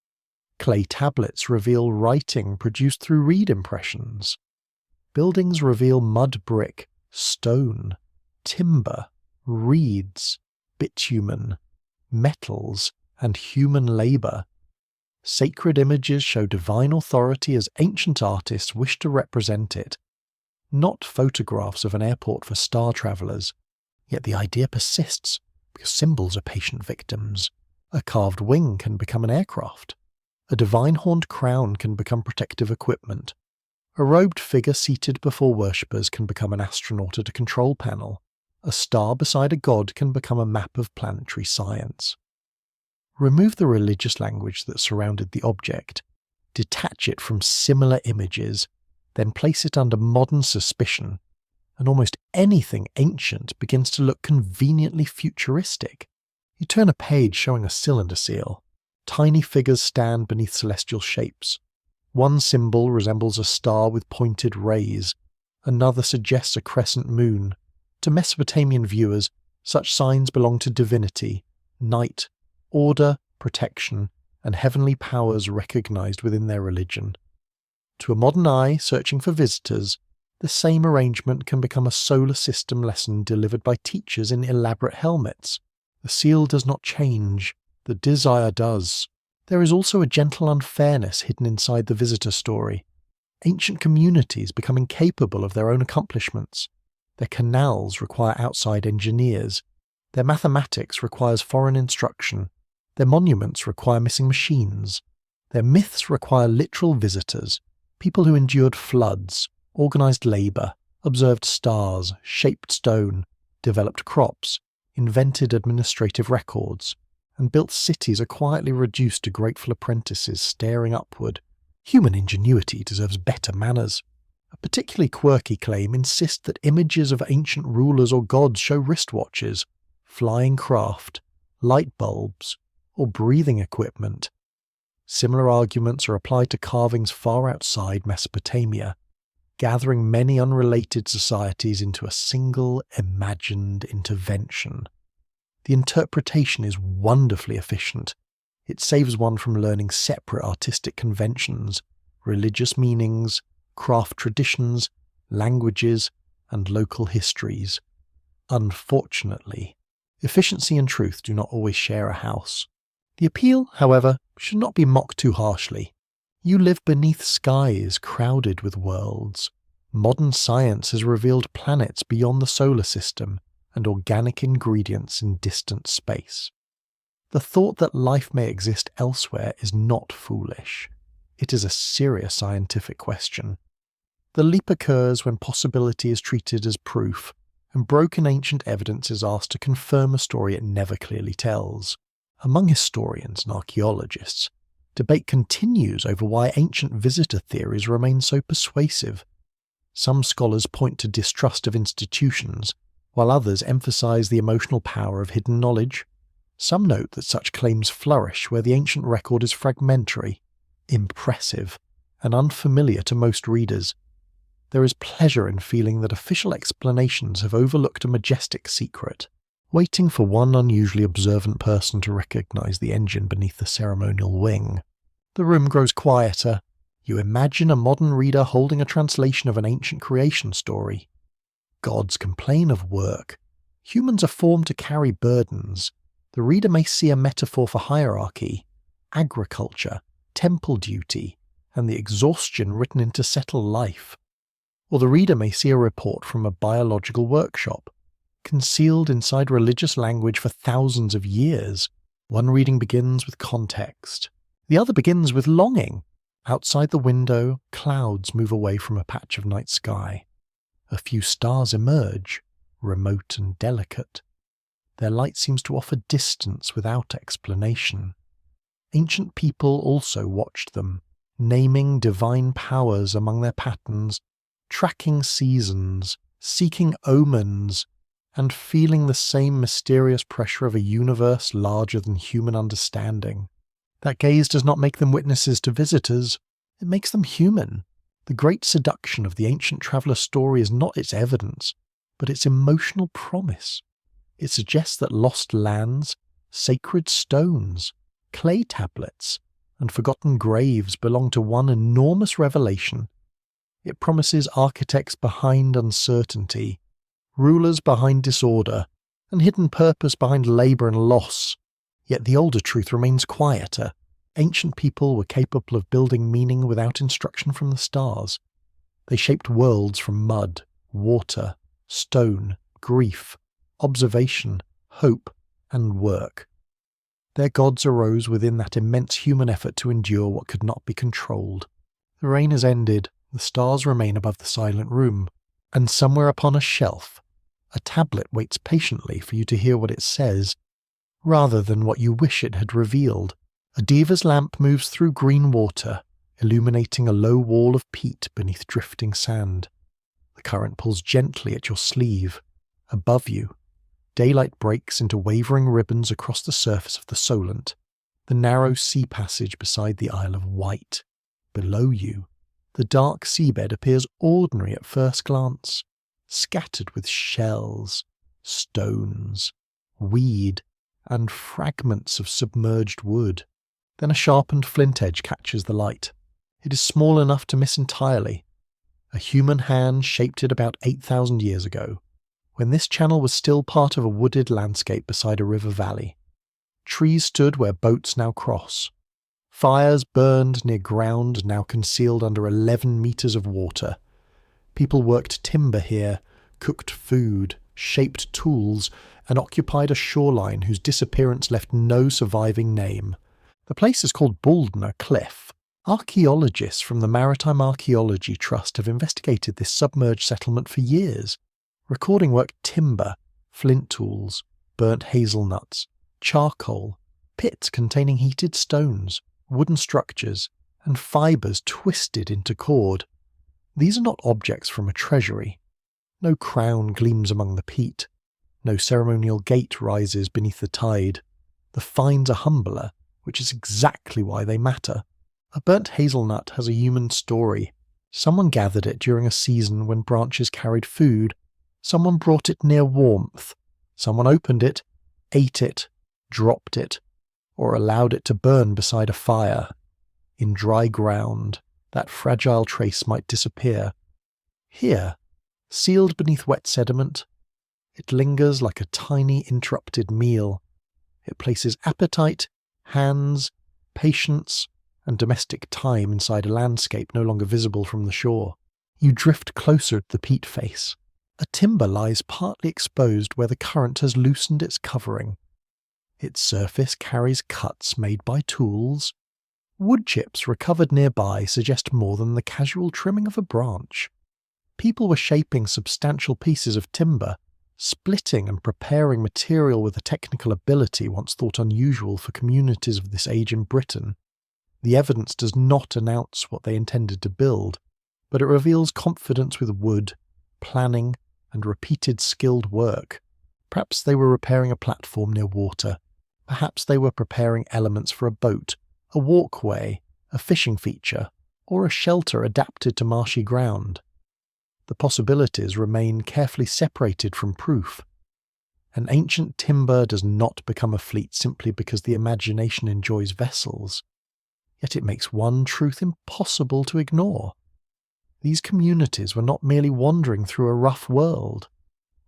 Clay tablets reveal writing produced through reed impressions. Buildings reveal mud brick, stone, timber, reeds, bitumen, metals, and human labour. Sacred images show divine authority as ancient artists wish to represent it. Not photographs of an airport for star travellers. Yet the idea persists, because symbols are patient victims. A carved wing can become an aircraft. A divine horned crown can become protective equipment. A robed figure seated before worshippers can become an astronaut at a control panel. A star beside a god can become a map of planetary science. Remove the religious language that surrounded the object, detach it from similar images, then place it under modern suspicion. and almost anything ancient begins to look conveniently futuristic. You turn a page showing a cylinder seal. Tiny figures stand beneath celestial shapes. One symbol resembles a star with pointed rays. Another suggests a crescent moon. To Mesopotamian viewers, such signs belong to divinity, night, order, protection, and heavenly powers recognized within their religion. To a modern eye searching for visitors, the same arrangement can become a solar system lesson delivered by teachers in elaborate helmets. The seal does not change, the desire does. There is also a gentle unfairness hidden inside the visitor story. Ancient communities become incapable of their own accomplishments. Their canals require outside engineers. Their mathematics requires foreign instruction. Their monuments require missing machines. Their myths require literal visitors, people who endured floods, organised labour, observed stars, shaped stone, developed crops, invented administrative records, and built cities are quietly reduced to grateful apprentices staring upward. Human ingenuity deserves better manners. A particularly quirky claim insists that images of ancient rulers or gods show wristwatches, flying craft, light bulbs, or breathing equipment. Similar arguments are applied to carvings far outside Mesopotamia, gathering many unrelated societies into a single imagined intervention. The interpretation is wonderfully efficient. It saves one from learning separate artistic conventions, religious meanings, craft traditions, languages, and local histories. Unfortunately, efficiency and truth do not always share a house. The appeal, however, should not be mocked too harshly. You live beneath skies crowded with worlds. Modern science has revealed planets beyond the solar system and organic ingredients in distant space. The thought that life may exist elsewhere is not foolish. It is a serious scientific question. The leap occurs when possibility is treated as proof, and broken ancient evidence is asked to confirm a story it never clearly tells. Among historians and archaeologists, debate continues over why ancient visitor theories remain so persuasive. Some scholars point to distrust of institutions, while others emphasize the emotional power of hidden knowledge. Some note that such claims flourish where the ancient record is fragmentary, impressive, and unfamiliar to most readers. There is pleasure in feeling that official explanations have overlooked a majestic secret, waiting for one unusually observant person to recognize the engine beneath the ceremonial wing. The room grows quieter. You imagine a modern reader holding a translation of an ancient creation story. Gods complain of work. Humans are formed to carry burdens. The reader may see a metaphor for hierarchy, agriculture, temple duty, and the exhaustion written in to settle life. Or the reader may see a report from a biological workshop, concealed inside religious language for thousands of years. One reading begins with context. The other begins with longing. Outside the window, clouds move away from a patch of night sky. A few stars emerge, remote and delicate. Their light seems to offer distance without explanation. Ancient people also watched them, naming divine powers among their patterns, tracking seasons, seeking omens, and feeling the same mysterious pressure of a universe larger than human understanding. That gaze does not make them witnesses to visitors, it makes them human. The great seduction of the ancient traveller story is not its evidence, but its emotional promise. It suggests that lost lands, sacred stones, clay tablets, and forgotten graves belong to one enormous revelation. It promises architects behind uncertainty, rulers behind disorder, and hidden purpose behind labour and loss. Yet the older truth remains quieter. Ancient people were capable of building meaning without instruction from the stars. They shaped worlds from mud, water, stone, grief, observation, hope, and work. Their gods arose within that immense human effort to endure what could not be controlled. The rain has ended, the stars remain above the silent room, and somewhere upon a shelf, a tablet waits patiently for you to hear what it says, rather than what you wish it had revealed. A diva's lamp moves through green water, illuminating a low wall of peat beneath drifting sand. The current pulls gently at your sleeve. Above you, daylight breaks into wavering ribbons across the surface of the Solent, the narrow sea passage beside the Isle of Wight. Below you, the dark seabed appears ordinary at first glance, scattered with shells, stones, weed, and fragments of submerged wood. Then a sharpened flint edge catches the light. It is small enough to miss entirely. A human hand shaped it about 8,000 years ago, when this channel was still part of a wooded landscape beside a river valley. Trees stood where boats now cross. Fires burned near ground now concealed under 11 meters of water. People worked timber here, cooked food, shaped tools, and occupied a shoreline whose disappearance left no surviving name. The place is called Baldner Cliff. Archaeologists from the Maritime Archaeology Trust have investigated this submerged settlement for years, recording work timber, flint tools, burnt hazelnuts, charcoal, pits containing heated stones, wooden structures, and fibres twisted into cord. These are not objects from a treasury. No crown gleams among the peat. No ceremonial gate rises beneath the tide. The finds are humbler, which is exactly why they matter. A burnt hazelnut has a human story. Someone gathered it during a season when branches carried food. Someone brought it near warmth. Someone opened it, ate it, dropped it, or allowed it to burn beside a fire. In dry ground, that fragile trace might disappear. Here, sealed beneath wet sediment, it lingers like a tiny interrupted meal. It places appetite, hands, patience, and domestic time inside a landscape no longer visible from the shore. You drift closer to the peat face. A timber lies partly exposed where the current has loosened its covering. Its surface carries cuts made by tools. Wood chips recovered nearby suggest more than the casual trimming of a branch. People were shaping substantial pieces of timber, splitting and preparing material with a technical ability once thought unusual for communities of this age in Britain. The evidence does not announce what they intended to build, but it reveals confidence with wood, planning, and repeated skilled work. Perhaps they were repairing a platform near water. Perhaps they were preparing elements for a boat, a walkway, a fishing feature, or a shelter adapted to marshy ground. The possibilities remain carefully separated from proof. An ancient timber does not become a fleet simply because the imagination enjoys vessels. Yet it makes one truth impossible to ignore. These communities were not merely wandering through a rough world,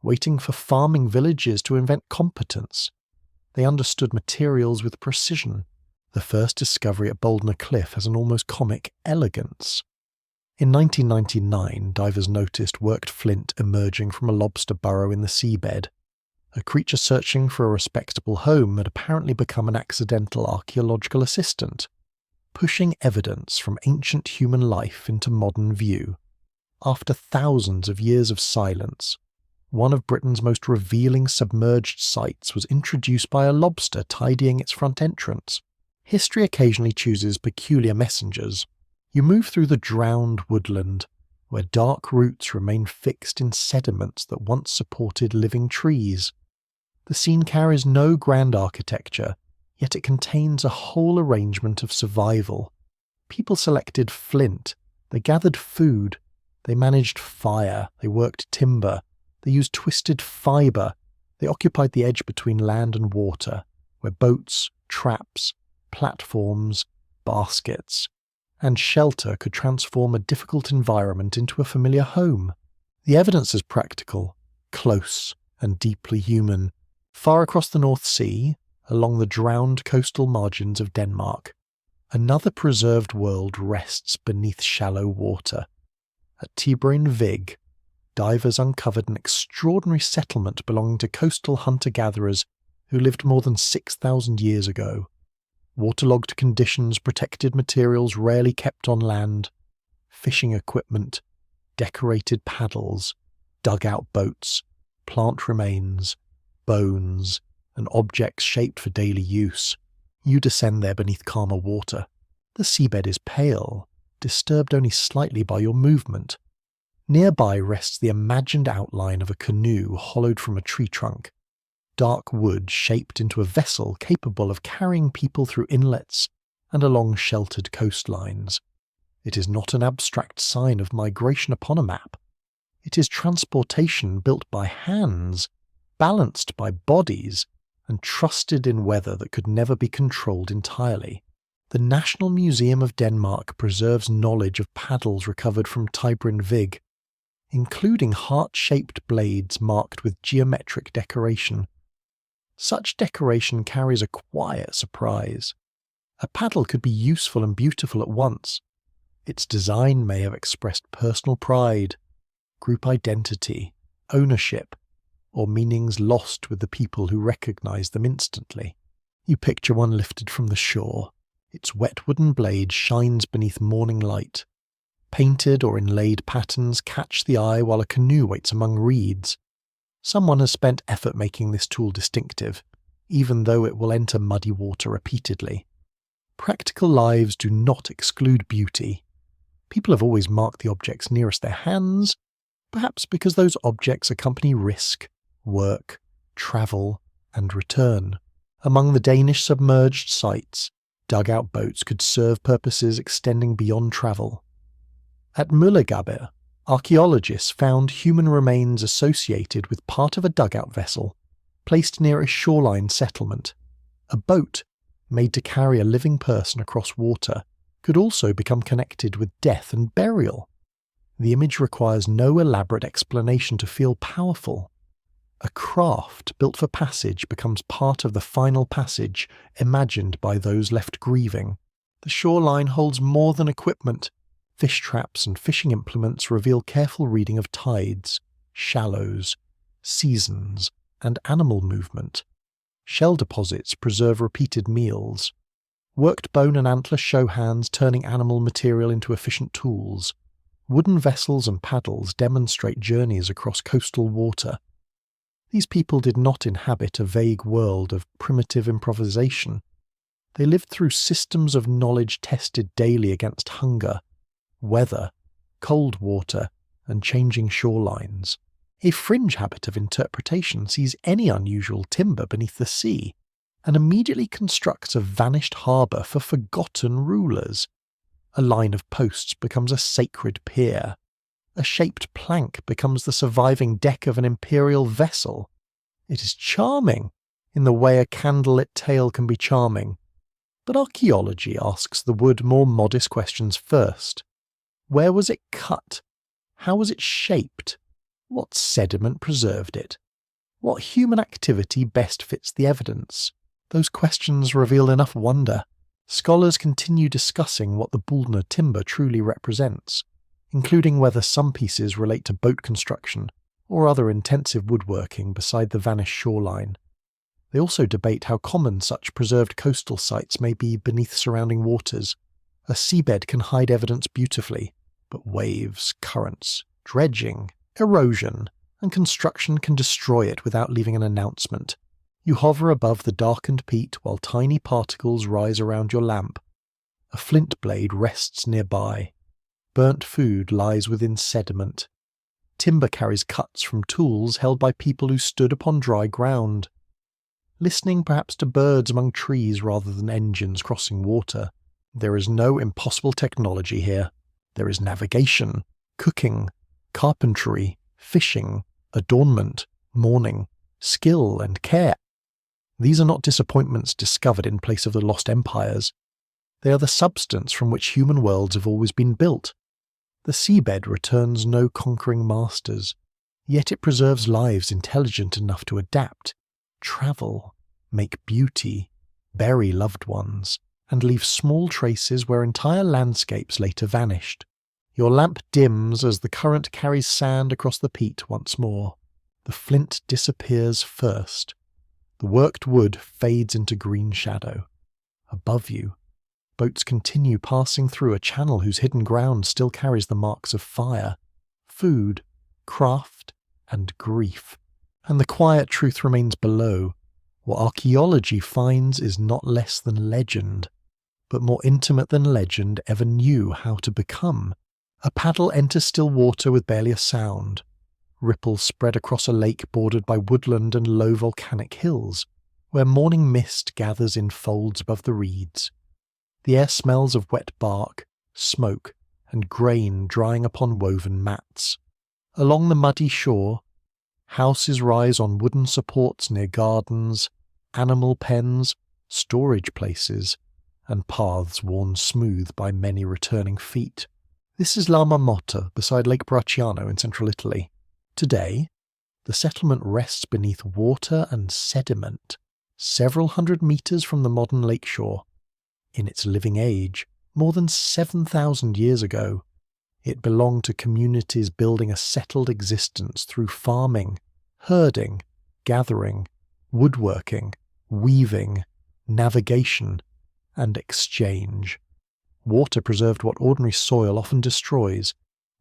waiting for farming villages to invent competence. They understood materials with precision. The first discovery at Baldner Cliff has an almost comic elegance. In 1999, divers noticed worked flint emerging from a lobster burrow in the seabed. A creature searching for a respectable home had apparently become an accidental archaeological assistant, pushing evidence from ancient human life into modern view. After thousands of years of silence, one of Britain's most revealing submerged sites was introduced by a lobster tidying its front entrance. History occasionally chooses peculiar messengers. You move through the drowned woodland, where dark roots remain fixed in sediments that once supported living trees. The scene carries no grand architecture, yet it contains a whole arrangement of survival. People selected flint, they gathered food, they managed fire, they worked timber, they used twisted fibre, they occupied the edge between land and water, where boats, traps, platforms, baskets, and shelter could transform a difficult environment into a familiar home. The evidence is practical, close, and deeply human. Far across the North Sea, along the drowned coastal margins of Denmark, another preserved world rests beneath shallow water. At Tibrin Vig, divers uncovered an extraordinary settlement belonging to coastal hunter-gatherers who lived more than 6,000 years ago. Waterlogged conditions protected materials rarely kept on land, fishing equipment, decorated paddles, dugout boats, plant remains, bones, and objects shaped for daily use. You descend there beneath calmer water. The seabed is pale, disturbed only slightly by your movement. Nearby rests the imagined outline of a canoe hollowed from a tree trunk, dark wood shaped into a vessel capable of carrying people through inlets and along sheltered coastlines. It is not an abstract sign of migration upon a map. It is transportation built by hands, balanced by bodies, and trusted in weather that could never be controlled entirely. The National Museum of Denmark preserves knowledge of paddles recovered from Tybrin Vig, including heart-shaped blades marked with geometric decoration. Such decoration carries a quiet surprise. A paddle could be useful and beautiful at once. Its design may have expressed personal pride, group identity, ownership, or meanings lost with the people who recognize them instantly. You picture one lifted from the shore. Its wet wooden blade shines beneath morning light. Painted or inlaid patterns catch the eye while a canoe waits among reeds. Someone has spent effort making this tool distinctive, even though it will enter muddy water repeatedly. Practical lives do not exclude beauty. People have always marked the objects nearest their hands, perhaps because those objects accompany risk, work, travel, and return. Among the Danish submerged sites, dugout boats could serve purposes extending beyond travel. At Møllegabe, archaeologists found human remains associated with part of a dugout vessel, placed near a shoreline settlement. A boat, made to carry a living person across water, could also become connected with death and burial. The image requires no elaborate explanation to feel powerful. A craft built for passage becomes part of the final passage imagined by those left grieving. The shoreline holds more than equipment. Fish traps and fishing implements reveal careful reading of tides, shallows, seasons, and animal movement. Shell deposits preserve repeated meals. Worked bone and antler show hands turning animal material into efficient tools. Wooden vessels and paddles demonstrate journeys across coastal water. These people did not inhabit a vague world of primitive improvisation. They lived through systems of knowledge tested daily against hunger, weather, cold water, and changing shorelines. A fringe habit of interpretation sees any unusual timber beneath the sea and immediately constructs a vanished harbour for forgotten rulers. A line of posts becomes a sacred pier. A shaped plank becomes the surviving deck of an imperial vessel. It is charming, in the way a candlelit tale can be charming. But archaeology asks the wood more modest questions first. Where was it cut? How was it shaped? What sediment preserved it? What human activity best fits the evidence? Those questions reveal enough wonder. Scholars continue discussing what the Buldner timber truly represents, including whether some pieces relate to boat construction or other intensive woodworking beside the vanished shoreline. They also debate how common such preserved coastal sites may be beneath surrounding waters. A seabed can hide evidence beautifully, but waves, currents, dredging, erosion, and construction can destroy it without leaving an announcement. You hover above the darkened peat while tiny particles rise around your lamp. A flint blade rests nearby. Burnt food lies within sediment. Timber carries cuts from tools held by people who stood upon dry ground. Listening perhaps to birds among trees rather than engines crossing water. There is no impossible technology here. There is navigation, cooking, carpentry, fishing, adornment, mourning, skill and care. These are not disappointments discovered in place of the lost empires. They are the substance from which human worlds have always been built. The seabed returns no conquering masters, yet it preserves lives intelligent enough to adapt, travel, make beauty, bury loved ones, and leave small traces where entire landscapes later vanished. Your lamp dims as the current carries sand across the peat once more. The flint disappears first. The worked wood fades into green shadow. Above you, boats continue passing through a channel whose hidden ground still carries the marks of fire, food, craft, and grief. And the quiet truth remains below. What archaeology finds is not less than legend, but more intimate than legend ever knew how to become. A paddle enters still water with barely a sound. Ripples spread across a lake bordered by woodland and low volcanic hills, where morning mist gathers in folds above the reeds. The air smells of wet bark, smoke, and grain drying upon woven mats. Along the muddy shore, houses rise on wooden supports near gardens, animal pens, storage places, and paths worn smooth by many returning feet. This is La Marmotta beside Lake Bracciano in central Italy. Today, the settlement rests beneath water and sediment, several hundred meters from the modern lakeshore. In its living age, more than 7,000 years ago, it belonged to communities building a settled existence through farming, herding, gathering, woodworking, weaving, navigation, and exchange. Water preserved what ordinary soil often destroys.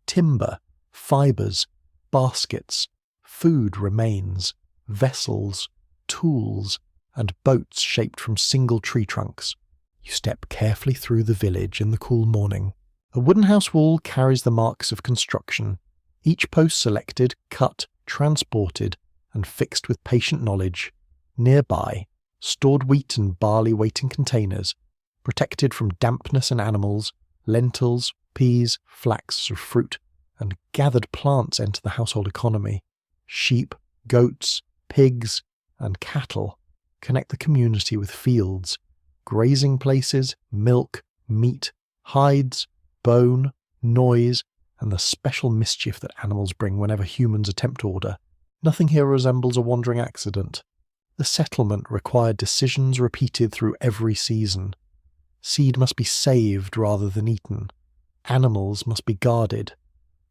Timber, fibres, baskets, food remains, vessels, tools, and boats shaped from single tree trunks. You step carefully through the village in the cool morning. A wooden house wall carries the marks of construction, each post selected, cut, transported, and fixed with patient knowledge. Nearby, stored wheat and barley waiting containers, protected from dampness and animals, lentils, peas, flax, or fruit, and gathered plants enter the household economy. Sheep, goats, pigs, and cattle connect the community with fields, grazing places, milk, meat, hides, bone, noise, and the special mischief that animals bring whenever humans attempt order. Nothing here resembles a wandering accident. The settlement required decisions repeated through every season. Seed must be saved rather than eaten. Animals must be guarded.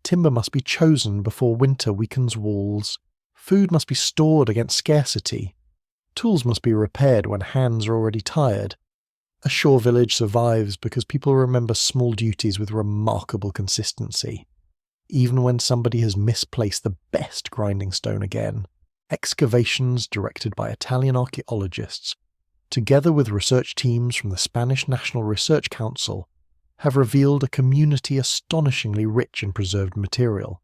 Timber must be chosen before winter weakens walls. Food must be stored against scarcity. Tools must be repaired when hands are already tired. A shore village survives because people remember small duties with remarkable consistency, even when somebody has misplaced the best grinding stone again. Excavations directed by Italian archaeologists, together with research teams from the Spanish National Research Council, have revealed a community astonishingly rich in preserved material.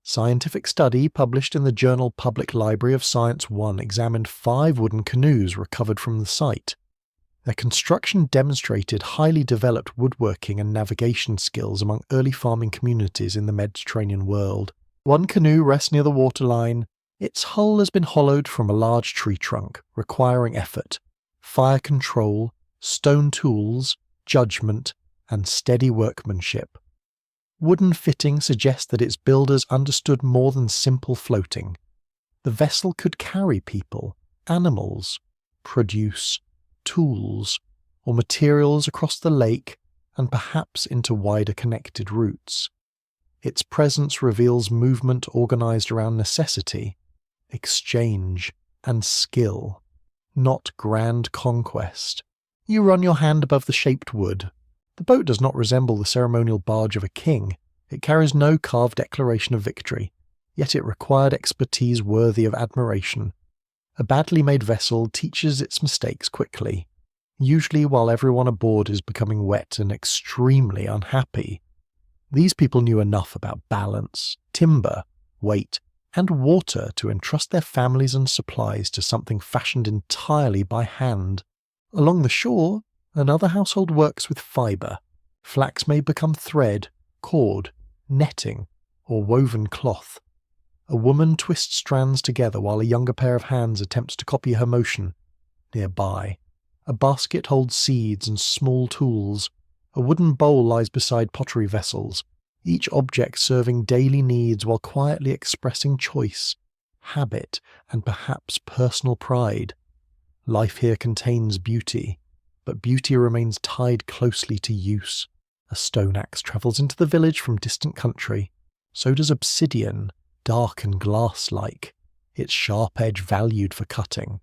Scientific study published in the journal Public Library of Science 1 examined 5 wooden canoes recovered from the site. Their construction demonstrated highly developed woodworking and navigation skills among early farming communities in the Mediterranean world. One canoe rests near the waterline. Its hull has been hollowed from a large tree trunk, requiring effort, fire control, stone tools, judgment, and steady workmanship. Wooden fitting suggests that its builders understood more than simple floating. The vessel could carry people, animals, produce, tools, or materials across the lake and perhaps into wider connected routes. Its presence reveals movement organized around necessity, exchange, and skill, not grand conquest. You run your hand above the shaped wood. The boat does not resemble the ceremonial barge of a king. It carries no carved declaration of victory, yet it required expertise worthy of admiration. A badly made vessel teaches its mistakes quickly, usually while everyone aboard is becoming wet and extremely unhappy. These people knew enough about balance, timber, weight, and water to entrust their families and supplies to something fashioned entirely by hand. Along the shore, another household works with fibre. Flax may become thread, cord, netting, or woven cloth. A woman twists strands together while a younger pair of hands attempts to copy her motion. Nearby, a basket holds seeds and small tools. A wooden bowl lies beside pottery vessels, each object serving daily needs while quietly expressing choice, habit, and perhaps personal pride. Life here contains beauty, but beauty remains tied closely to use. A stone axe travels into the village from distant country. So does obsidian, dark and glass-like, its sharp edge valued for cutting.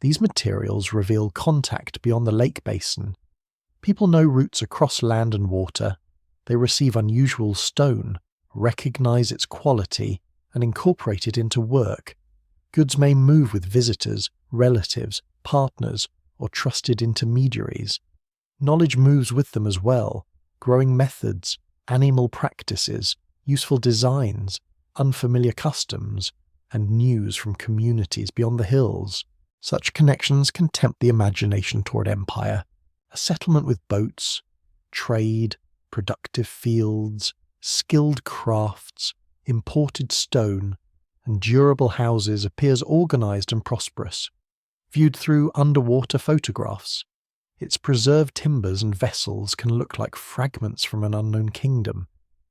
These materials reveal contact beyond the lake basin. People know routes across land and water. They receive unusual stone, recognize its quality, and incorporate it into work. Goods may move with visitors, relatives, partners, or trusted intermediaries. Knowledge moves with them as well, growing methods, animal practices, useful designs, unfamiliar customs, and news from communities beyond the hills. Such connections can tempt the imagination toward empire. A settlement with boats, trade, productive fields, skilled crafts, imported stone, and durable houses appears organized and prosperous. Viewed through underwater photographs, its preserved timbers and vessels can look like fragments from an unknown kingdom.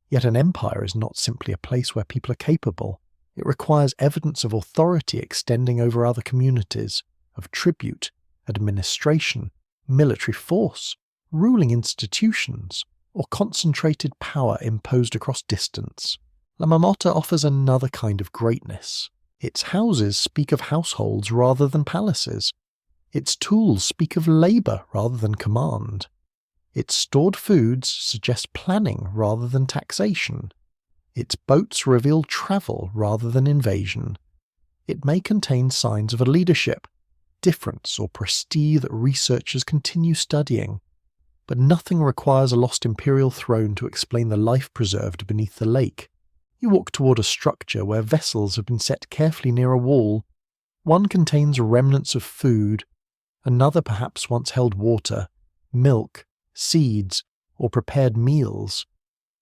Yet an empire is not simply a place where people are capable. It requires evidence of authority extending over other communities, of tribute, administration, military force, ruling institutions, or concentrated power imposed across distance. Yamamoto offers another kind of greatness. Its houses speak of households rather than palaces. Its tools speak of labour rather than command. Its stored foods suggest planning rather than taxation. Its boats reveal travel rather than invasion. It may contain signs of a leadership, difference, or prestige that researchers continue studying. But nothing requires a lost imperial throne to explain the life preserved beneath the lake. You walk toward a structure where vessels have been set carefully near a wall. One contains remnants of food, another perhaps once held water, milk, seeds, or prepared meals.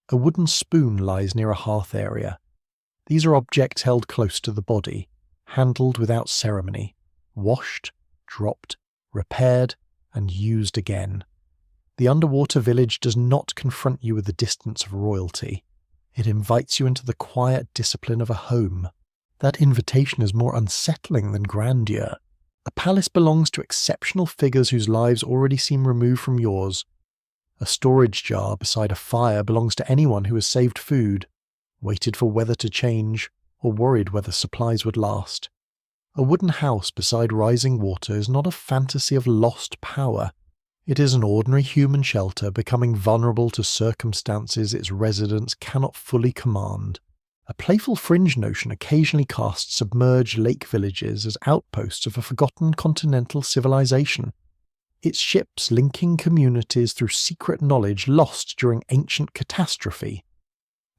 A wooden spoon lies near a hearth area. These are objects held close to the body, handled without ceremony, washed, dropped, repaired, and used again. The underwater village does not confront you with the distance of royalty. It invites you into the quiet discipline of a home. That invitation is more unsettling than grandeur. A palace belongs to exceptional figures whose lives already seem removed from yours. A storage jar beside a fire belongs to anyone who has saved food, waited for weather to change, or worried whether supplies would last. A wooden house beside rising water is not a fantasy of lost power. It is an ordinary human shelter becoming vulnerable to circumstances its residents cannot fully command. A playful fringe notion occasionally casts submerged lake villages as outposts of a forgotten continental civilization. Its ships linking communities through secret knowledge lost during ancient catastrophe.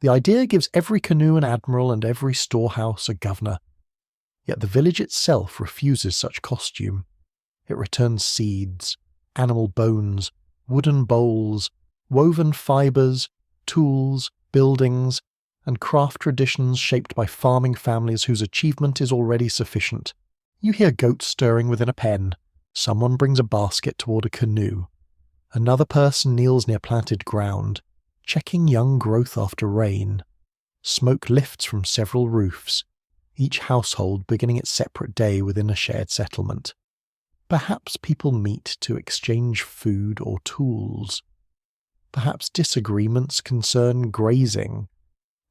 The idea gives every canoe an admiral and every storehouse a governor. Yet the village itself refuses such costume. It returns seeds, animal bones, wooden bowls, woven fibres, tools, buildings, and craft traditions shaped by farming families whose achievement is already sufficient. You hear goats stirring within a pen. Someone brings a basket toward a canoe. Another person kneels near planted ground, checking young growth after rain. Smoke lifts from several roofs, each household beginning its separate day within a shared settlement. Perhaps people meet to exchange food or tools. Perhaps disagreements concern grazing,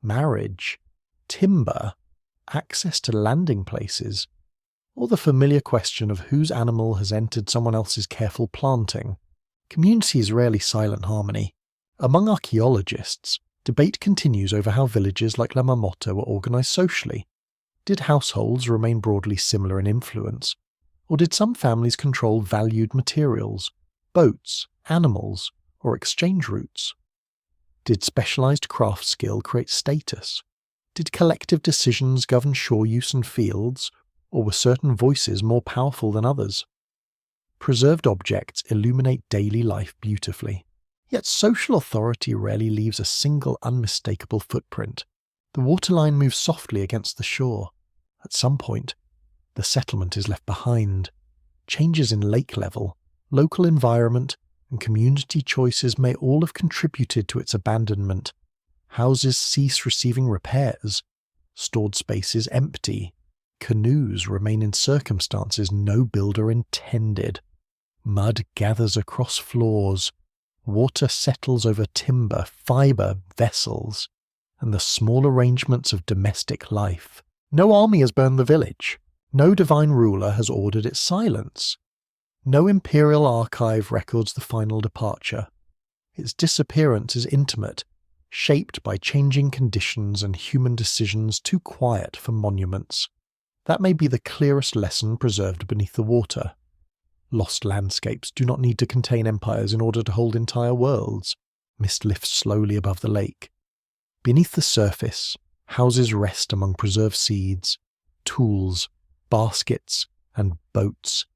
marriage, timber, access to landing places, or the familiar question of whose animal has entered someone else's careful planting. Community is rarely silent harmony. Among archaeologists, debate continues over how villages like Yamamoto were organized socially. Did households remain broadly similar in influence? Or did some families control valued materials, boats, animals, or exchange routes? Did specialized craft skill create status? Did collective decisions govern shore use and fields, or were certain voices more powerful than others? Preserved objects illuminate daily life beautifully. Yet social authority rarely leaves a single unmistakable footprint. The waterline moves softly against the shore. At some point, the settlement is left behind. Changes in lake level, local environment, and community choices may all have contributed to its abandonment. Houses cease receiving repairs. Stored spaces empty. Canoes remain in circumstances no builder intended. Mud gathers across floors. Water settles over timber, fibre, vessels, and the small arrangements of domestic life. No army has burned the village. No divine ruler has ordered its silence. No imperial archive records the final departure. Its disappearance is intimate, shaped by changing conditions and human decisions too quiet for monuments. That may be the clearest lesson preserved beneath the water. Lost landscapes do not need to contain empires in order to hold entire worlds. Mist lifts slowly above the lake. Beneath the surface, houses rest among preserved seeds, tools, baskets, and boats.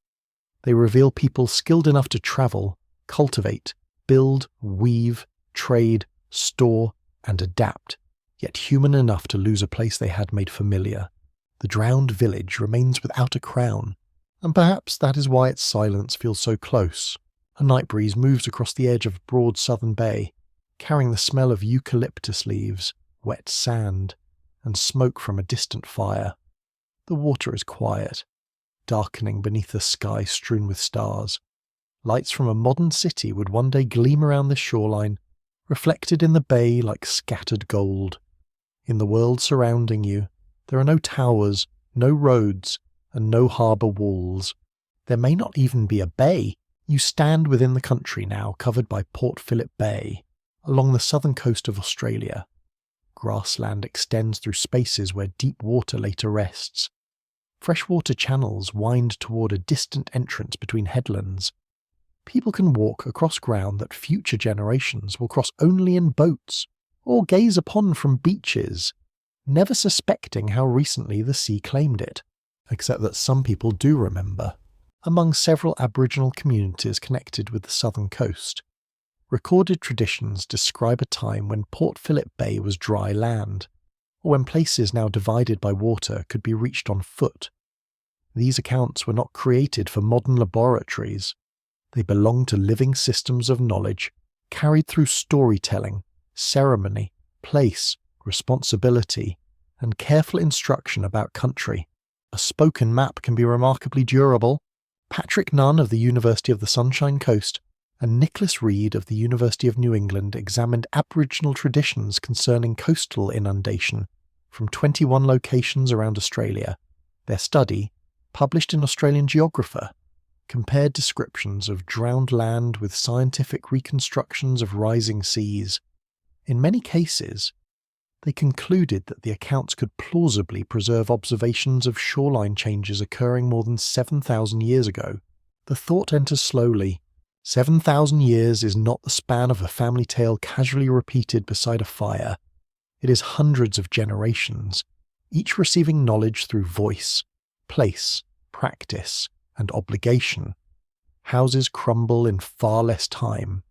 They reveal people skilled enough to travel, cultivate, build, weave, trade, store, and adapt, yet human enough to lose a place they had made familiar. The drowned village remains without a crown, and perhaps that is why its silence feels so close. A night breeze moves across the edge of a broad southern bay, carrying the smell of eucalyptus leaves, wet sand, and smoke from a distant fire. The water is quiet, darkening beneath a sky strewn with stars. Lights from a modern city would one day gleam around the shoreline, reflected in the bay like scattered gold. In the world surrounding you, there are no towers, no roads, and no harbour walls. There may not even be a bay. You stand within the country now, covered by Port Phillip Bay, along the southern coast of Australia. Grassland extends through spaces where deep water later rests. Freshwater channels wind toward a distant entrance between headlands. People can walk across ground that future generations will cross only in boats, or gaze upon from beaches, never suspecting how recently the sea claimed it, except that some people do remember. Among several Aboriginal communities connected with the southern coast, recorded traditions describe a time when Port Phillip Bay was dry land, or when places now divided by water could be reached on foot. These accounts were not created for modern laboratories. They belonged to living systems of knowledge, carried through storytelling, ceremony, place, responsibility, and careful instruction about country. A spoken map can be remarkably durable. Patrick Nunn of the University of the Sunshine Coast and Nicholas Reed of the University of New England examined Aboriginal traditions concerning coastal inundation from 21 locations around Australia. Their study, published in Australian Geographer, compared descriptions of drowned land with scientific reconstructions of rising seas. In many cases, they concluded that the accounts could plausibly preserve observations of shoreline changes occurring more than 7,000 years ago. The thought enters slowly. 7,000 years is not the span of a family tale casually repeated beside a fire. It is hundreds of generations, each receiving knowledge through voice, place, practice, and obligation. Houses crumble in far less time.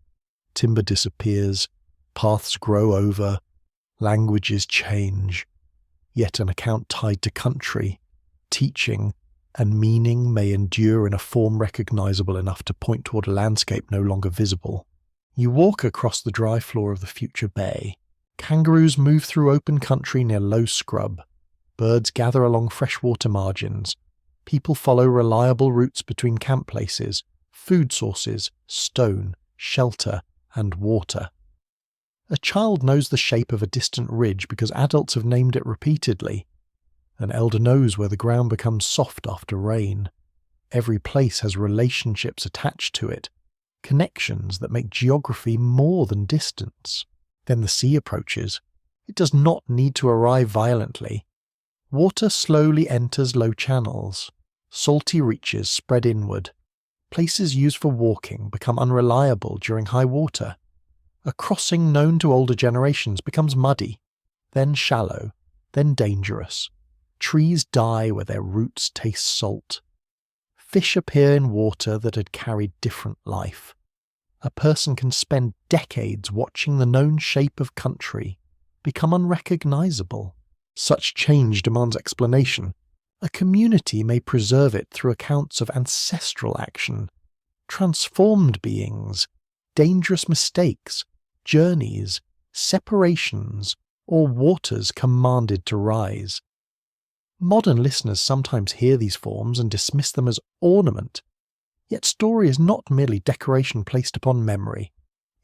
Timber disappears. Paths grow over. Languages change, yet an account tied to country, teaching, and meaning may endure in a form recognizable enough to point toward a landscape no longer visible. You walk across the dry floor of the future bay. Kangaroos move through open country near low scrub. Birds gather along freshwater margins. People follow reliable routes between camp places, food sources, stone, shelter, and water. A child knows the shape of a distant ridge because adults have named it repeatedly. An elder knows where the ground becomes soft after rain. Every place has relationships attached to it, connections that make geography more than distance. Then the sea approaches. It does not need to arrive violently. Water slowly enters low channels. Salty reaches spread inward. Places used for walking become unreliable during high water. A crossing known to older generations becomes muddy, then shallow, then dangerous. Trees die where their roots taste salt. Fish appear in water that had carried different life. A person can spend decades watching the known shape of country become unrecognizable. Such change demands explanation. A community may preserve it through accounts of ancestral action, transformed beings, dangerous mistakes, journeys, separations, or waters commanded to rise. Modern listeners sometimes hear these forms and dismiss them as ornament. Yet story is not merely decoration placed upon memory.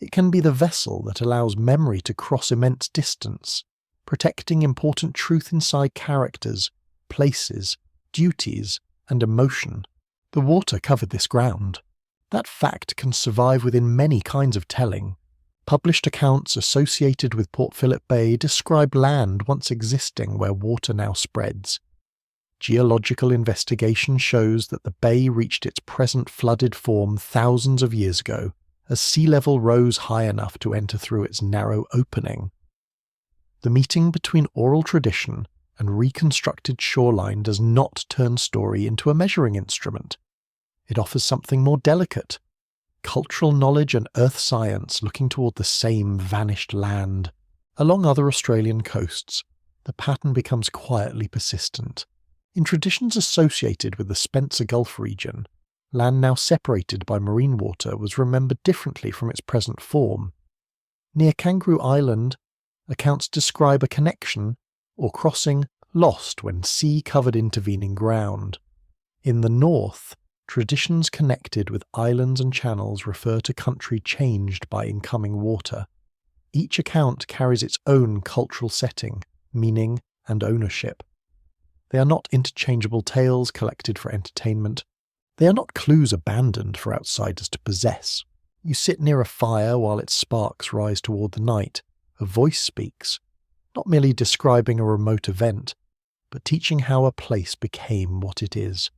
It can be the vessel that allows memory to cross immense distance, protecting important truth inside characters, places, duties, and emotion. The water covered this ground. That fact can survive within many kinds of telling. Published accounts associated with Port Phillip Bay describe land once existing where water now spreads. Geological investigation shows that the bay reached its present flooded form thousands of years ago. as sea level rose high enough to enter through its narrow opening. The meeting between oral tradition and reconstructed shoreline does not turn story into a measuring instrument. It offers something more delicate, cultural knowledge and earth science looking toward the same vanished land. Along other Australian coasts, the pattern becomes quietly persistent. In traditions associated with the Spencer Gulf region, land now separated by marine water was remembered differently from its present form. Near Kangaroo Island, accounts describe a connection or crossing lost when sea covered intervening ground. In the north, traditions connected with islands and channels refer to country changed by incoming water. Each account carries its own cultural setting, meaning, and ownership. They are not interchangeable tales collected for entertainment. They are not clues abandoned for outsiders to possess. You sit near a fire while its sparks rise toward the night. A voice speaks, not merely describing a remote event, but teaching how a place became what it is.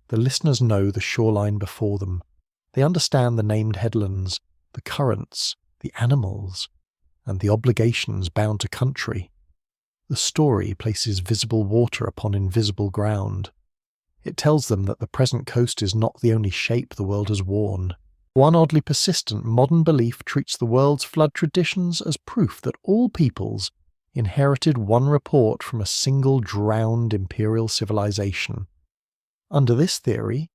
The listeners know the shoreline before them. They understand the named headlands, the currents, the animals, and the obligations bound to country. The story places visible water upon invisible ground. It tells them that the present coast is not the only shape the world has worn. One oddly persistent modern belief treats the world's flood traditions as proof that all peoples inherited one report from a single drowned imperial civilization. Under this theory,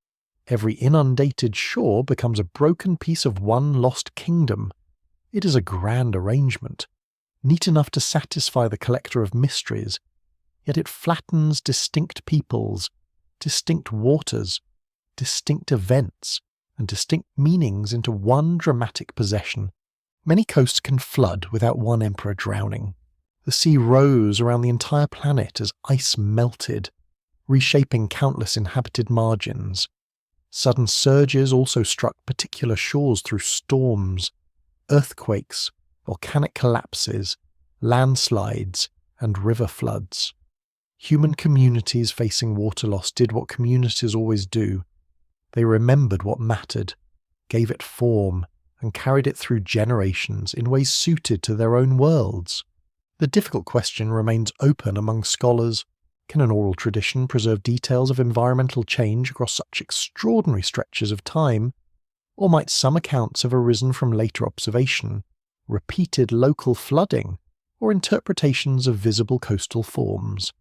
every inundated shore becomes a broken piece of one lost kingdom. It is a grand arrangement, neat enough to satisfy the collector of mysteries, yet it flattens distinct peoples, distinct waters, distinct events, and distinct meanings into one dramatic possession. Many coasts can flood without one emperor drowning. The sea rose around the entire planet as ice melted, reshaping countless inhabited margins. Sudden surges also struck particular shores through storms, earthquakes, volcanic collapses, landslides, and river floods. Human communities facing water loss did what communities always do. They remembered what mattered, gave it form, and carried it through generations in ways suited to their own worlds. The difficult question remains open among scholars. Can an oral tradition preserve details of environmental change across such extraordinary stretches of time? Or might some accounts have arisen from later observation, repeated local flooding, or interpretations of visible coastal forms?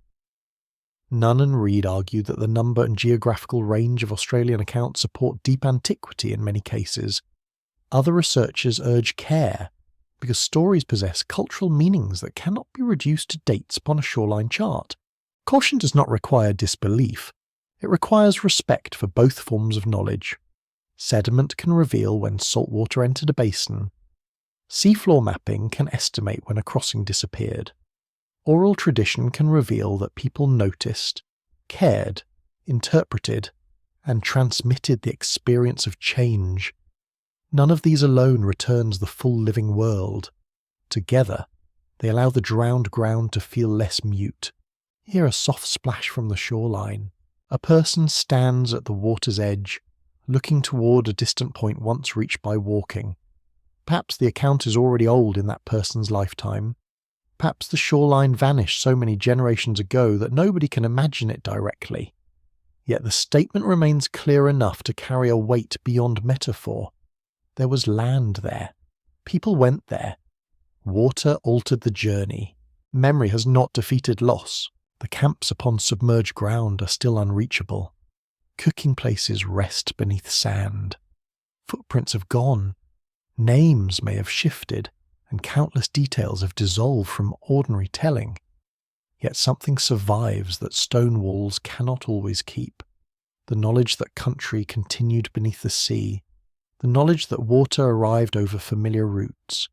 Nunn and Reid argue that the number and geographical range of Australian accounts support deep antiquity in many cases. Other researchers urge care, because stories possess cultural meanings that cannot be reduced to dates upon a shoreline chart. Caution does not require disbelief. It requires respect for both forms of knowledge. Sediment can reveal when salt water entered a basin. Seafloor mapping can estimate when a crossing disappeared. Oral tradition can reveal that people noticed, cared, interpreted, and transmitted the experience of change. None of these alone returns the full living world. Together, they allow the drowned ground to feel less mute. Hear a soft splash from the shoreline. A person stands at the water's edge, looking toward a distant point once reached by walking. Perhaps the account is already old in that person's lifetime. Perhaps the shoreline vanished so many generations ago that nobody can imagine it directly. Yet the statement remains clear enough to carry a weight beyond metaphor. There was land there. People went there. Water altered the journey. Memory has not defeated loss. The camps upon submerged ground are still unreachable. Cooking places rest beneath sand. Footprints have gone. Names may have shifted, and countless details have dissolved from ordinary telling. Yet something survives that stone walls cannot always keep. The knowledge that country continued beneath the sea. The knowledge that water arrived over familiar routes.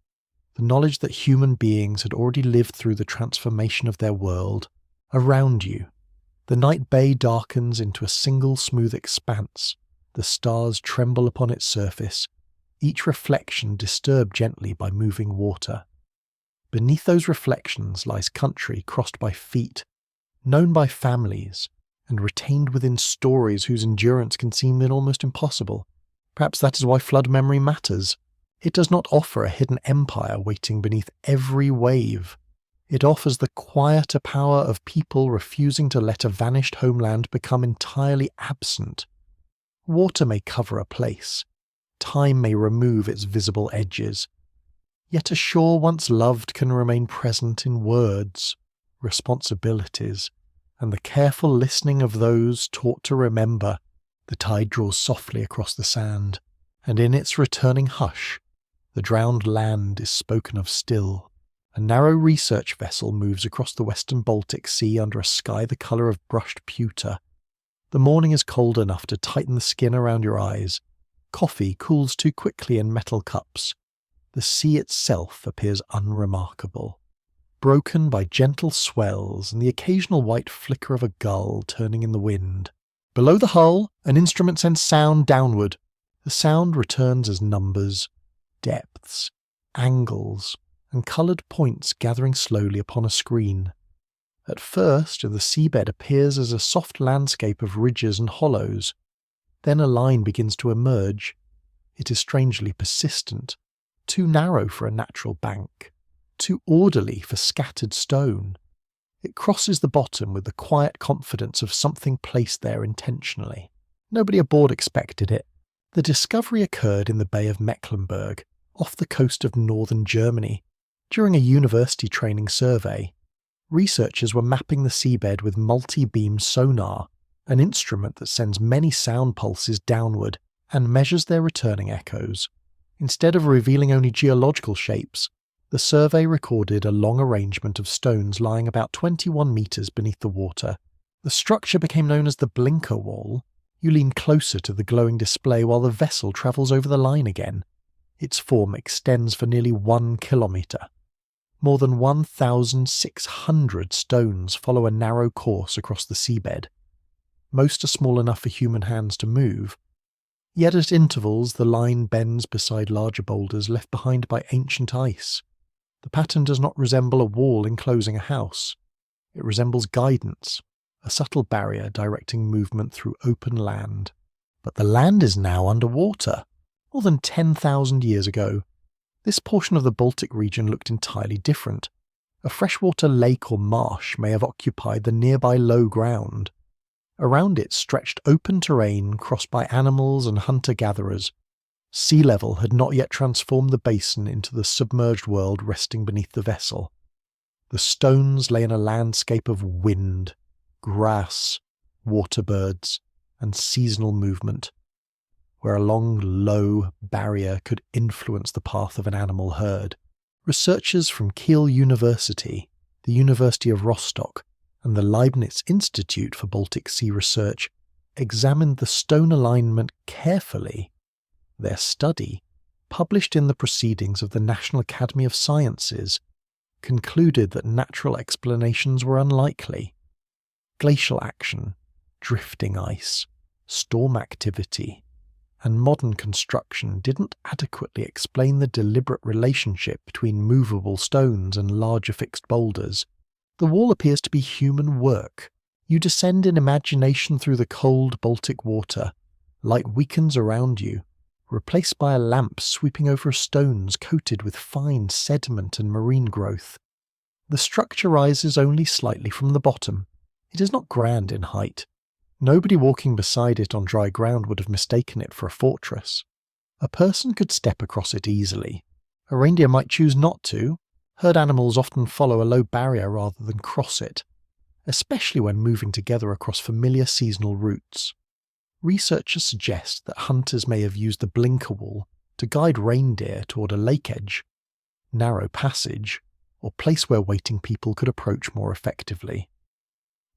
The knowledge that human beings had already lived through the transformation of their world. Around you, the night bay darkens into a single smooth expanse. The stars tremble upon its surface, each reflection disturbed gently by moving water. Beneath those reflections lies country crossed by feet, known by families, and retained within stories whose endurance can seem almost impossible. Perhaps that is why flood memory matters. It does not offer a hidden empire waiting beneath every wave. It offers the quieter power of people refusing to let a vanished homeland become entirely absent. Water may cover a place. Time may remove its visible edges. Yet a shore once loved can remain present in words, responsibilities, and the careful listening of those taught to remember. The tide draws softly across the sand, and in its returning hush, the drowned land is spoken of still. A narrow research vessel moves across the western Baltic Sea under a sky the colour of brushed pewter. The morning is cold enough to tighten the skin around your eyes. Coffee cools too quickly in metal cups. The sea itself appears unremarkable, broken by gentle swells and the occasional white flicker of a gull turning in the wind. Below the hull, an instrument sends sound downward. The sound returns as numbers, depths, angles, and coloured points gathering slowly upon a screen. At first, the seabed appears as a soft landscape of ridges and hollows. Then a line begins to emerge. It is strangely persistent, too narrow for a natural bank, too orderly for scattered stone. It crosses the bottom with the quiet confidence of something placed there intentionally. Nobody aboard expected it. The discovery occurred in the Bay of Mecklenburg, off the coast of northern Germany. During a university training survey, researchers were mapping the seabed with multi-beam sonar, an instrument that sends many sound pulses downward and measures their returning echoes. Instead of revealing only geological shapes, the survey recorded a long arrangement of stones lying about 21 metres beneath the water. The structure became known as the blinker wall. You lean closer to the glowing display while the vessel travels over the line again. Its form extends for nearly 1 kilometre. More than 1,600 stones follow a narrow course across the seabed. Most are small enough for human hands to move, yet at intervals the line bends beside larger boulders left behind by ancient ice. The pattern does not resemble a wall enclosing a house. It resembles guidance, a subtle barrier directing movement through open land. But the land is now underwater. More than 10,000 years ago, this portion of the Baltic region looked entirely different. A freshwater lake or marsh may have occupied the nearby low ground. Around it stretched open terrain crossed by animals and hunter-gatherers. Sea level had not yet transformed the basin into the submerged world resting beneath the vessel. The stones lay in a landscape of wind, grass, water birds, and seasonal movement, where a long, low barrier could influence the path of an animal herd. Researchers from Kiel University, the University of Rostock, and the Leibniz Institute for Baltic Sea Research examined the stone alignment carefully. Their study, published in the Proceedings of the National Academy of Sciences, concluded that natural explanations were unlikely. Glacial action, drifting ice, storm activity, and modern construction didn't adequately explain the deliberate relationship between movable stones and larger fixed boulders. The wall appears to be human work. You descend in imagination through the cold Baltic water. Light weakens around you, replaced by a lamp sweeping over stones coated with fine sediment and marine growth. The structure rises only slightly from the bottom. It is not grand in height. Nobody walking beside it on dry ground would have mistaken it for a fortress. A person could step across it easily. A reindeer might choose not to. Herd animals often follow a low barrier rather than cross it, especially when moving together across familiar seasonal routes. Researchers suggest that hunters may have used the blinker wall to guide reindeer toward a lake edge, narrow passage, or place where waiting people could approach more effectively.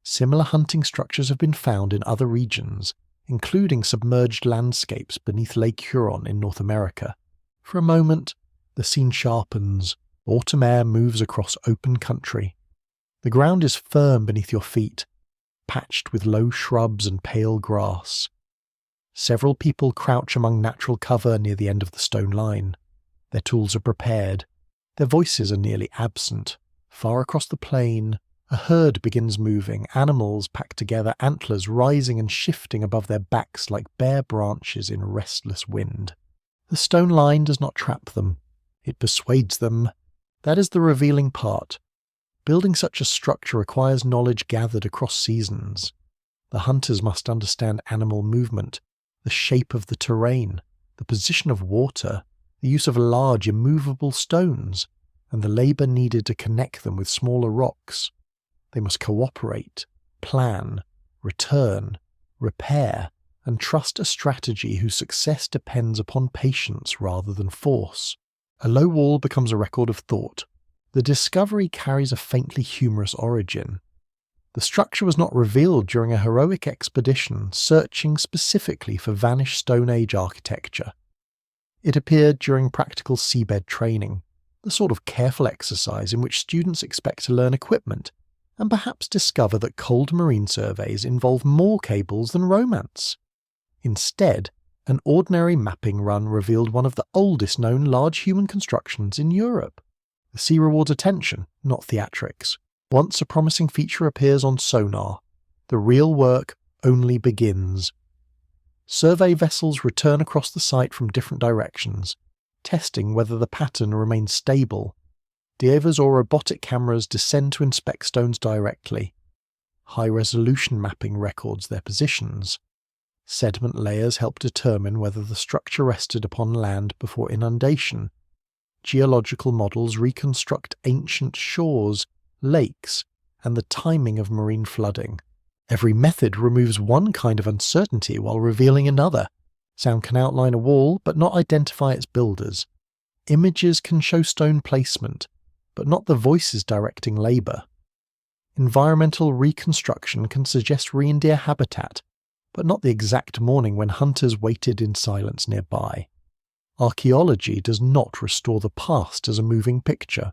Similar hunting structures have been found in other regions, including submerged landscapes beneath Lake Huron in North America. For a moment, the scene sharpens. Autumn air moves across open country. The ground is firm beneath your feet, patched with low shrubs and pale grass. Several people crouch among natural cover near the end of the stone line. Their tools are prepared. Their voices are nearly absent. Far across the plain, a herd begins moving, animals packed together, antlers rising and shifting above their backs like bare branches in restless wind. The stone line does not trap them. It persuades them. That is the revealing part. Building such a structure requires knowledge gathered across seasons. The hunters must understand animal movement, the shape of the terrain, the position of water, the use of large immovable stones, and the labour needed to connect them with smaller rocks. They must cooperate, plan, return, repair, and trust a strategy whose success depends upon patience rather than force. A low wall becomes a record of thought. The discovery carries a faintly humorous origin. The structure was not revealed during a heroic expedition searching specifically for vanished Stone Age architecture. It appeared during practical seabed training, the sort of careful exercise in which students expect to learn equipment and perhaps discover that cold marine surveys involve more cables than romance. Instead, an ordinary mapping run revealed one of the oldest known large human constructions in Europe. The sea rewards attention, not theatrics. Once a promising feature appears on sonar, the real work only begins. Survey vessels return across the site from different directions, testing whether the pattern remains stable. Divers or robotic cameras descend to inspect stones directly. High-resolution mapping records their positions. Sediment layers help determine whether the structure rested upon land before inundation. Geological models reconstruct ancient shores, lakes, and the timing of marine flooding. Every method removes one kind of uncertainty while revealing another. Sound can outline a wall but not identify its builders. Images can show stone placement, but not the voices directing labour. Environmental reconstruction can suggest reindeer habitat, but not the exact morning when hunters waited in silence nearby. Archaeology does not restore the past as a moving picture.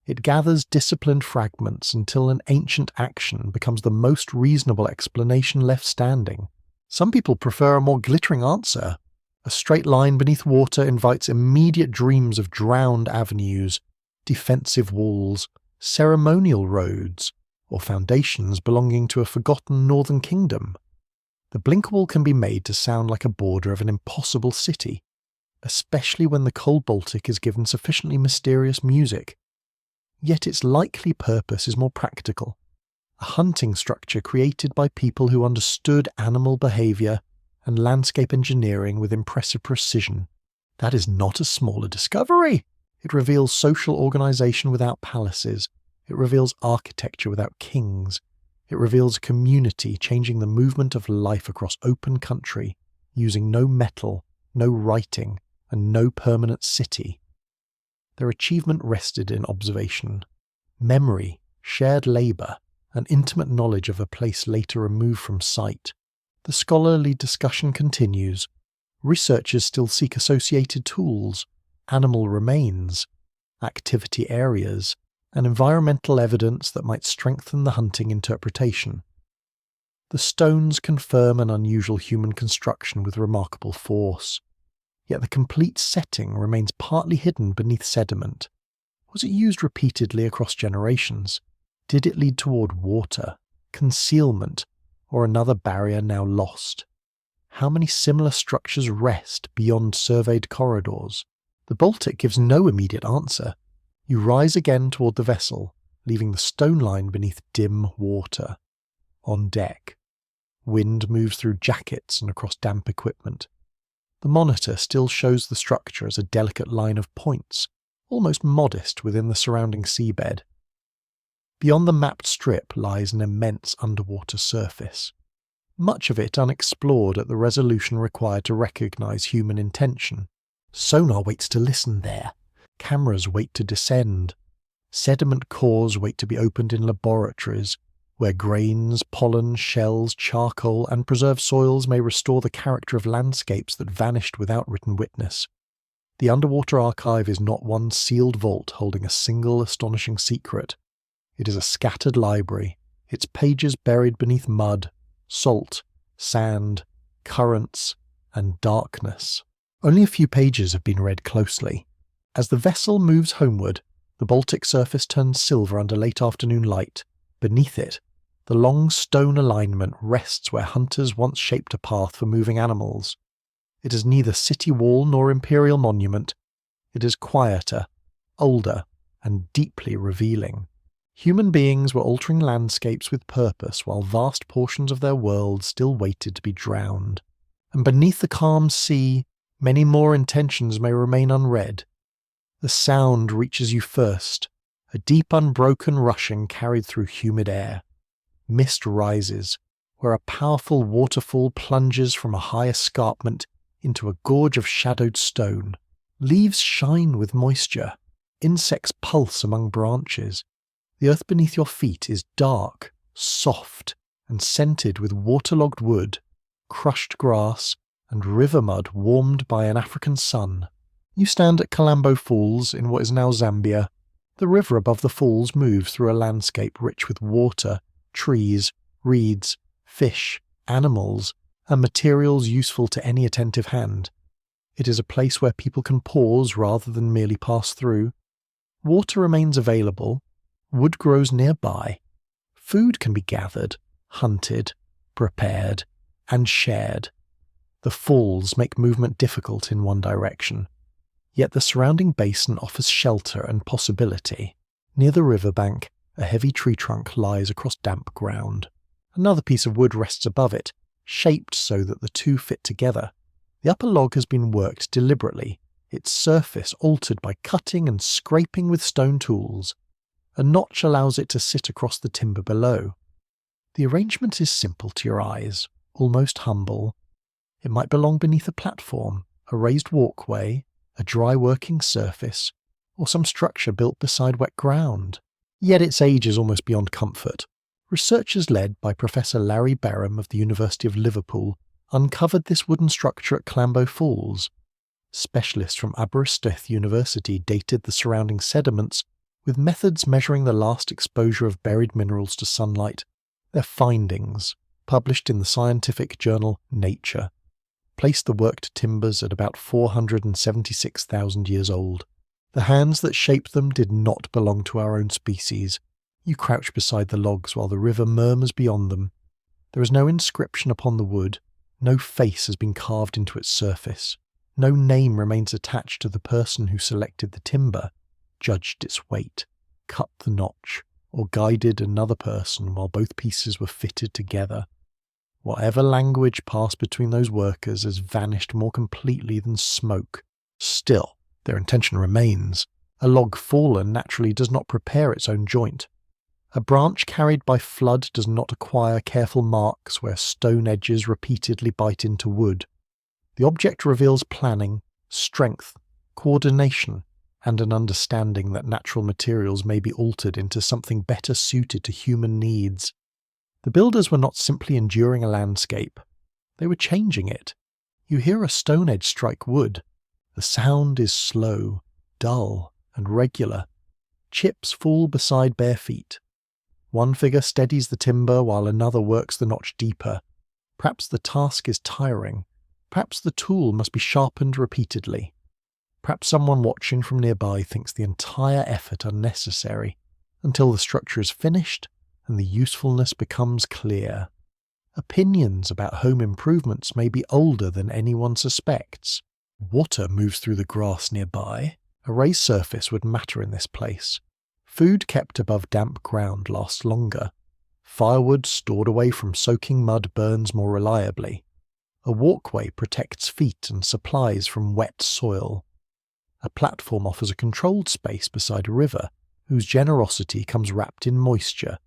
It gathers disciplined fragments until an ancient action becomes the most reasonable explanation left standing. Some people prefer a more glittering answer. A straight line beneath water invites immediate dreams of drowned avenues, defensive walls, ceremonial roads, or foundations belonging to a forgotten northern kingdom. The blink wall can be made to sound like a border of an impossible city, especially when the cold Baltic is given sufficiently mysterious music. Yet its likely purpose is more practical. A hunting structure created by people who understood animal behaviour and landscape engineering with impressive precision. That is not a smaller discovery. It reveals social organisation without palaces. It reveals architecture without kings. It reveals a community changing the movement of life across open country, using no metal, no writing, and no permanent city. Their achievement rested in observation, memory, shared labour, and intimate knowledge of a place later removed from sight. The scholarly discussion continues. Researchers still seek associated tools, animal remains, activity areas, and environmental evidence that might strengthen the hunting interpretation. The stones confirm an unusual human construction with remarkable force. Yet the complete setting remains partly hidden beneath sediment. Was it used repeatedly across generations? Did it lead toward water, concealment, or another barrier now lost? How many similar structures rest beyond surveyed corridors? The Baltic gives no immediate answer. You rise again toward the vessel, leaving the stone line beneath dim water. On deck, wind moves through jackets and across damp equipment. The monitor still shows the structure as a delicate line of points, almost modest within the surrounding seabed. Beyond the mapped strip lies an immense underwater surface, much of it unexplored at the resolution required to recognise human intention. Sonar waits to listen there. Cameras wait to descend. Sediment cores wait to be opened in laboratories, where grains, pollen, shells, charcoal, and preserved soils may restore the character of landscapes that vanished without written witness. The underwater archive is not one sealed vault holding a single astonishing secret. It is a scattered library, its pages buried beneath mud, salt, sand, currents, and darkness. Only a few pages have been read closely. As the vessel moves homeward, the Baltic surface turns silver under late afternoon light. Beneath it, the long stone alignment rests where hunters once shaped a path for moving animals. It is neither city wall nor imperial monument. It is quieter, older, and deeply revealing. Human beings were altering landscapes with purpose while vast portions of their world still waited to be drowned. And beneath the calm sea, many more intentions may remain unread. The sound reaches you first, a deep unbroken rushing carried through humid air. Mist rises, where a powerful waterfall plunges from a high escarpment into a gorge of shadowed stone. Leaves shine with moisture. Insects pulse among branches. The earth beneath your feet is dark, soft, and scented with waterlogged wood, crushed grass, and river mud warmed by an African sun. You stand at Kalambo Falls in what is now Zambia. The river above the falls moves through a landscape rich with water, trees, reeds, fish, animals, and materials useful to any attentive hand. It is a place where people can pause rather than merely pass through. Water remains available. Wood grows nearby. Food can be gathered, hunted, prepared, and shared. The falls make movement difficult in one direction, yet the surrounding basin offers shelter and possibility. Near the riverbank, a heavy tree trunk lies across damp ground. Another piece of wood rests above it, shaped so that the two fit together. The upper log has been worked deliberately, its surface altered by cutting and scraping with stone tools. A notch allows it to sit across the timber below. The arrangement is simple to your eyes, almost humble. It might belong beneath a platform, a raised walkway, a dry working surface, or some structure built beside wet ground. Yet its age is almost beyond comfort. Researchers led by Professor Larry Barham of the University of Liverpool uncovered this wooden structure at Kalambo Falls. Specialists from Aberystwyth University dated the surrounding sediments with methods measuring the last exposure of buried minerals to sunlight. Their findings, published in the scientific journal Nature, placed the worked timbers at about 476,000 years old. The hands that shaped them did not belong to our own species. You crouch beside the logs while the river murmurs beyond them. There is no inscription upon the wood. No face has been carved into its surface. No name remains attached to the person who selected the timber, judged its weight, cut the notch, or guided another person while both pieces were fitted together. Whatever language passed between those workers has vanished more completely than smoke. Still, their intention remains. A log fallen naturally does not prepare its own joint. A branch carried by flood does not acquire careful marks where stone edges repeatedly bite into wood. The object reveals planning, strength, coordination, and an understanding that natural materials may be altered into something better suited to human needs. The builders were not simply enduring a landscape. They were changing it. You hear a stone edge strike wood. The sound is slow, dull, and regular. Chips fall beside bare feet. One figure steadies the timber while another works the notch deeper. Perhaps the task is tiring. Perhaps the tool must be sharpened repeatedly. Perhaps someone watching from nearby thinks the entire effort unnecessary, until the structure is finished and the usefulness becomes clear. Opinions about home improvements may be older than anyone suspects. Water moves through the grass nearby. A raised surface would matter in this place. Food kept above damp ground lasts longer. Firewood stored away from soaking mud burns more reliably. A walkway protects feet and supplies from wet soil. A platform offers a controlled space beside a river, whose generosity comes wrapped in moisture,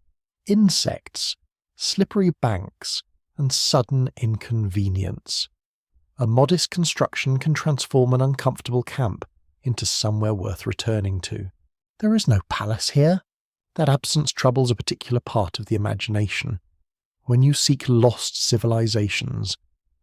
insects, slippery banks, and sudden inconvenience. A modest construction can transform an uncomfortable camp into somewhere worth returning to. There is no palace here. That absence troubles a particular part of the imagination. When you seek lost civilizations,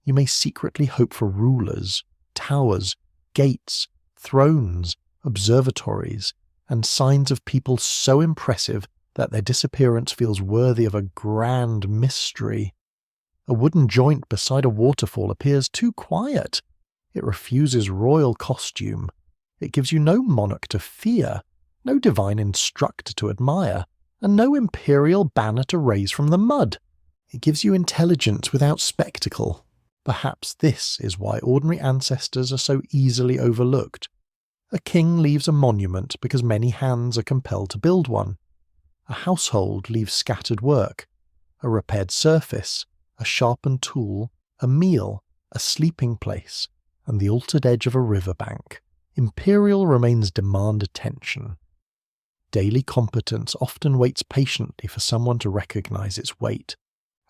you may secretly hope for rulers, towers, gates, thrones, observatories, and signs of people so impressive that their disappearance feels worthy of a grand mystery. A wooden joint beside a waterfall appears too quiet. It refuses royal costume. It gives you no monarch to fear, no divine instructor to admire, and no imperial banner to raise from the mud. It gives you intelligence without spectacle. Perhaps this is why ordinary ancestors are so easily overlooked. A king leaves a monument because many hands are compelled to build one. A household leaves scattered work, a repaired surface, a sharpened tool, a meal, a sleeping place, and the altered edge of a riverbank. Imperial remains demand attention. Daily competence often waits patiently for someone to recognize its weight.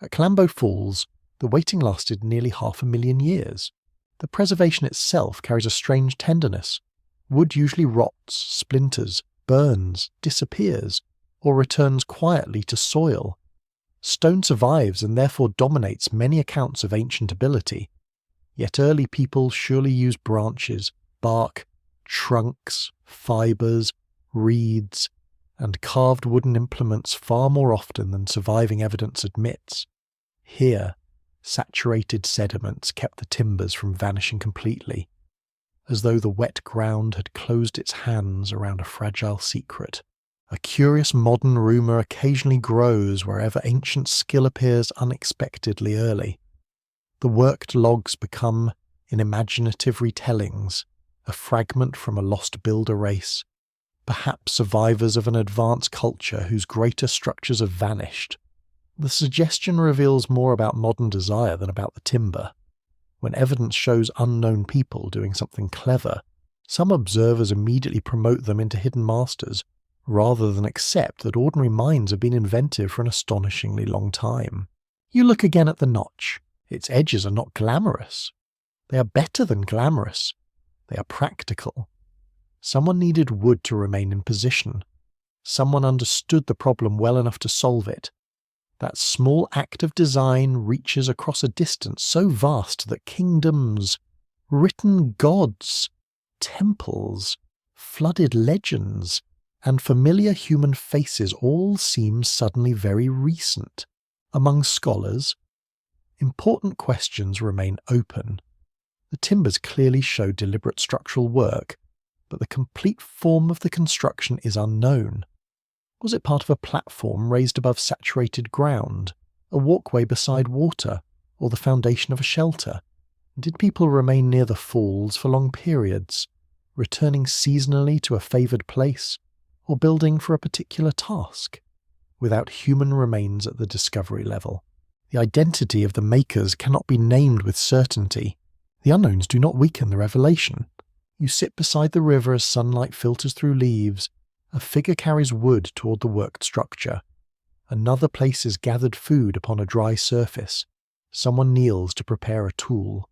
At Clambo Falls, the waiting lasted nearly 500,000 years. The preservation itself carries a strange tenderness. Wood usually rots, splinters, burns, disappears, or returns quietly to soil. Stone survives and therefore dominates many accounts of ancient ability. Yet early people surely used branches, bark, trunks, fibres, reeds, and carved wooden implements far more often than surviving evidence admits. Here, saturated sediments kept the timbers from vanishing completely, as though the wet ground had closed its hands around a fragile secret. A curious modern rumour occasionally grows wherever ancient skill appears unexpectedly early. The worked logs become, in imaginative retellings, a fragment from a lost builder race, perhaps survivors of an advanced culture whose greater structures have vanished. The suggestion reveals more about modern desire than about the timber. When evidence shows unknown people doing something clever, some observers immediately promote them into hidden masters, rather than accept that ordinary minds have been inventive for an astonishingly long time. You look again at the notch. Its edges are not glamorous. They are better than glamorous. They are practical. Someone needed wood to remain in position. Someone understood the problem well enough to solve it. That small act of design reaches across a distance so vast that kingdoms, written gods, temples, flooded legends, and familiar human faces all seem suddenly very recent. Among scholars, important questions remain open. The timbers clearly show deliberate structural work, but the complete form of the construction is unknown. Was it part of a platform raised above saturated ground, a walkway beside water, or the foundation of a shelter? Did people remain near the falls for long periods, returning seasonally to a favoured place, or building for a particular task? Without human remains at the discovery level, the identity of the makers cannot be named with certainty. The unknowns do not weaken the revelation. You sit beside the river as sunlight filters through leaves. A figure carries wood toward the worked structure. Another places gathered food upon a dry surface. Someone kneels to prepare a tool.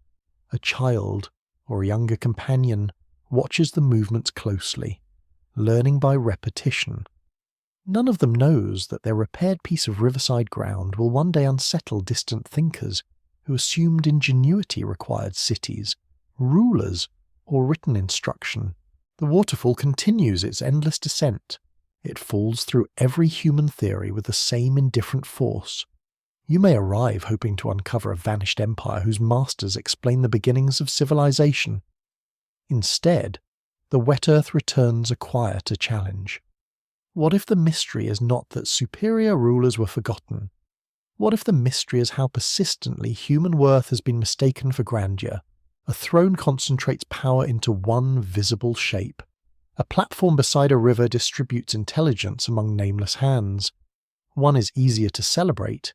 A child, or a younger companion, watches the movements closely, learning by repetition. None of them knows that their repaired piece of riverside ground will one day unsettle distant thinkers who assumed ingenuity required cities, rulers, or written instruction. The waterfall continues its endless descent. It falls through every human theory with the same indifferent force. You may arrive hoping to uncover a vanished empire whose masters explain the beginnings of civilization. Instead, the wet earth returns a quieter challenge. What if the mystery is not that superior rulers were forgotten? What if the mystery is how persistently human worth has been mistaken for grandeur? A throne concentrates power into one visible shape. A platform beside a river distributes intelligence among nameless hands. One is easier to celebrate.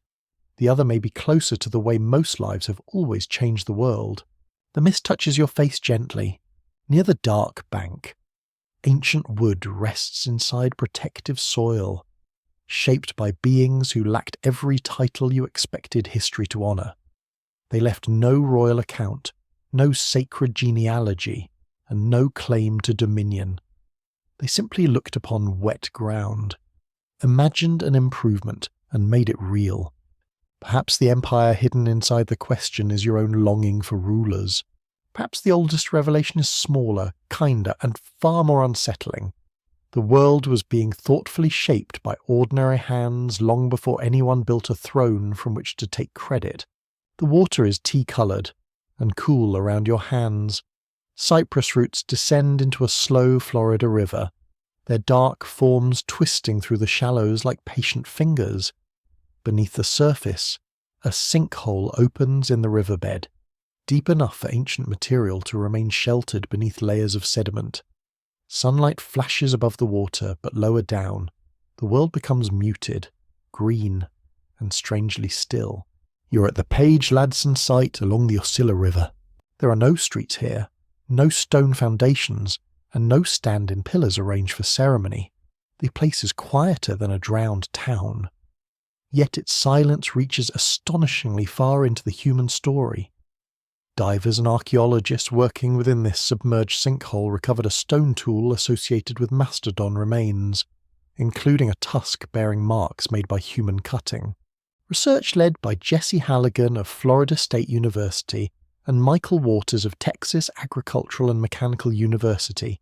The other may be closer to the way most lives have always changed the world. The mist touches your face gently. Near the dark bank, ancient wood rests inside protective soil, shaped by beings who lacked every title you expected history to honour. They left no royal account, no sacred genealogy, and no claim to dominion. They simply looked upon wet ground, imagined an improvement, and made it real. Perhaps the empire hidden inside the question is your own longing for rulers. Perhaps the oldest revelation is smaller, kinder, and far more unsettling. The world was being thoughtfully shaped by ordinary hands long before anyone built a throne from which to take credit. The water is tea-coloured and cool around your hands. Cypress roots descend into a slow Florida river, their dark forms twisting through the shallows like patient fingers. Beneath the surface, a sinkhole opens in the riverbed. deep enough for ancient material to remain sheltered beneath layers of sediment. Sunlight flashes above the water, but lower down, the world becomes muted, green, and strangely still. You're at the Page-Ladson site along the Oscilla River. There are no streets here, no stone foundations, and no stand-in pillars arranged for ceremony. The place is quieter than a drowned town. Yet its silence reaches astonishingly far into the human story. Divers and archaeologists working within this submerged sinkhole recovered a stone tool associated with mastodon remains, including a tusk bearing marks made by human cutting. Research led by Jesse Halligan of Florida State University and Michael Waters of Texas Agricultural and Mechanical University,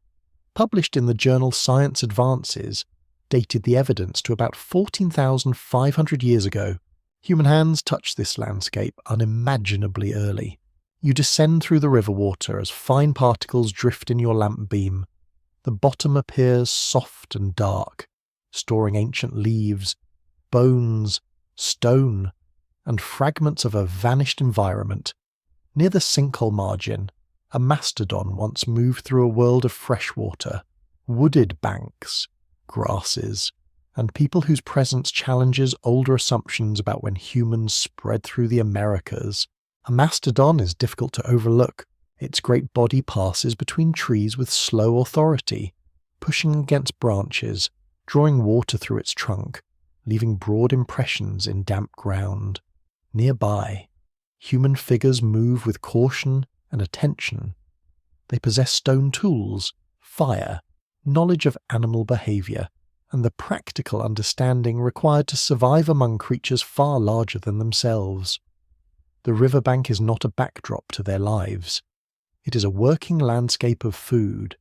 published in the journal Science Advances, dated the evidence to about 14,500 years ago. Human hands touched this landscape unimaginably early. You descend through the river water as fine particles drift in your lamp beam. The bottom appears soft and dark, storing ancient leaves, bones, stone, and fragments of a vanished environment. Near the sinkhole margin, a mastodon once moved through a world of fresh water, wooded banks, grasses, and people whose presence challenges older assumptions about when humans spread through the Americas. A mastodon is difficult to overlook. Its great body passes between trees with slow authority, pushing against branches, drawing water through its trunk, leaving broad impressions in damp ground. Nearby, human figures move with caution and attention. They possess stone tools, fire, knowledge of animal behavior, and the practical understanding required to survive among creatures far larger than themselves. The riverbank is not a backdrop to their lives. It is a working landscape of food,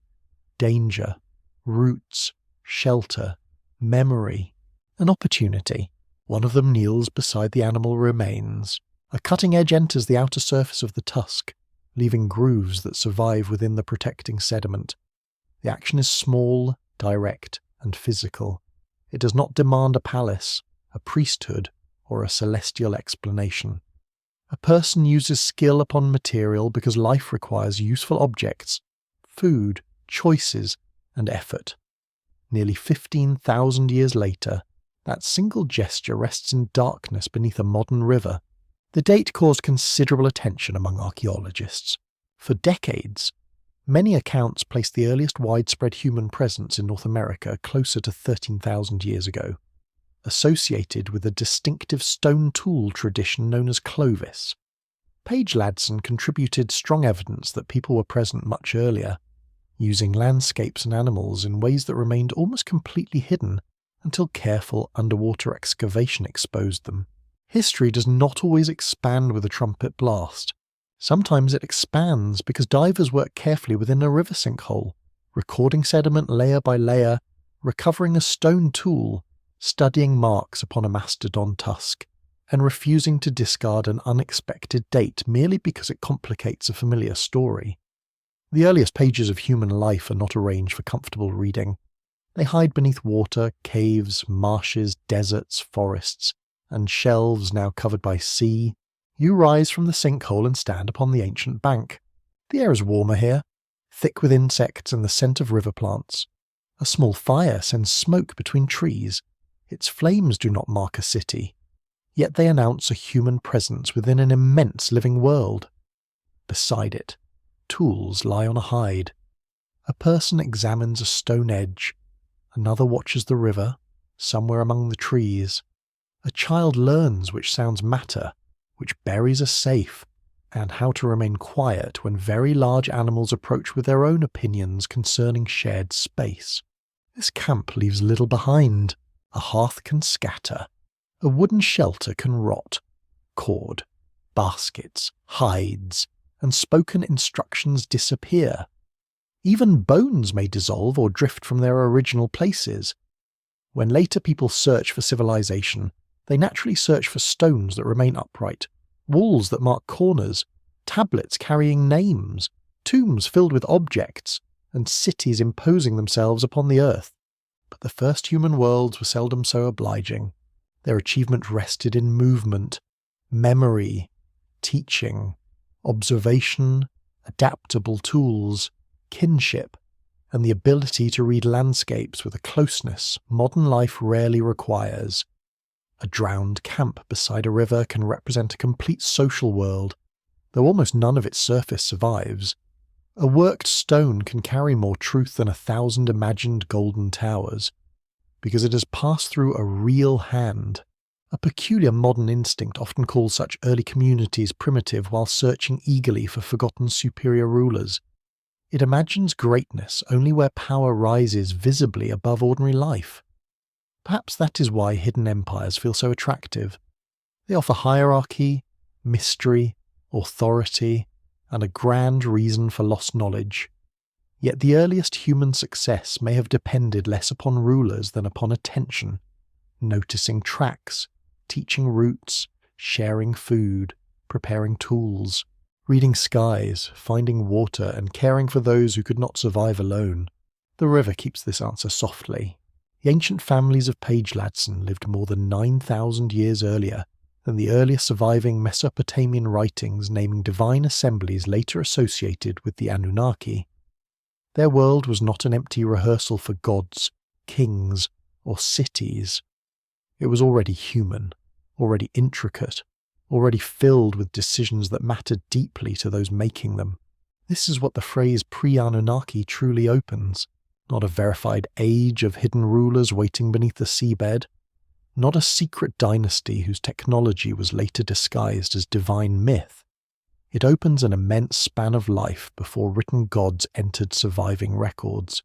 danger, roots, shelter, memory, and opportunity. One of them kneels beside the animal remains. A cutting edge enters the outer surface of the tusk, leaving grooves that survive within the protecting sediment. The action is small, direct, and physical. It does not demand a palace, a priesthood, or a celestial explanation. A person uses skill upon material because life requires useful objects, food, choices, and effort. Nearly 15,000 years later, that single gesture rests in darkness beneath a modern river. The date caused considerable attention among archaeologists. For decades, many accounts place the earliest widespread human presence in North America closer to 13,000 years ago, associated with a distinctive stone tool tradition known as Clovis. Page-Ladson contributed strong evidence that people were present much earlier, using landscapes and animals in ways that remained almost completely hidden until careful underwater excavation exposed them. History does not always expand with a trumpet blast. Sometimes it expands because divers work carefully within a river sinkhole, recording sediment layer by layer, recovering a stone tool, studying marks upon a mastodon tusk, and refusing to discard an unexpected date merely because it complicates a familiar story. The earliest pages of human life are not arranged for comfortable reading. They hide beneath water, caves, marshes, deserts, forests, and shelves now covered by sea. You rise from the sinkhole and stand upon the ancient bank. The air is warmer here, thick with insects and the scent of river plants. A small fire sends smoke between trees. Its flames do not mark a city, yet they announce a human presence within an immense living world. Beside it, tools lie on a hide. A person examines a stone edge. Another watches the river, somewhere among the trees. A child learns which sounds matter, which berries are safe, and how to remain quiet when very large animals approach with their own opinions concerning shared space. This camp leaves little behind. A hearth can scatter. A wooden shelter can rot. Cord, baskets, hides, and spoken instructions disappear. Even bones may dissolve or drift from their original places. When later people search for civilization, they naturally search for stones that remain upright, walls that mark corners, tablets carrying names, tombs filled with objects, and cities imposing themselves upon the earth. But the first human worlds were seldom so obliging. Their achievement rested in movement, memory, teaching, observation, adaptable tools, kinship, and the ability to read landscapes with a closeness modern life rarely requires. A drowned camp beside a river can represent a complete social world, though almost none of its surface survives. A worked stone can carry more truth than 1,000 imagined golden towers, because it has passed through a real hand. A peculiar modern instinct often calls such early communities primitive while searching eagerly for forgotten superior rulers. It imagines greatness only where power rises visibly above ordinary life. Perhaps that is why hidden empires feel so attractive. They offer hierarchy, mystery, authority, and a grand reason for lost knowledge. Yet the earliest human success may have depended less upon rulers than upon attention, noticing tracks, teaching routes, sharing food, preparing tools, reading skies, finding water, and caring for those who could not survive alone. The river keeps this answer softly. The ancient families of Page-Ladson lived more than 9,000 years earlier than the earliest surviving Mesopotamian writings naming divine assemblies later associated with the Anunnaki. Their world was not an empty rehearsal for gods, kings, or cities. It was already human, already intricate, already filled with decisions that mattered deeply to those making them. This is what the phrase Pre-Anunnaki truly opens. Not a verified age of hidden rulers waiting beneath the seabed, not a secret dynasty whose technology was later disguised as divine myth. It opens an immense span of life before written gods entered surviving records,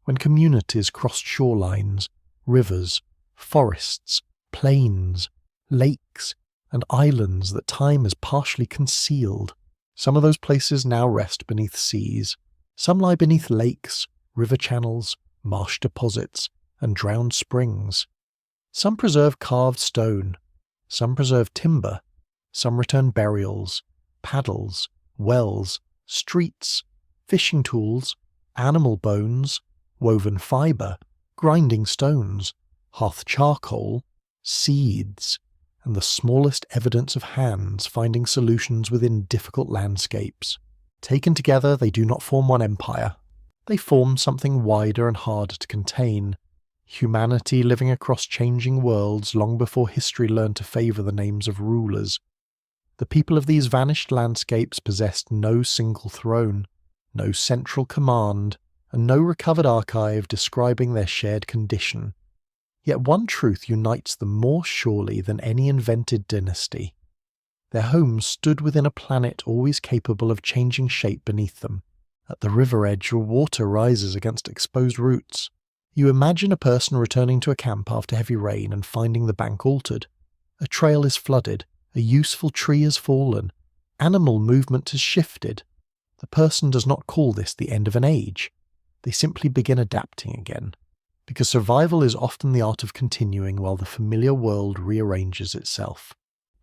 when communities crossed shorelines, rivers, forests, plains, lakes, and islands that time has partially concealed. Some of those places now rest beneath seas, some lie beneath lakes, river channels, marsh deposits, and drowned springs. Some preserve carved stone, some preserve timber, some return burials, paddles, wells, streets, fishing tools, animal bones, woven fibre, grinding stones, hearth charcoal, seeds, and the smallest evidence of hands finding solutions within difficult landscapes. Taken together, they do not form one empire. They form something wider and harder to contain. Humanity living across changing worlds long before history learned to favour the names of rulers. The people of these vanished landscapes possessed no single throne, no central command, and no recovered archive describing their shared condition. Yet one truth unites them more surely than any invented dynasty. Their homes stood within a planet always capable of changing shape beneath them. At the river edge, water rises against exposed roots. You imagine a person returning to a camp after heavy rain and finding the bank altered. A trail is flooded, a useful tree has fallen, animal movement has shifted. The person does not call this the end of an age. They simply begin adapting again, because survival is often the art of continuing while the familiar world rearranges itself.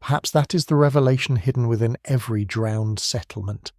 Perhaps that is the revelation hidden within every drowned settlement.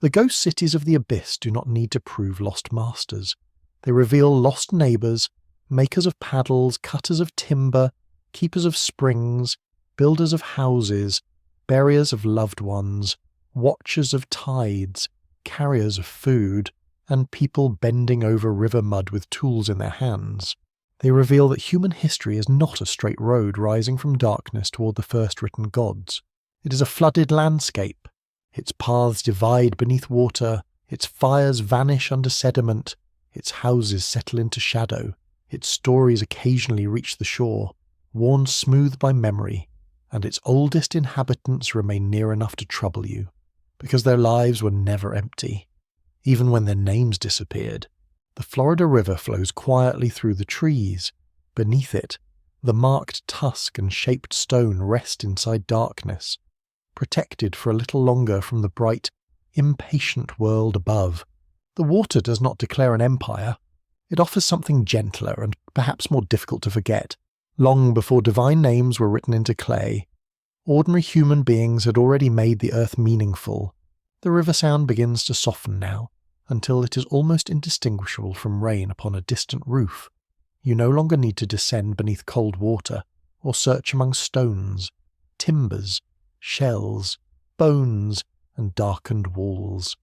The ghost cities of the abyss do not need to prove lost masters. They reveal lost neighbours, makers of paddles, cutters of timber, keepers of springs, builders of houses, buriers of loved ones, watchers of tides, carriers of food, and people bending over river mud with tools in their hands. They reveal that human history is not a straight road rising from darkness toward the first written gods. It is a flooded landscape. Its paths divide beneath water, its fires vanish under sediment, its houses settle into shadow, its stories occasionally reach the shore, worn smooth by memory, and its oldest inhabitants remain near enough to trouble you, because their lives were never empty. Even when their names disappeared, the Florida River flows quietly through the trees. Beneath it, the marked tusk and shaped stone rest inside darkness, protected for a little longer from the bright, impatient world above. The water does not declare an empire. It offers something gentler and perhaps more difficult to forget. Long before divine names were written into clay, ordinary human beings had already made the earth meaningful. The river sound begins to soften now, until it is almost indistinguishable from rain upon a distant roof. You no longer need to descend beneath cold water, or search among stones, timbers, shells, bones, and darkened walls.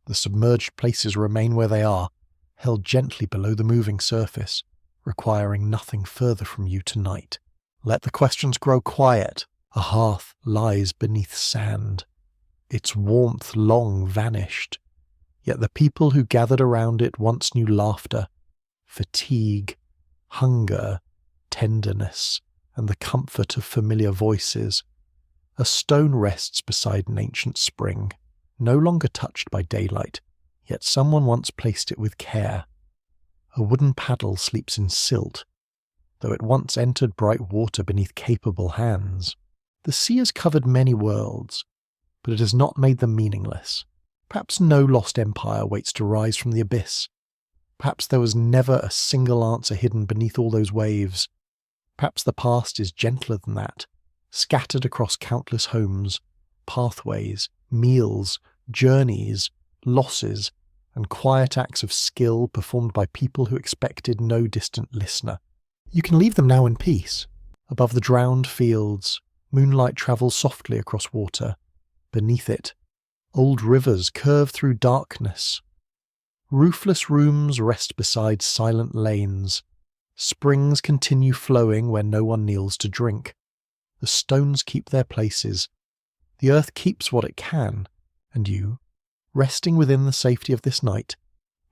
The submerged places remain where they are, held gently below the moving surface, requiring nothing further from you tonight. Let the questions grow quiet. A hearth lies beneath sand, its warmth long vanished. Yet the people who gathered around it once knew laughter, fatigue, hunger, tenderness, and the comfort of familiar voices. A stone rests beside an ancient spring, no longer touched by daylight, yet someone once placed it with care. A wooden paddle sleeps in silt, though it once entered bright water beneath capable hands. The sea has covered many worlds, but it has not made them meaningless. Perhaps no lost empire waits to rise from the abyss. Perhaps there was never a single answer hidden beneath all those waves. Perhaps the past is gentler than that, scattered across countless homes, pathways, meals, journeys, losses, and quiet acts of skill performed by people who expected no distant listener. You can leave them now in peace. Above the drowned fields, moonlight travels softly across water. Beneath it, old rivers curve through darkness. Roofless rooms rest beside silent lanes. Springs continue flowing where no one kneels to drink. The stones keep their places. The earth keeps what it can, and you, resting within the safety of this night,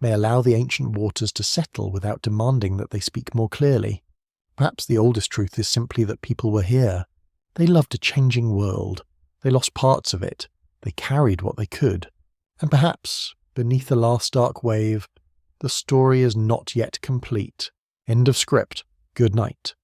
may allow the ancient waters to settle without demanding that they speak more clearly. Perhaps the oldest truth is simply that people were here. They loved a changing world. They lost parts of it. They carried what they could. And perhaps, beneath the last dark wave, the story is not yet complete. End of script. Good night.